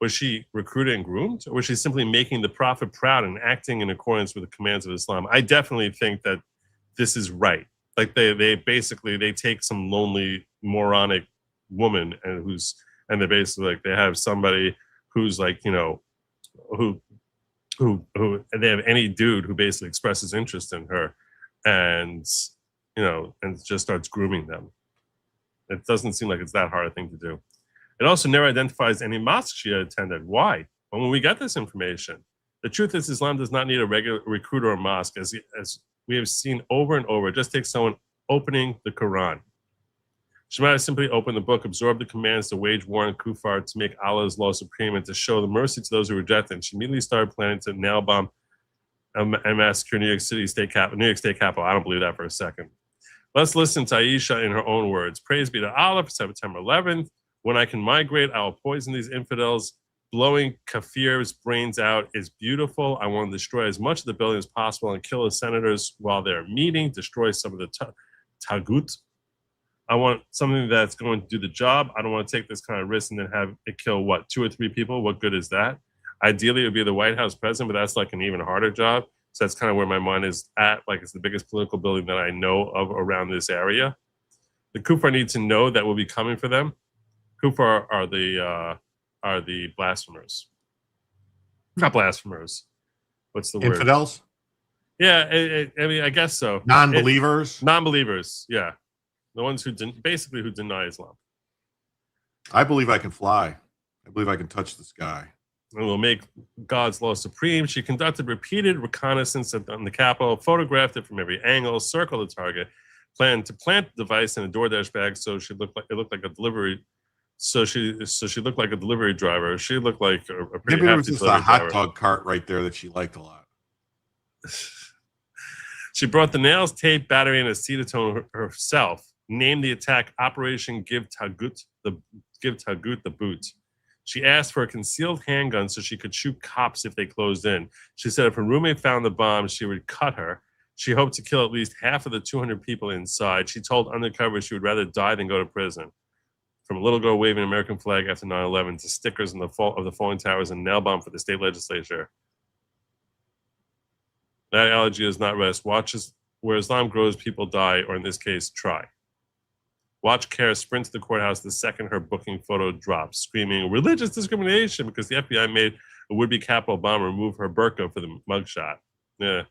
Speaker 2: Was she recruited and groomed, or was she simply making the prophet proud and acting in accordance with the commands of Islam? I definitely think that this is right. Like they basically take some lonely moronic woman and they basically like they have somebody who's like, you know, who they have any dude who basically expresses interest in her and, you know, and just starts grooming them. It doesn't seem like it's that hard a thing to do. It also never identifies any mosque she attended. Why? Well, when we got this information, the truth is Islam does not need a regular recruiter or mosque, as we have seen over and over. It just takes someone opening the Quran. She might have simply opened the book, absorbed the commands to wage war on Kufar, to make Allah's law supreme, and to show the mercy to those who reject it. And she immediately started planning to nail bomb and massacre New York State Capitol. I don't believe that for a second. Let's listen to Aisha in her own words. Praise be to Allah for September 11th. When I can migrate, I will poison these infidels. Blowing Kafir's brains out is beautiful. I want to destroy as much of the building as possible and kill the senators while they're meeting, destroy some of the tagut. I want something that's going to do the job. I don't want to take this kind of risk and then have it kill, what, 2 or 3 people? What good is that? Ideally, it would be the White House president, but that's like an even harder job. So that's kind of where my mind is at. Like, it's the biggest political building that I know of around this area. The Kufar need to know that we'll be coming for them. Kufar are the blasphemers. Not blasphemers. What's the word?
Speaker 21: Infidels?
Speaker 2: Yeah, I mean, I guess so.
Speaker 21: Non-believers?
Speaker 2: Non-believers, yeah. The ones who basically who deny Islam.
Speaker 21: I believe I can fly. I believe I can touch the sky.
Speaker 2: And will make God's law supreme. She conducted repeated reconnaissance on the Capitol, photographed it from every angle, circled the target, planned to plant the device in a DoorDash bag so she looked like a delivery. So she looked like a delivery driver. She looked like a pretty
Speaker 21: Maybe it was just a hot
Speaker 2: driver.
Speaker 21: dog cart right there that she liked a lot.
Speaker 2: She brought the nails, tape, battery, and acetone herself. Named the attack Operation Give Tagut the boot. She asked for a concealed handgun so she could shoot cops if they closed in. She said if her roommate found the bomb, she would cut her. She hoped to kill at least half of the 200 people inside. She told undercover she would rather die than go to prison. From a little girl waving an American flag after 9/11 to stickers in the fall of the falling towers and nail bomb for the state legislature. That ideology does not rest. Watch as where Islam grows, people die, or in this case, try. Watch Kara sprint to the courthouse the second her booking photo drops, screaming religious discrimination because the FBI made a would-be Capitol bomber remove her burqa for the mugshot. Yeah,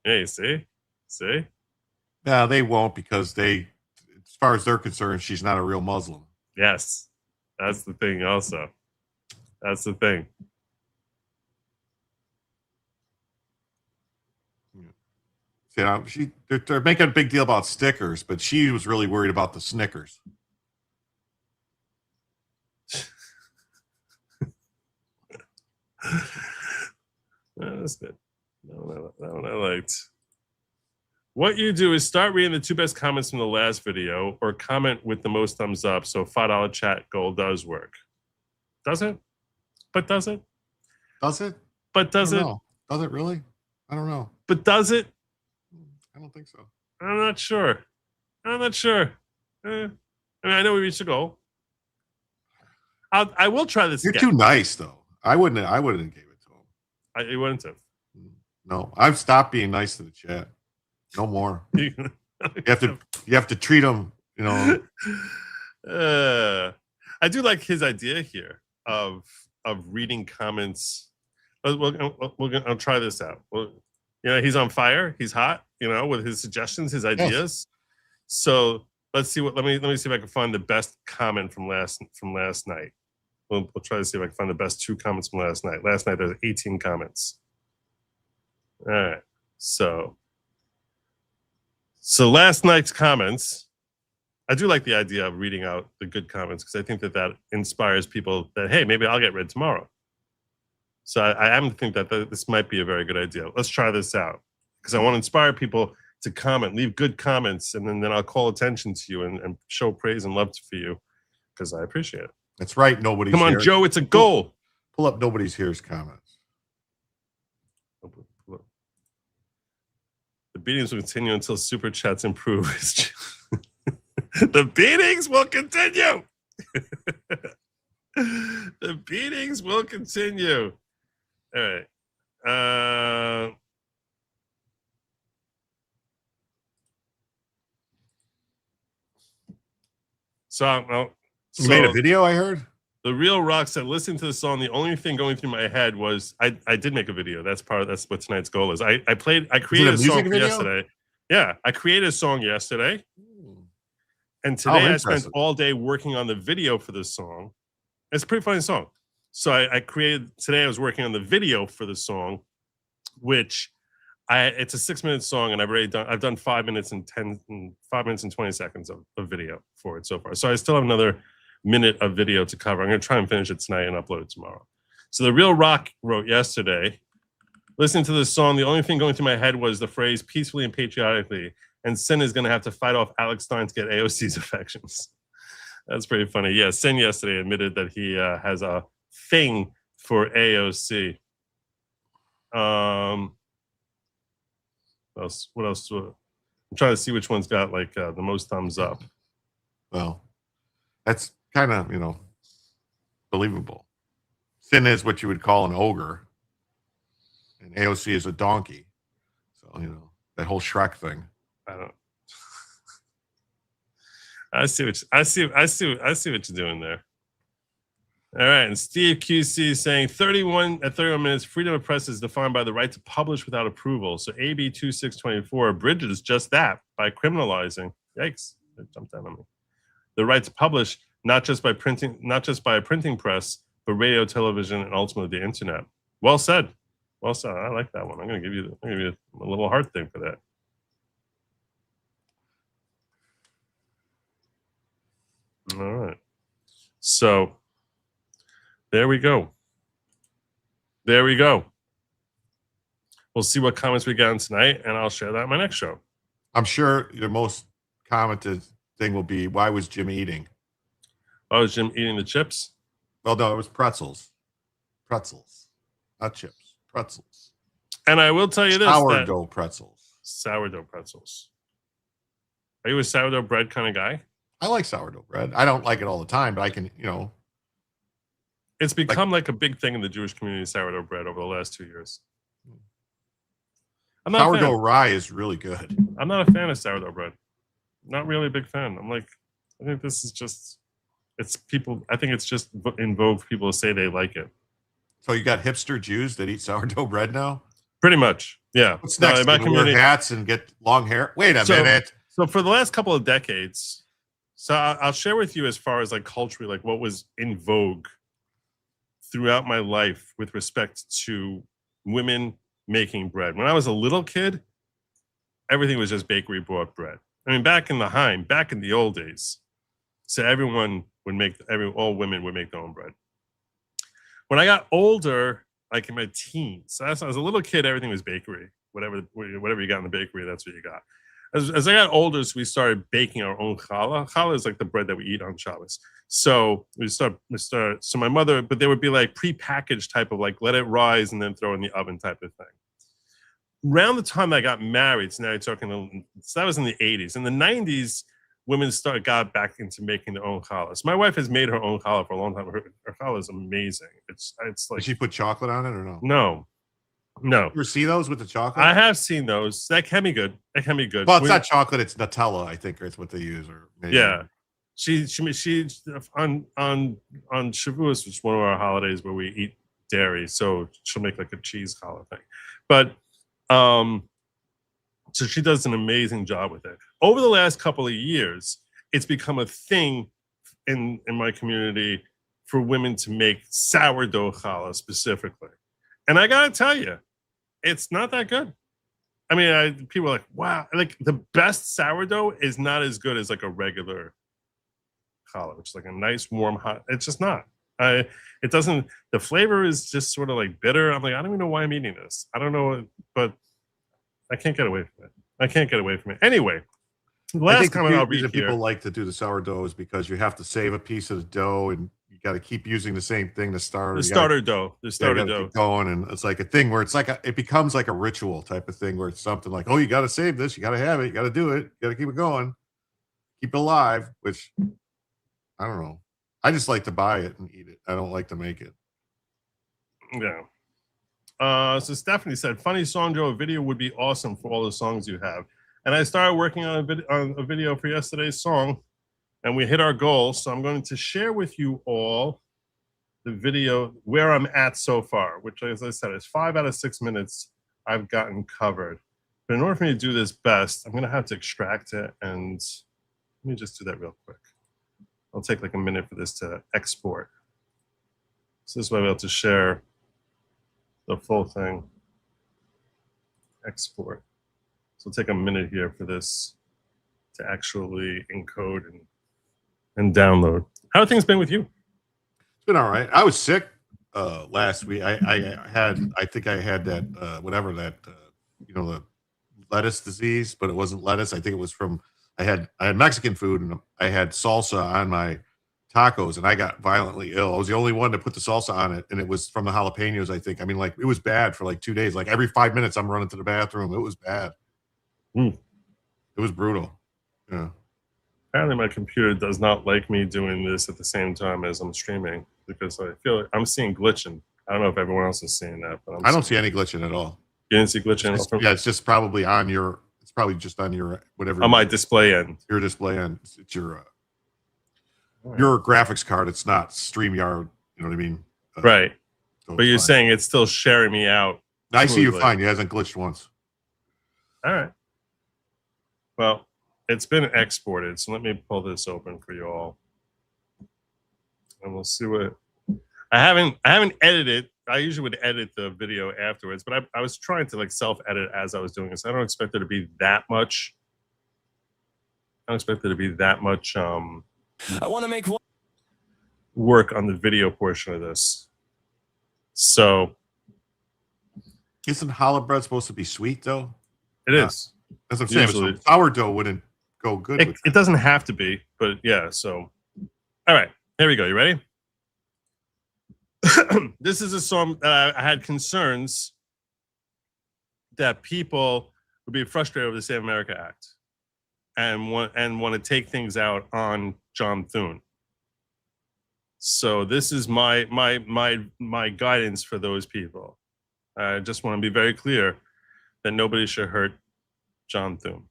Speaker 2: you see?
Speaker 21: Yeah, they won't because as far as they're concerned, she's not a real Muslim.
Speaker 2: Yes, that's the thing also. That's the thing.
Speaker 21: Yeah, they're making a big deal about stickers, but she was really worried about the Snickers.
Speaker 2: That's good. That one I liked. What you do is start reading the 2 best comments from the last video or comment with the most thumbs up. So $5 chat goal does work. Does it? But does it?
Speaker 21: Does it?
Speaker 2: But does it?
Speaker 21: Does it really? I don't know.
Speaker 2: But does it?
Speaker 21: I don't think so.
Speaker 2: I'm not sure. I mean, I know we reached the goal. I will try this
Speaker 21: You're
Speaker 2: again.
Speaker 21: too nice, though. I wouldn't have gave it to him.
Speaker 2: You wouldn't have.
Speaker 21: No, I've stopped being nice to the chat. No more. You have to treat them, you know.
Speaker 2: I do like his idea here of reading comments. I'll try this out. Well, you know, he's on fire. He's hot. You know, with his suggestions, his ideas.
Speaker 21: Yes.
Speaker 2: So let's see what. Let me see if I can find the best comment from last night. We'll try to see if I can find the best 2 comments from last night. Last night there's 18 comments. All right. So last night's comments. I do like the idea of reading out the good comments because I think that inspires people that, hey, maybe I'll get read tomorrow. So I happen to think that this might be a very good idea. Let's try this out, because I want to inspire people to comment, leave good comments, and then I'll call attention to you and show praise and love for you, because I appreciate it.
Speaker 21: That's right. Nobody's
Speaker 2: Come on,
Speaker 21: here.
Speaker 2: Joe, it's a goal.
Speaker 21: Pull up Nobody's Here's comments.
Speaker 2: The beatings will continue until super chats improve. The beatings will continue. The beatings will continue. All right.
Speaker 21: You made a video, I heard?
Speaker 2: The Real Rock said, listening to the song, the only thing going through my head was I did make a video. That's what tonight's goal is. I created a song for yesterday. Yeah, I created a song yesterday. And today I spent all day working on the video for this song. It's a pretty funny song. So today I was working on the video for the song, which it's a 6-minute song, and I've done 5 minutes and 20 seconds of video for it so far. So I still have another minute of video to cover. I'm going to try and finish it tonight and upload it tomorrow. So the Real Rock wrote yesterday, listening to this song, the only thing going through my head was the phrase peacefully and patriotically, and Sin is going to have to fight off Alex Stein to get AOC's affections. That's pretty funny. Yeah, Sin yesterday admitted that he has a thing for AOC. What else? I'm trying to see which one's got like the most thumbs up.
Speaker 21: Well, that's kind of, believable. Sin is what you would call an ogre, and AOC is a donkey. So, that whole Shrek thing.
Speaker 2: I see what you're doing there. All right, and Steve QC is saying 31 minutes, freedom of press is defined by the right to publish without approval. So AB 2624 abridges just that by criminalizing. Yikes! It jumped out on me. The right to publish not just by a printing press, but radio, television, and ultimately the internet. Well said. Well said. I like that one. I'm going to give you a little heart thing for that. All right. So there we go. There we go. We'll see what comments we got tonight, and I'll share that in my next show.
Speaker 21: I'm sure your most commented thing will be, why was Jim eating?
Speaker 2: Oh, was Jim eating the chips?
Speaker 21: Well, no, it was pretzels. Pretzels. Not chips. Pretzels.
Speaker 2: And I will tell you this.
Speaker 21: Sourdough pretzels.
Speaker 2: Sourdough pretzels. Are you a sourdough bread kind of guy?
Speaker 21: I like sourdough bread. I don't like it all the time, but I can,
Speaker 2: It's become like a big thing in the Jewish community, sourdough bread, over the last 2 years.
Speaker 21: Sourdough rye is really good.
Speaker 2: I'm not a fan of sourdough bread. Not really a big fan. I think this is just, I think it's just in vogue for people to say they like it.
Speaker 21: So you got hipster Jews that eat sourdough bread now?
Speaker 2: Pretty much, yeah.
Speaker 21: What's next?
Speaker 2: My community,
Speaker 21: wear hats and get long hair? Wait a minute.
Speaker 2: So for the last couple of decades, so I'll share with you as far as like culturally, like what was in vogue throughout my life with respect to women making bread. When I was a little kid, everything was just bakery bought bread. I mean, back in the old days, so everyone would all women would make their own bread. When I got older, like in my teens, so as I was a little kid, everything was bakery. Whatever you got in the bakery, that's what you got. As I got older, so we started baking our own challah. Challah is like the bread that we eat on Shabbos. So so my mother, but they would be like prepackaged type of like, let it rise and then throw in the oven type of thing. Around the time I got married, so now you're talking, so that was in the 80s. In the 90s, women got back into making their own challah. So my wife has made her own challah for a long time. Her challah is amazing. It's like.
Speaker 21: Did she put chocolate on it or no?
Speaker 2: No.
Speaker 21: You ever see those with the chocolate?
Speaker 2: I have seen those. That can be good.
Speaker 21: Well, it's not chocolate. It's Nutella, I think, is what they use. Or maybe.
Speaker 2: Yeah. She on Shavuos, which is one of our holidays where we eat dairy, so she'll make like a cheese challah thing. But so she does an amazing job with it. Over the last couple of years, it's become a thing in my community for women to make sourdough challah specifically. And I gotta tell you, it's not that good. I mean, people are like, wow, like the best sourdough is not as good as like a regular challah, which is like a nice, warm, hot. It's just not. It doesn't. The flavor is just sort of like bitter. I'm like, I don't even know why I'm eating this. I don't know, but I can't get away from it. I can't get away from it. Anyway, last comment I'll read here.
Speaker 21: People like to do the sourdough is because you have to save a piece of the dough and you got to keep using the same thing to start.
Speaker 2: The starter dough. The starter dough.
Speaker 21: Keep going, and it's like a thing where it's like it becomes like a ritual type of thing where it's something like, oh, you got to save this, you got to have it, you got to do it, you got to keep it going, keep it alive. Which I don't know. I just like to buy it and eat it. I don't like to make it.
Speaker 2: Yeah. So Stephanie said, funny song, Joe. A video would be awesome for all the songs you have. And I started working on a video for yesterday's song, and we hit our goal. So I'm going to share with you all the video where I'm at so far, which, as I said, is 5 out of 6 minutes I've gotten covered. But in order for me to do this best, I'm going to have to extract it. And let me just do that real quick. I'll take like a minute for this to export. So this way I'll be able to share the full thing. Export. So it'll take a minute here for this to actually encode and download. How have things been with you?
Speaker 21: It's been all right. I was sick last week. I think I had that whatever that the lettuce disease, but it wasn't lettuce. I think it was from I had Mexican food and I had salsa on my tacos and I got violently ill. I was the only one to put the salsa on it, and it was from the jalapenos, I think. I mean, like, it was bad for like 2 days. Like every 5 minutes I'm running to the bathroom. It was bad. It was brutal. Yeah.
Speaker 2: Apparently my computer does not like me doing this at the same time as I'm streaming, because I feel like I'm seeing glitching. I don't know if everyone else is seeing that, but
Speaker 21: I don't see any glitching at all.
Speaker 2: You didn't see glitching?
Speaker 21: Yeah, it's just probably on your, it's probably just on your, whatever.
Speaker 2: On my display end.
Speaker 21: Your display end. It's your graphics card. It's not StreamYard. You know what I mean?
Speaker 2: Right.
Speaker 21: So
Speaker 2: but you're saying it's still sharing me out.
Speaker 21: I see you're fine. It hasn't glitched once.
Speaker 2: All right. Well, it's been exported, so let me pull this open for you all, and we'll see what. I haven't edited. I usually would edit the video afterwards, but I was trying to like self-edit as I was doing this. I don't expect there to be that much. I don't expect there to be that much. I want to make work on the video portion of this. So,
Speaker 21: isn't challah bread supposed to be sweet though?
Speaker 2: It is.
Speaker 21: That's what I'm saying. So sourdough wouldn't go good.
Speaker 2: It doesn't have to be, but yeah. So, all right, here we go. You ready? This is a song that I had concerns that people would be frustrated over the Save America Act and want to take things out on John Thune. So this is my guidance for those people. I just want to be very clear that nobody should hurt John Thune.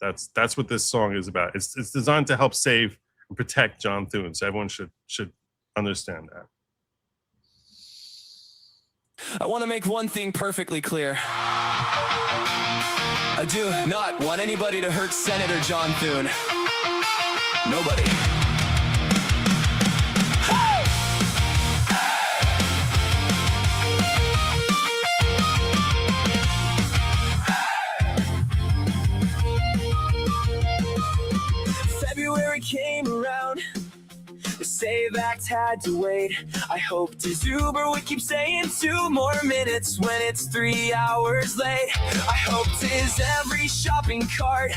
Speaker 2: That's what this song is about. It's designed to help save and protect John Thune. So everyone should understand that.
Speaker 9: I want to make one thing perfectly clear. I do not want anybody to hurt Senator John Thune. Nobody. February came around. The SAVE Act had to wait. I hoped his Uber would keep saying 2 more minutes when it's 3 hours late. I hoped his every shopping cart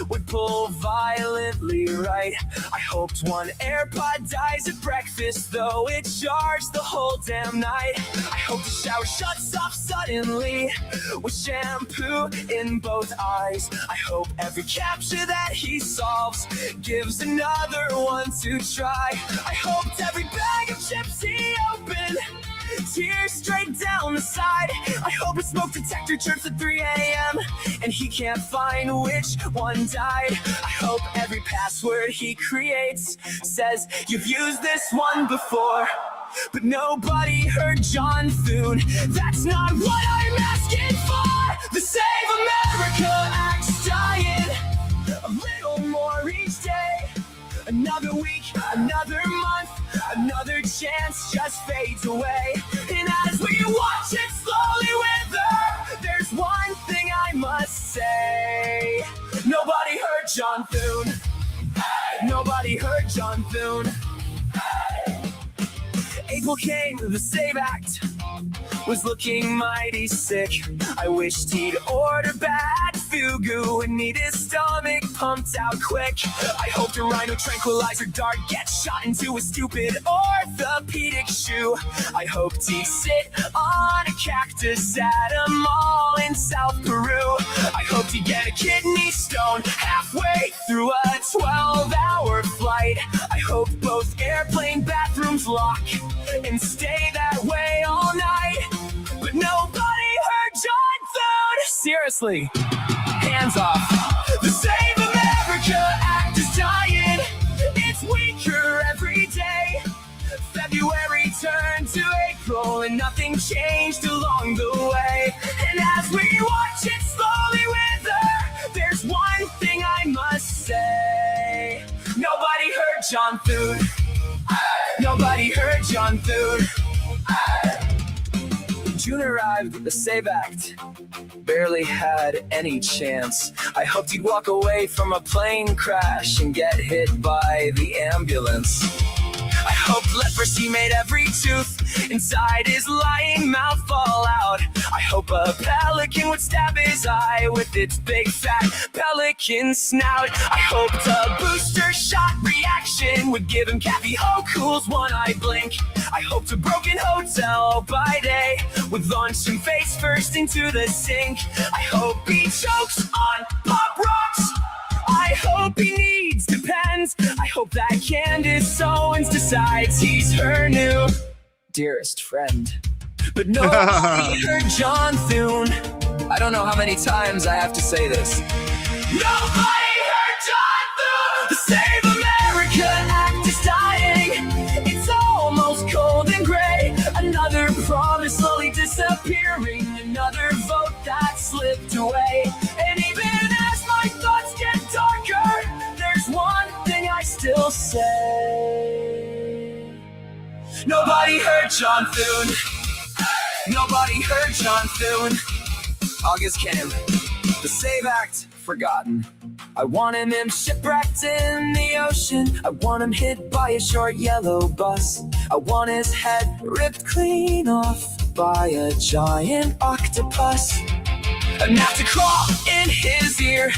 Speaker 9: would pull violently right. I hoped one AirPod dies at breakfast, though it charged the whole damn night. I hope the shower shuts off suddenly with shampoo in both eyes. I hope every captcha that he solves gives another one to try. I hoped every bag of chips he opened, tears straight down the side. I hope his smoke detector chirps at 3 a.m. and he can't find which one died. I hope every password he creates says you've used this one before. But nobody heard John Thune. That's not what I'm asking for. The Save America Act's dying. A little more each day. Another week, another month, another chance just fades away. And as we watch it slowly wither, there's one thing I must say. Nobody heard John Thune. Nobody heard John Thune. people came, the SAVE Act was looking mighty sick. I wished he'd order bad fugu and need his stomach pumped out quick. I hoped a rhino tranquilizer dart gets shot into a stupid orthopedic shoe. I hoped he'd sit on a cactus at a mall in South Peru. I hoped he'd get a kidney stone halfway through a 12-hour flight. I hope both airplane bathrooms lock and stay that way all night. But nobody heard John Thune. Seriously, hands off. The Save America Act is dying. It's weaker every day. February turned to April and nothing changed along the way. And as we watch it slowly wither, there's one thing I must say. Nobody heard John Thune. Nobody heard John Thune. June arrived with the SAVE Act. Barely had any chance. I hoped he'd walk away from a plane crash and get hit by the ambulance. I hoped leprosy made every tooth inside his lying mouth fall out. I hope a pelican would stab his eye with its big fat pelican snout. I hoped a booster shot reaction would give him Kathy Hochul's one-eye blink. I hoped a broken hotel by day would launch him face first into the sink. I hope he chokes on Pop Rocks. I hope he needs Depends. I hope that Candace Owens decides he's her new dearest friend. But nobody heard John Thune. I don't know how many times I have to say this. Nobody heard John Thune. The Save America Act is dying. It's almost cold and gray. Another promise slowly disappearing. Another vote that slipped away. And even as my thoughts get darker, there's one thing I still say. Nobody heard John Thune. Nobody heard John Thune. August came. The SAVE Act forgotten. I want him shipwrecked in the ocean. I want him hit by a short yellow bus. I want his head ripped clean off by a giant octopus. And have to crawl in his ear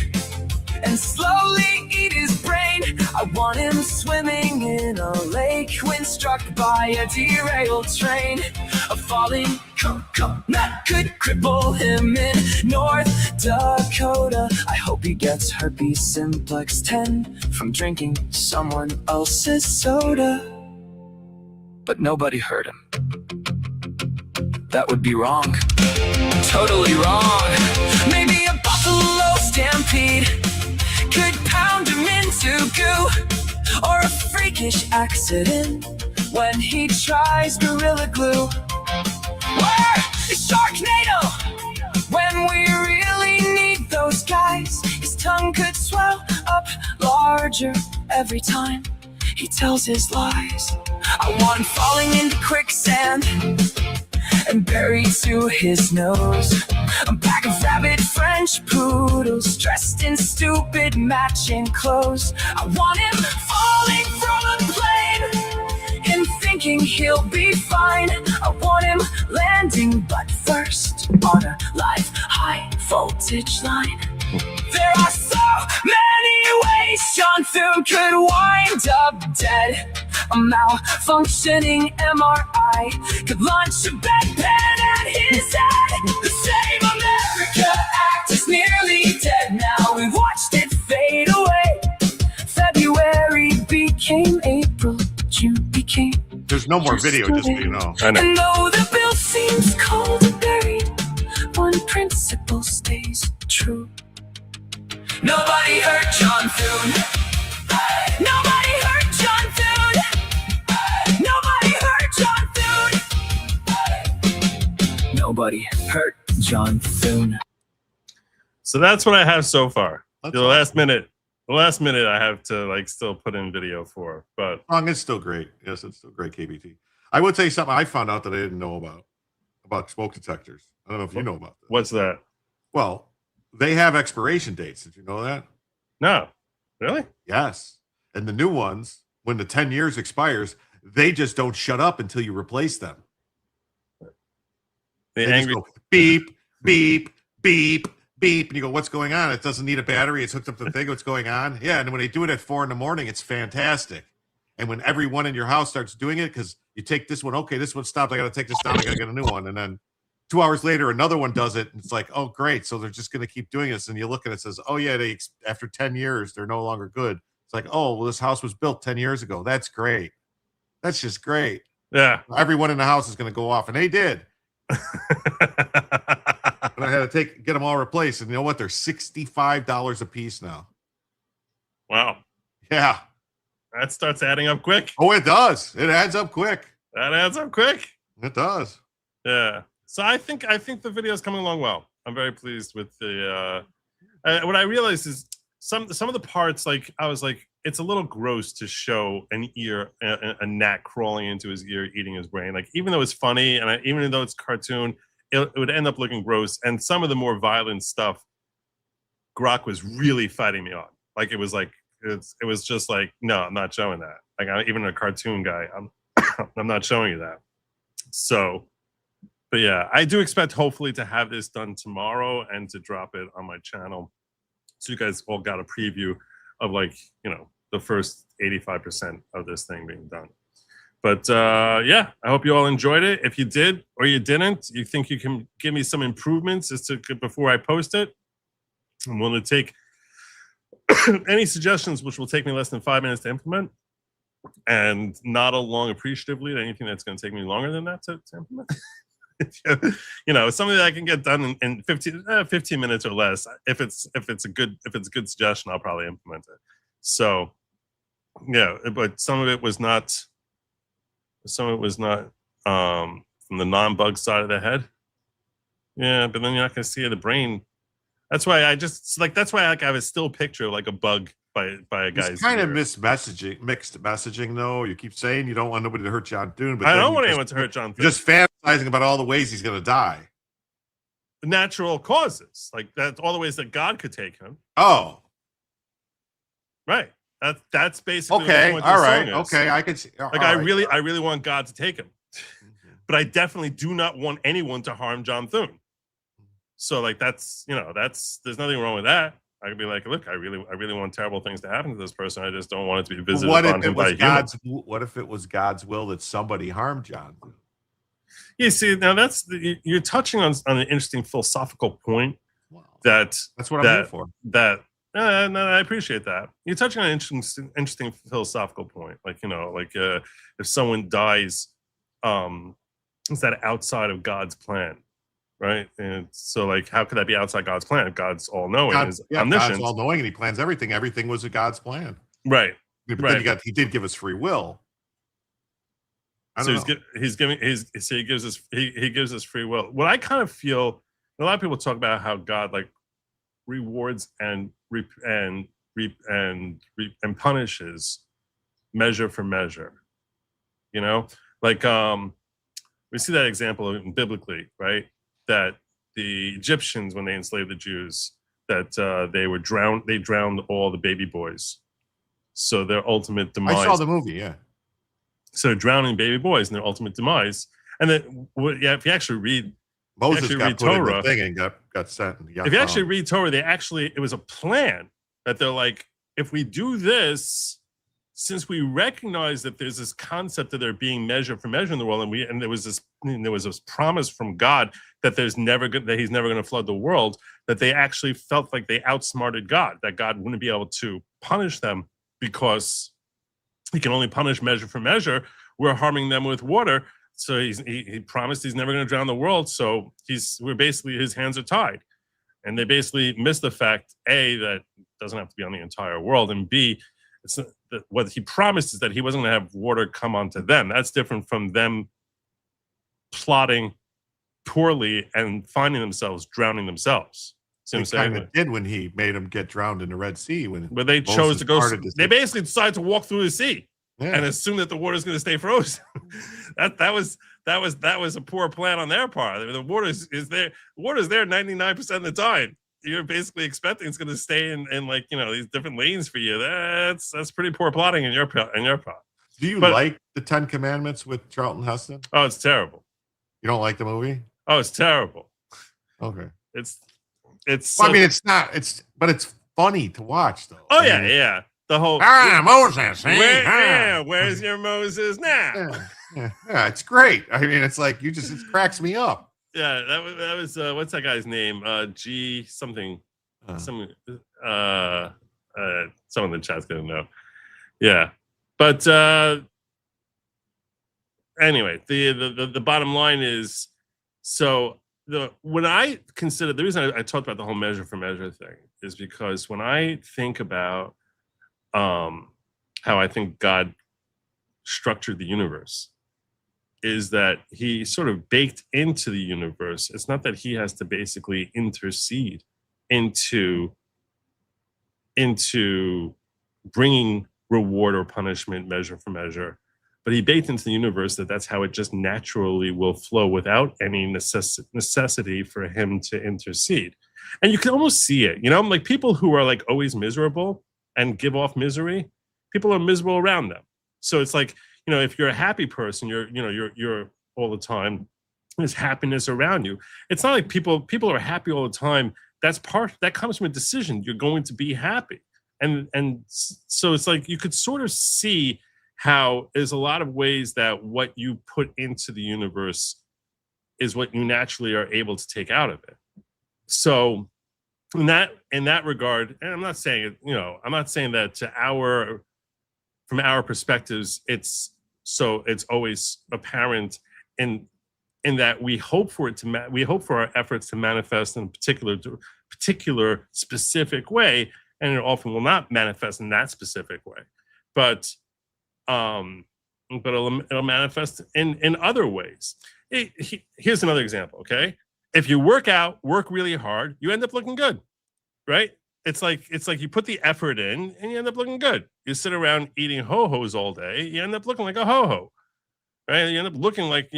Speaker 9: and slowly eat his brain. I want him swimming in a lake when struck by a derailed train. A falling coconut could cripple him in North Dakota. I hope he gets herpes simplex 10 from drinking someone else's soda. But nobody heard him. That would be wrong. Totally wrong. Maybe a buffalo stampede could pound him into goo, or a freakish accident when he tries Gorilla Glue. Where is Sharknado when we really need those guys? His tongue could swell up larger every time he tells his lies. I want him falling into quicksand and buried to his nose. A pack of rabid French poodles dressed in stupid matching clothes. I want him falling from a plane and thinking he'll be fine. I want him landing butt first on a live high voltage line. There are so many ways John Thune could wind up dead. A malfunctioning MRI could launch a bedpan at his head. The Save America Act is nearly dead now. We've watched it fade away. February became April. June became.
Speaker 21: There's no more video, just so you know.
Speaker 9: And though the bill seems cold and buried, one principle stays true. Nobody heard John Thune. Nobody heard John Thune. Nobody heard John Thune. Nobody heard John Thune.
Speaker 2: So that's what I have so far. The last minute I have to still put in video for, but
Speaker 21: it's still great. Yes, it's still great, KBT. I would say something I found out that I didn't know about smoke detectors. I don't know if you know about this.
Speaker 2: What's that?
Speaker 21: Well, they have expiration dates. Did you know that?
Speaker 2: No. Really?
Speaker 21: Yes. And the new ones, when the 10 years expires, they just don't shut up until you replace them.
Speaker 2: The
Speaker 21: They
Speaker 2: angry
Speaker 21: just go beep, beep, beep, beep, and you go, "What's going on? It doesn't need a battery. It's hooked up to the thing. What's going on?" Yeah, and when they do it at 4 a.m, it's fantastic. And when everyone in your house starts doing it, because you take this one, okay, this one stopped. I got to take this down. I got to get a new one, and then 2 hours later, another one does it. And it's like, oh, great. So they're just going to keep doing this. And you look at it, it says, oh, yeah, after 10 years, they're no longer good. It's like, oh, well, this house was built 10 years ago. That's great. That's just great.
Speaker 2: Yeah.
Speaker 21: Everyone in the house is going to go off. And they did. And I had to get them all replaced. And you know what? They're $65 a piece now.
Speaker 2: Wow.
Speaker 21: Yeah.
Speaker 2: That starts adding up quick.
Speaker 21: Oh, it does. It adds up quick.
Speaker 2: That adds up quick.
Speaker 21: It does.
Speaker 2: Yeah. So I think the video is coming along well. I'm very pleased with the what I realized is some of the parts, like I was like, it's a little gross to show an ear, a gnat crawling into his ear, eating his brain. Like, even though it's funny and even though it's cartoon, it would end up looking gross. And some of the more violent stuff, Grok was really fighting me on. Like, it was just like, no, I'm not showing that. Like, even a cartoon guy, I'm not showing you that. So, but yeah, I do expect hopefully to have this done tomorrow and to drop it on my channel, so you guys all got a preview of, like, you know, the first 85% of this thing being done. But yeah, I hope you all enjoyed it. If you did or you didn't, you think you can give me some improvements as to before I post it, I'm willing to take any suggestions, which will take me less than 5 minutes to implement, and not along appreciatively to anything that's going to take me longer than that to implement. You know, something that I can get done in 15 minutes or less. If it's a good suggestion, I'll probably implement it. So yeah, but some of it was not from the non-bug side of the head. Yeah, but then you're not going to see the brain. That's why I have a still picture of like a bug by a guy's.
Speaker 21: It's kind of mixed messaging, though. You keep saying you don't want nobody to hurt John Thune, but
Speaker 2: I don't want anyone to hurt John Thune.
Speaker 21: Just fantasizing about all the ways he's going to die.
Speaker 2: Natural causes, like that's all the ways that God could take him.
Speaker 21: Oh,
Speaker 2: right. That's basically
Speaker 21: okay.
Speaker 2: What
Speaker 21: All right. Okay, I can see.
Speaker 2: Like, I really want God to take him, but I definitely do not want anyone to harm John Thune. So, like, there's nothing wrong with that. I could be like, look, I really want terrible things to happen to this person. I just don't want it to be visited upon him by humans.
Speaker 21: What if it was God's will that somebody harmed John?
Speaker 2: You see, now you're touching on an interesting philosophical point.
Speaker 21: Wow.
Speaker 2: That's
Speaker 21: what I'm here for.
Speaker 2: No, I appreciate that. You're touching on an interesting philosophical point. Like, you know, like if someone dies, is that outside of God's plan? Right, and so, like, how could that be outside God's plan? If God's all-knowing, omniscient.
Speaker 21: God's all-knowing, and He plans everything. Everything was a God's plan.
Speaker 2: Right.
Speaker 21: But
Speaker 2: right.
Speaker 21: Then He did give us free will.
Speaker 2: So he gives us free will. What I kind of feel, a lot of people talk about how God, like, rewards and punishes measure for measure. You know, like we see that example biblically, right? That the Egyptians, when they enslaved the Jews, that they drowned all the baby boys. So their ultimate demise.
Speaker 21: I saw the movie, yeah.
Speaker 2: So drowning baby boys and their ultimate demise. And then, yeah, if you actually read
Speaker 21: Moses got put in the thing and got sent.
Speaker 2: If you actually read Torah, it was a plan that they're like, if we do this, since we recognize that there's this concept of there being measure for measure in the world, and there was this promise from God that He's never going to flood the world, that they actually felt like they outsmarted God, that God wouldn't be able to punish them because He can only punish measure for measure. We're harming them with water, so he promised He's never going to drown the world. So his hands are tied, and they basically miss the fact, A, that it doesn't have to be on the entire world, and B, what He promised is that He wasn't going to have water come onto them. That's different from them plotting poorly and finding themselves drowning themselves. See what I'm saying?
Speaker 21: Kind of did when He made them get drowned in the Red Sea. But
Speaker 2: they chose to go. They basically decided to walk through the sea and assume that the water is going to stay frozen. that was a poor plan on their part. I mean, the water is there. The water is there 99% of the time. You're basically expecting it's going to stay in like, you know, these different lanes for you. That's pretty poor plotting in your part.
Speaker 21: Do you like the 10 Commandments with Charlton Heston?
Speaker 2: Oh, it's terrible.
Speaker 21: You don't like the movie?
Speaker 2: Oh, it's terrible.
Speaker 21: Okay.
Speaker 2: It's.
Speaker 21: Well, I mean, it's not. But it's funny to watch, though.
Speaker 2: Oh yeah. The whole
Speaker 21: Moses.
Speaker 2: Where's your Moses now?
Speaker 21: Yeah, it's great. I mean, it's like it cracks me up.
Speaker 2: Yeah, that was what's that guy's name? G something. Someone in the chat's gonna know. Yeah, but anyway, the bottom line is, so when I consider, the reason I talked about the whole measure for measure thing is because when I think about how I think God structured the universe, is that he sort of baked into the universe. It's not that he has to basically intercede into bringing reward or punishment measure for measure, but he baked into the universe that's how it just naturally will flow without any necessity for him to intercede. And you can almost see it, like people who are like always miserable and give off misery, people are miserable around them. So it's like, if you're a happy person, you're all the time, there's happiness around you. It's not like people are happy all the time. That comes from a decision. You're going to be happy. And so it's like you could sort of see how there's a lot of ways that what you put into the universe is what you naturally are able to take out of it. So in that regard, and I'm not saying that from our perspectives, it's always apparent in that we hope for our efforts to manifest in a particular specific way, and it often will not manifest in that specific way, but it'll manifest in other ways. Here's another example. Okay, if you work really hard, you end up looking good, right? It's like you put the effort in and you end up looking good. You sit around eating ho-hos all day, you end up looking like a ho-ho, right? You end up looking like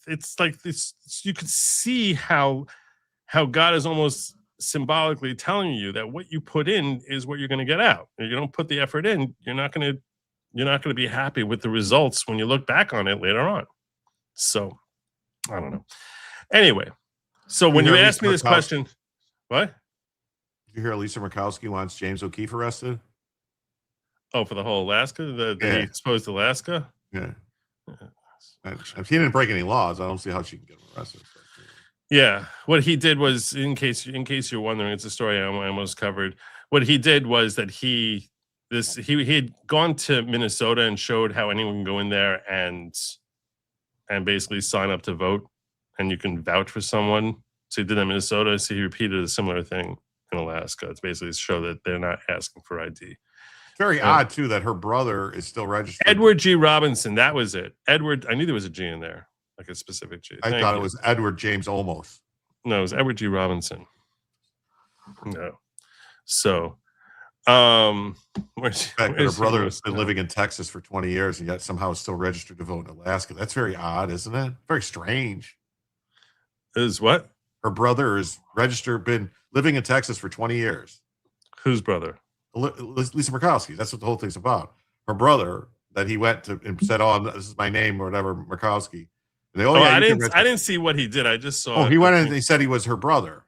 Speaker 2: it's like this. You could see how God is almost symbolically telling you that what you put in is what you're going to get out. If you don't put the effort in, you're not going to be happy with the results when you look back on it later on. So I don't know. Anyway, so when you asked me this question, what?
Speaker 21: Did you hear Lisa Murkowski wants James O'Keefe arrested?
Speaker 2: Oh, for the whole Alaska, the exposed Alaska?
Speaker 21: Yeah. If he didn't break any laws, I don't see how she can get him arrested.
Speaker 2: Yeah. What he did was, in case you're wondering, it's a story I almost covered. What he did was that he had gone to Minnesota and showed how anyone can go in there and basically sign up to vote, and you can vouch for someone. So he did that in Minnesota. So he repeated a similar thing in Alaska. It's basically to show that they're not asking for ID.
Speaker 21: Very odd too that her brother is still registered.
Speaker 2: Edward G. Robinson, that was it. Edward, I knew there was a G in there, like a specific G.
Speaker 21: I thought it was Edward James Olmos.
Speaker 2: No, it was Edward G. Robinson. No. So, her
Speaker 21: brother has been living in Texas for 20 years and yet somehow is still registered to vote in Alaska. That's very odd, isn't it? Very strange.
Speaker 2: Is what?
Speaker 21: Her brother is been living in Texas for 20 years.
Speaker 2: Whose brother?
Speaker 21: Lisa Murkowski. That's what the whole thing's about. Her brother that he went to and said, "Oh, this is my name," or whatever, Murkowski. And they,
Speaker 2: I didn't see what he did. I just saw.
Speaker 21: Oh, he went in and he said he was her brother.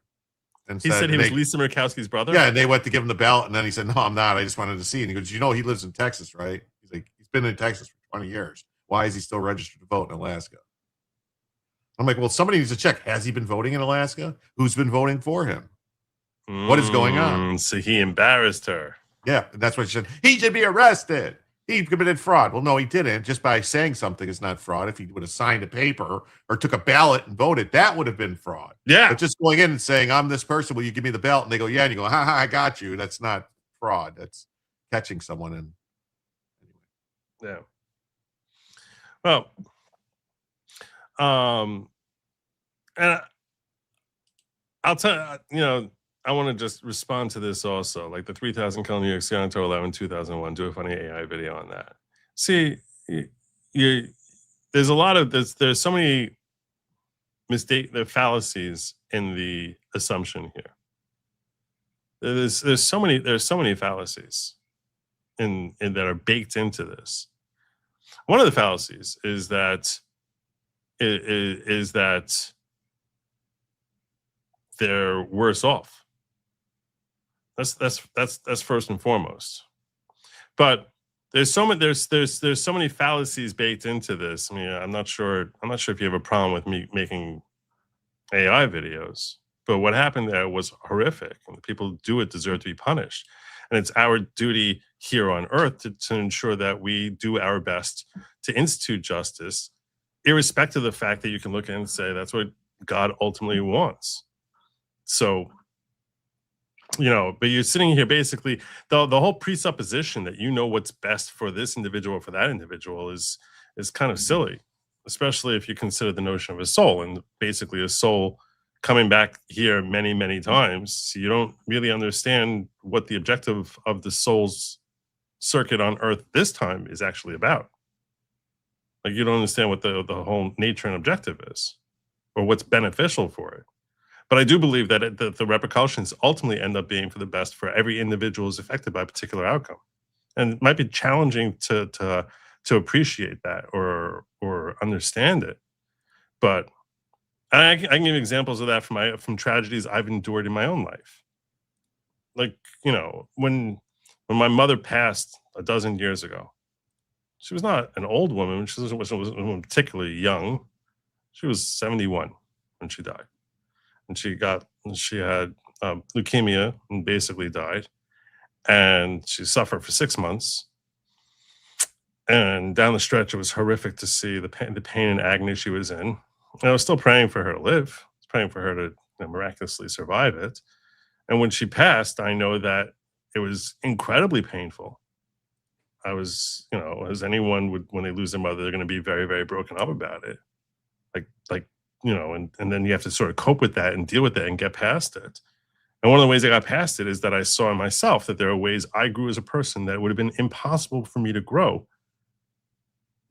Speaker 21: And
Speaker 2: he said he was Lisa Murkowski's brother?
Speaker 21: Yeah, and they went to give him the ballot, and then he said, "No, I'm not. I just wanted to see." And he goes, "You know, he lives in Texas, right?" He's like, "He's been in Texas for 20 years. Why is he still registered to vote in Alaska?" I'm like, well, somebody needs to check. Has he been voting in Alaska? Who's been voting for him? What is going on?
Speaker 2: So he embarrassed her.
Speaker 21: Yeah, that's what she said. He should be arrested. He committed fraud. Well, no, he didn't. Just by saying something is not fraud. If he would have signed a paper or took a ballot and voted, that would have been fraud.
Speaker 2: Yeah.
Speaker 21: But just going in and saying, "I'm this person, will you give me the ballot?" And they go, "Yeah." And you go, "Ha ha, I got you." That's not fraud. That's catching someone in.
Speaker 2: Yeah. Well, and I'll tell you, I want to just respond to this also, like the 3,000 kill New York City on October 11, 2001. Do a funny AI video on that. See, there's a lot of there's so many the fallacies in the assumption here. There's so many fallacies. that are baked into this. One of the fallacies is that they're worse off. That's first and foremost. But there's so many fallacies baked into this. I mean, I'm not sure if you have a problem with me making AI videos, but what happened there was horrific, and the people who do it deserve to be punished. And it's our duty here on earth to ensure that we do our best to institute justice, irrespective of the fact that you can look at it and say that's what God ultimately wants. So, you know, but you're sitting here basically, the whole presupposition that you know what's best for this individual or for that individual is kind of silly, especially if you consider the notion of a soul, and basically a soul coming back here many, many times. You don't really understand what the objective of the soul's circuit on earth this time is actually about. Like, you don't understand what the whole nature and objective is, or what's beneficial for it. But I do believe that the repercussions ultimately end up being for the best for every individual who's affected by a particular outcome. And it might be challenging to appreciate that or understand it. But I can give examples of that from tragedies I've endured in my own life. Like, you know, when my mother passed a dozen years ago, she was not an old woman. She wasn't particularly young. She was 71 when she died. And she had leukemia and basically died. And she suffered for 6 months. And down the stretch, it was horrific to see the pain and agony she was in. And I was still praying for her to live. I was praying for her to miraculously survive it. And when she passed, I know that it was incredibly painful. I was, you know, as anyone would, when they lose their mother, they're going to be very, very broken up about it. Like, you know, and then you have to sort of cope with that and deal with that and get past it. And one of the ways I got past it is that I saw in myself that there are ways I grew as a person that would have been impossible for me to grow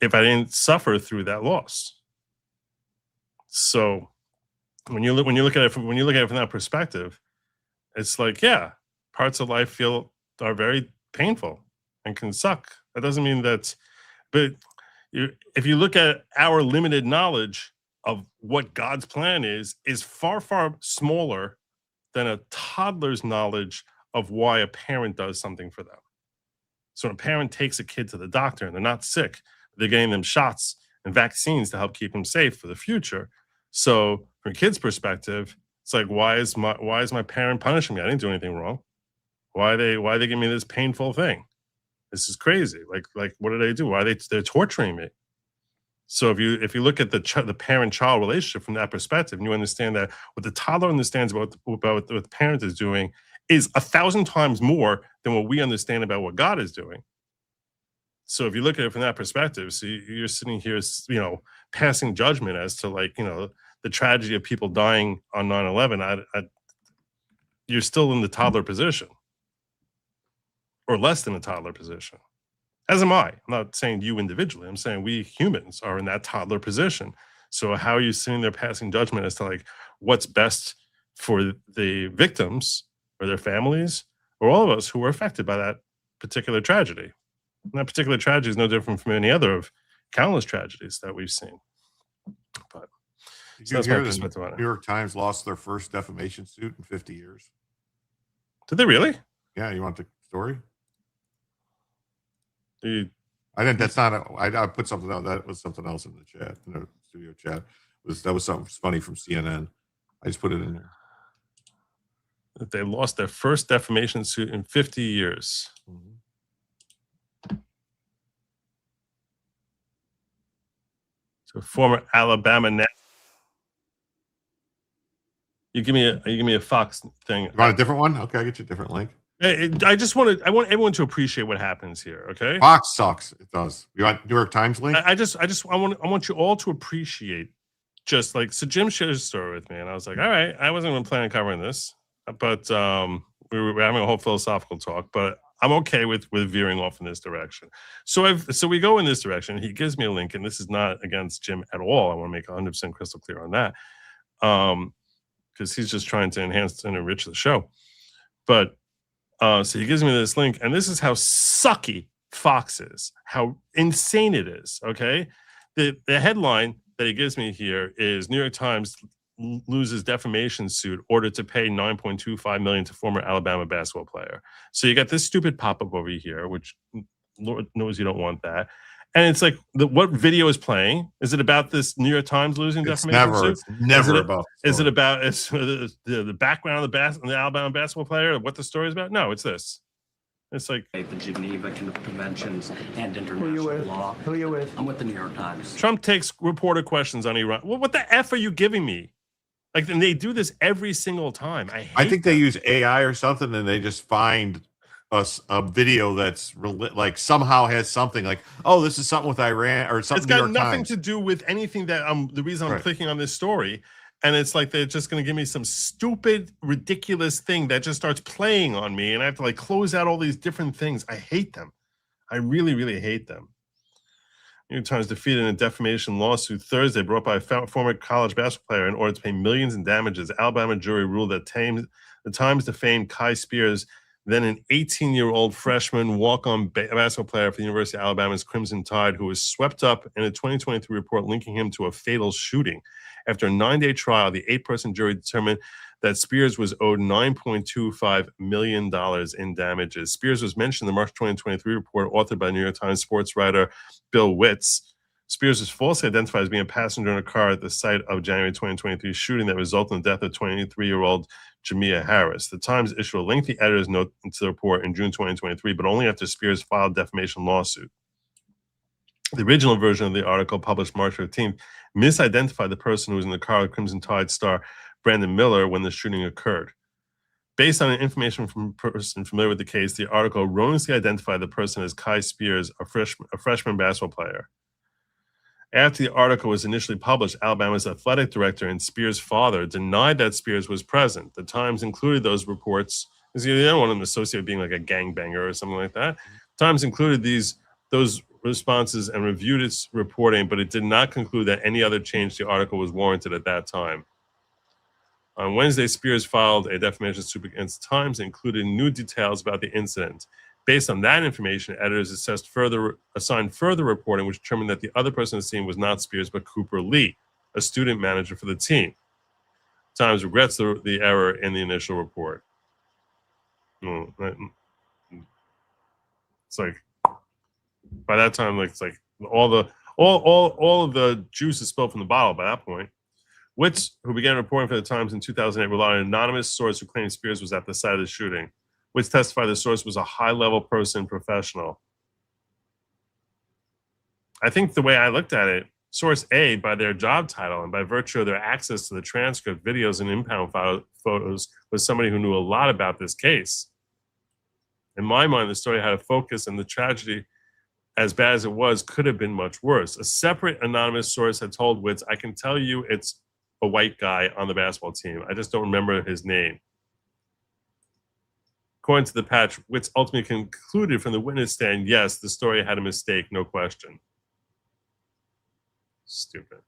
Speaker 2: if I didn't suffer through that loss. So when you look at it from that perspective, it's like, yeah, parts of life are very painful and can suck. That doesn't mean that, but if you look at our limited knowledge of what God's plan is far, far smaller than a toddler's knowledge of why a parent does something for them. So when a parent takes a kid to the doctor and they're not sick, they're getting them shots and vaccines to help keep them safe for the future. So from a kid's perspective, it's like, why is my parent punishing me? I didn't do anything wrong. Why are they giving me this painful thing? This is crazy. Like what did I do? Why they're torturing me? So if you look at the parent-child relationship from that perspective, and you understand that what the toddler understands about what the parent is doing is 1,000 times more than what we understand about what God is doing. So if you look at it from that perspective, so you're sitting here, you know, passing judgment as to, like, you know, the tragedy of people dying on 9/11. You're still in the toddler position, or less than a toddler position. As am I. I'm not saying you individually. I'm saying we humans are in that toddler position. So how are you sitting there passing judgment as to, like, what's best for the victims or their families or all of us who were affected by that particular tragedy? And that particular tragedy is no different from any other of countless tragedies that we've seen. But
Speaker 21: did you hear the New York Times lost their first defamation suit in 50 years?
Speaker 2: Did they really?
Speaker 21: Yeah, you want the story?
Speaker 2: I
Speaker 21: didn't. That's not. I put something out. That was something else in the chat, in the studio chat. That was something funny from CNN. I just put it in there.
Speaker 2: That they lost their first defamation suit in 50 years. Mm-hmm. So former Alabama. You give me a Fox thing.
Speaker 21: You want a different one? Okay, I'll get you a different link.
Speaker 2: I want everyone to appreciate what happens here. Okay,
Speaker 21: Fox sucks. It does. You want New York Times link?
Speaker 2: I want you all to appreciate, just like, so Jim shared a story with me, and I was like, all right, I wasn't even planning on covering this, but we were having a whole philosophical talk, but I'm okay with veering off in this direction. So we go in this direction. He gives me a link, and this is not against Jim at all. I want to make 100% crystal clear on that, because he's just trying to enhance and enrich the show, but. So he gives me this link, and this is how sucky Fox is, how insane it is. Okay, the headline that he gives me here is New York Times loses defamation suit ordered to pay $9.25 million to former Alabama basketball player. So you got this stupid pop-up over here, which Lord knows you don't want that. And it's like, what video is playing? Is it about this New York Times losing defamation suit?
Speaker 21: It's never about.
Speaker 2: Is it about the background of the Alabama basketball player? What the story is about? No, it's this. It's like
Speaker 14: the Geneva Conventions and international law.
Speaker 12: Who are you with?
Speaker 14: I'm with the New York Times.
Speaker 2: Trump takes reporter questions on Iran. Well, what the F are you giving me? Like, and they do this every single time.
Speaker 21: I think they use AI or something, and they just find a video that's like somehow has something like, oh, this is something with Iran or something.
Speaker 2: It's got nothing to do with anything that the reason I'm clicking on this story. And it's like they're just going to give me some stupid, ridiculous thing that just starts playing on me. And I have to like close out all these different things. I hate them. I really, really hate them. New York Times defeated in a defamation lawsuit Thursday brought by a former college basketball player in order to pay millions in damages. Alabama jury ruled that the Times defamed Kai Spears, then an 18-year-old freshman walk-on basketball player for the University of Alabama's Crimson Tide, who was swept up in a 2023 report linking him to a fatal shooting. After a 9-day trial, the 8-person jury determined that Spears was owed $9.25 million in damages. Spears was mentioned in the March 2023 report authored by New York Times sports writer Bill Witz. Spears was falsely identified as being a passenger in a car at the site of January 2023 shooting that resulted in the death of 23-year-old Jamia Harris. The Times issued a lengthy editor's note into the report in June 2023, but only after Spears filed a defamation lawsuit. The original version of the article, published March 15th, misidentified the person who was in the car with Crimson Tide star Brandon Miller when the shooting occurred. Based on information from a person familiar with the case, the article erroneously identified the person as Kai Spears, a freshman basketball player. After the article was initially published, Alabama's athletic director and Spears' father denied that Spears was present. The Times included those reports, because you don't want them associated with being like a gangbanger or something like that. Times included those responses and reviewed its reporting, but it did not conclude that any other change to the article was warranted at that time. On Wednesday, Spears filed a defamation suit against Times that included new details about the incident. Based on that information, editors assigned further reporting, which determined that the other person on the scene was not Spears, but Cooper Lee, a student manager for the team. Times regrets the error in the initial report. It's like, by that time, like, it's like all of the juice is spilled from the bottle by that point. Witz, who began reporting for the Times in 2008, relied on an anonymous source who claimed Spears was at the site of the shooting. Witz testified the source was a high-level person professional. I think the way I looked at it, source A, by their job title and by virtue of their access to the transcript, videos, and impound photos, was somebody who knew a lot about this case. In my mind, the story had a focus, and the tragedy, as bad as it was, could have been much worse. A separate anonymous source had told Witz, I can tell you it's a white guy on the basketball team. I just don't remember his name. According to the patch, Witz ultimately concluded from the witness stand, yes, the story had a mistake, no question. Stupid.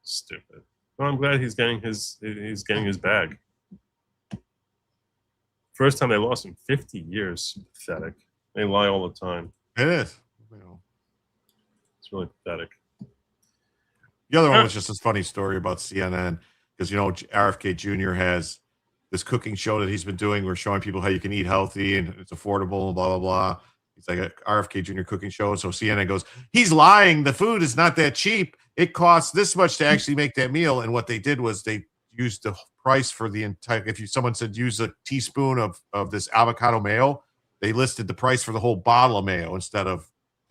Speaker 2: Stupid. Well, I'm glad he's getting his bag. First time they lost in 50 years. Pathetic. They lie all the time.
Speaker 21: It is.
Speaker 2: It's really pathetic.
Speaker 21: The other one was just this funny story about CNN, because, you know, RFK Jr. has this cooking show that he's been doing. We're showing people how you can eat healthy and it's affordable and blah, blah, blah. It's like a RFK Jr. cooking show. So CNN goes, he's lying. The food is not that cheap. It costs this much to actually make that meal. And what they did was they used the price for the entire, someone said use a teaspoon of this avocado mayo, they listed the price for the whole bottle of mayo instead of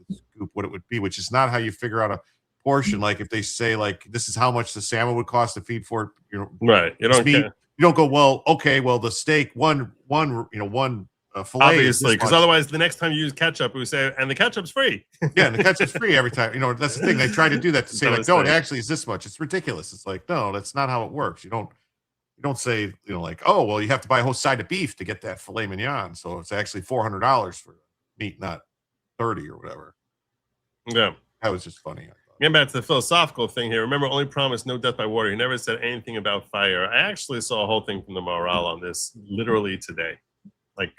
Speaker 21: the scoop, what it would be, which is not how you figure out a portion. Like if they say like, this is how much the salmon would cost to feed for,
Speaker 2: right. You don't care.
Speaker 21: You don't go, well, okay, well, the steak, one fillet.
Speaker 2: Obviously, because otherwise the next time you use ketchup, we say, and the ketchup's free.
Speaker 21: Yeah, and the ketchup's free every time. That's the thing. They try to do that to say, like, no, it actually is this much. It's ridiculous. It's like, no, that's not how it works. You don't say, like, oh, well, you have to buy a whole side of beef to get that filet mignon. So it's actually $400 for meat, not $30 or whatever.
Speaker 2: Yeah.
Speaker 21: That was just funny.
Speaker 2: getting back to the philosophical thing here. Remember, only promised no death by water. He never said anything about fire. I actually saw a whole thing from the Morale on this literally today. Like,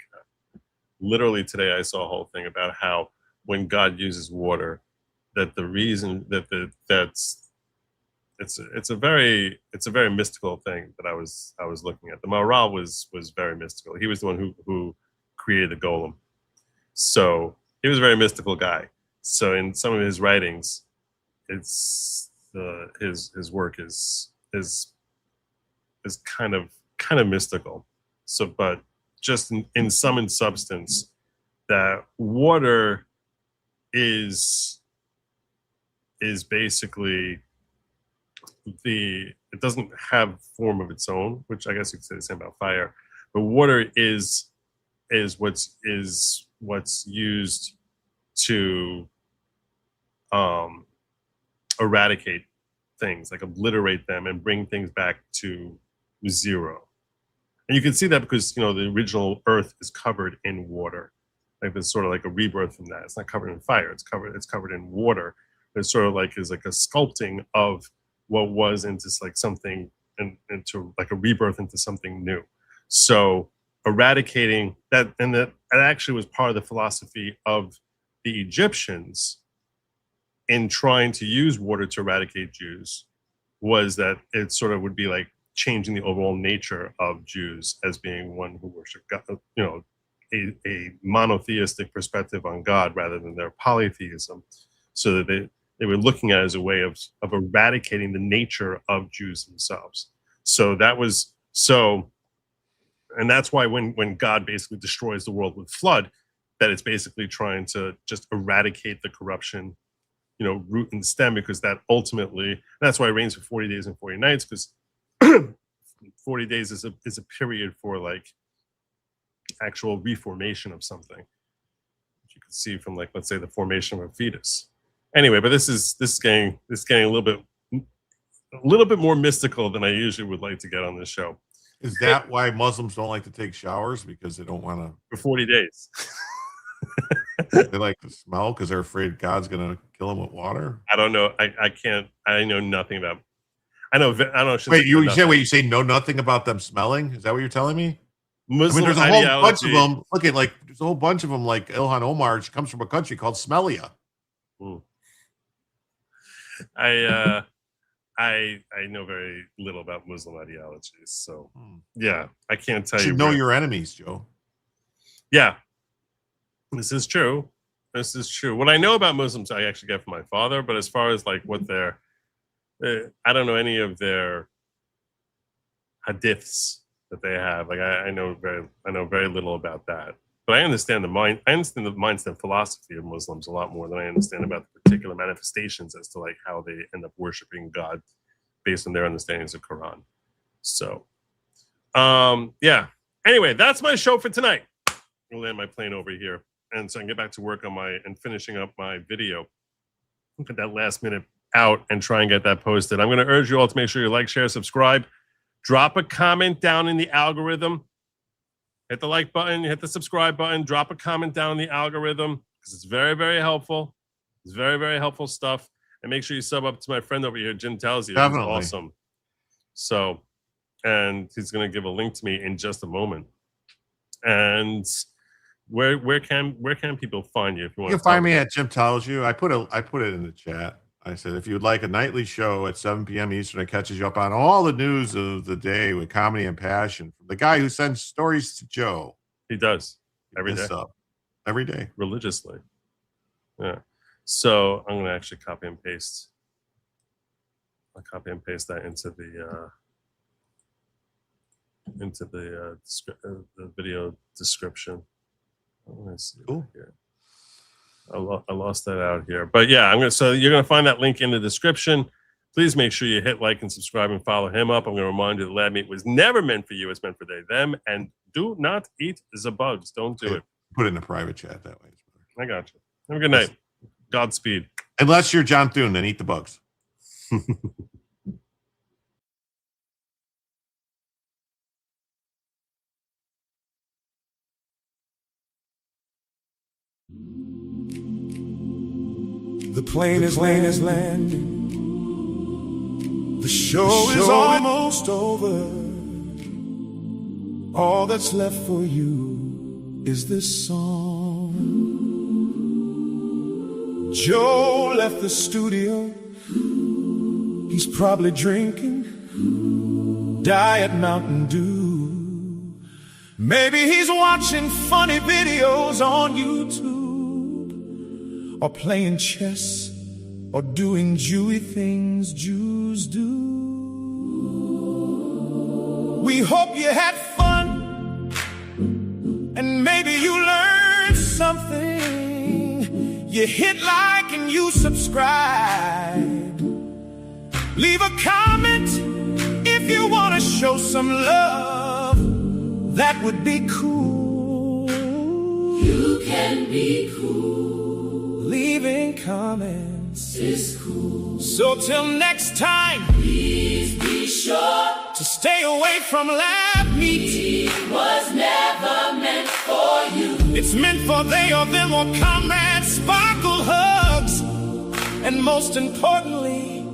Speaker 2: literally today, I saw a whole thing about how when God uses water, that the reason that it's a very mystical thing that I was looking at. The Morale was very mystical. He was the one who created the golem, so he was a very mystical guy. So in some of his writings, it's his work is kind of mystical. So, but just in sum and substance, that water is basically it doesn't have form of its own, which I guess you could say the same about fire. But water is what's used to eradicate things, like obliterate them and bring things back to zero. And you can see that because, you know, the original Earth is covered in water. Like there's sort of like a rebirth from that. It's not covered in fire. It's covered in water. It's sort of like is like a sculpting of what was into like something and into like a rebirth into something new. So eradicating that, and that actually was part of the philosophy of the Egyptians in trying to use water to eradicate Jews, was that it sort of would be like changing the overall nature of Jews as being one who worship God, you know, a monotheistic perspective on God rather than their polytheism, so that they were looking at it as a way of eradicating the nature of Jews themselves. So that was so, and that's why when God basically destroys the world with flood, that it's basically trying to just eradicate the corruption, you know, root and stem, because that ultimately, that's why it rains for 40 days and 40 nights, because 40 days is a period for like actual reformation of something, which you can see from, like, let's say the formation of a fetus. Anyway, but this is getting a little bit more mystical than I usually would like to get on this show.
Speaker 21: Is that why Muslims don't like to take showers? Because they don't want to
Speaker 2: for 40 days.
Speaker 21: They like to smell because they're afraid God's gonna kill them with water.
Speaker 2: I don't know. I can't. I know nothing about. I don't know.
Speaker 21: Wait, you say know nothing about them smelling? Is that what you're telling me?
Speaker 2: Muslim
Speaker 21: there's a
Speaker 2: ideology.
Speaker 21: whole bunch of them. Look at, like, there's a whole bunch of them. Like Ilhan Omar, she comes from a country called Smellia.
Speaker 2: I know very little about Muslim ideologies, so yeah, I can't tell you.
Speaker 21: You should know your enemies, Joe.
Speaker 2: Yeah, this is true. This is true. What I know about Muslims, I actually get from my father. But as far as like what their, I don't know any of their hadiths that they have. Like I know very little about that. But I understand the mindset philosophy of Muslims a lot more than I understand about the particular manifestations as to like how they end up worshiping God based on their understandings of Quran. So, yeah. Anyway, that's my show for tonight. I'll land my plane over here, and so I can get back to work on finishing up my video. Look at that last minute out and try and get that posted. I'm going to urge you all to make sure you like, share, subscribe, drop a comment down in the algorithm. Hit the like button, hit the subscribe button, drop a comment down in the algorithm, because it's very, very helpful. It's very, very helpful stuff. And make sure you sub up to my friend over here, Jim Tells You. He's awesome. So, and he's going to give a link to me in just a moment. And where can people find you if you want?
Speaker 21: You can find me at Jim Tells You. I put it in the chat. I said, if you'd like a nightly show at 7 p.m. Eastern that catches you up on all the news of the day with comedy and passion from the guy who sends stories to Joe.
Speaker 2: He does every day.
Speaker 21: Every day.
Speaker 2: Religiously. Yeah. So I'm going to actually copy and paste. I'll copy and paste that into the video description. Let's see. Cool. Here. I lost that out here, but yeah, so you're gonna find that link in the description. Please make sure you hit like and subscribe and follow him up. I'm gonna remind you that Lab Meat was never meant for you; it's meant for they, them, and do not eat the bugs. Don't do it.
Speaker 21: Put it in a private chat that way.
Speaker 2: I got you. Have a good night. Godspeed.
Speaker 21: Unless you're John Thune, then eat the bugs.
Speaker 15: The plane is landing. The show is almost over. All that's left for you is this song. Joe left the studio. He's probably drinking Diet Mountain Dew. Maybe he's watching funny videos on YouTube, or playing chess, or doing Jewy things Jews do. We hope you had fun, and maybe you learned something. You hit like and you subscribe. Leave a comment if you want to show some love. That would be cool. You can be cool. Leaving comments is cool. So till next time, please be sure to stay away from lab meat. It was never meant for you. It's meant for they or them or comrades, sparkle hugs. And most importantly,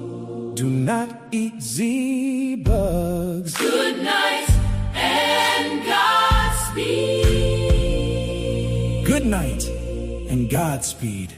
Speaker 15: do not eat Z-bugs. Good night and Godspeed. Good night and Godspeed.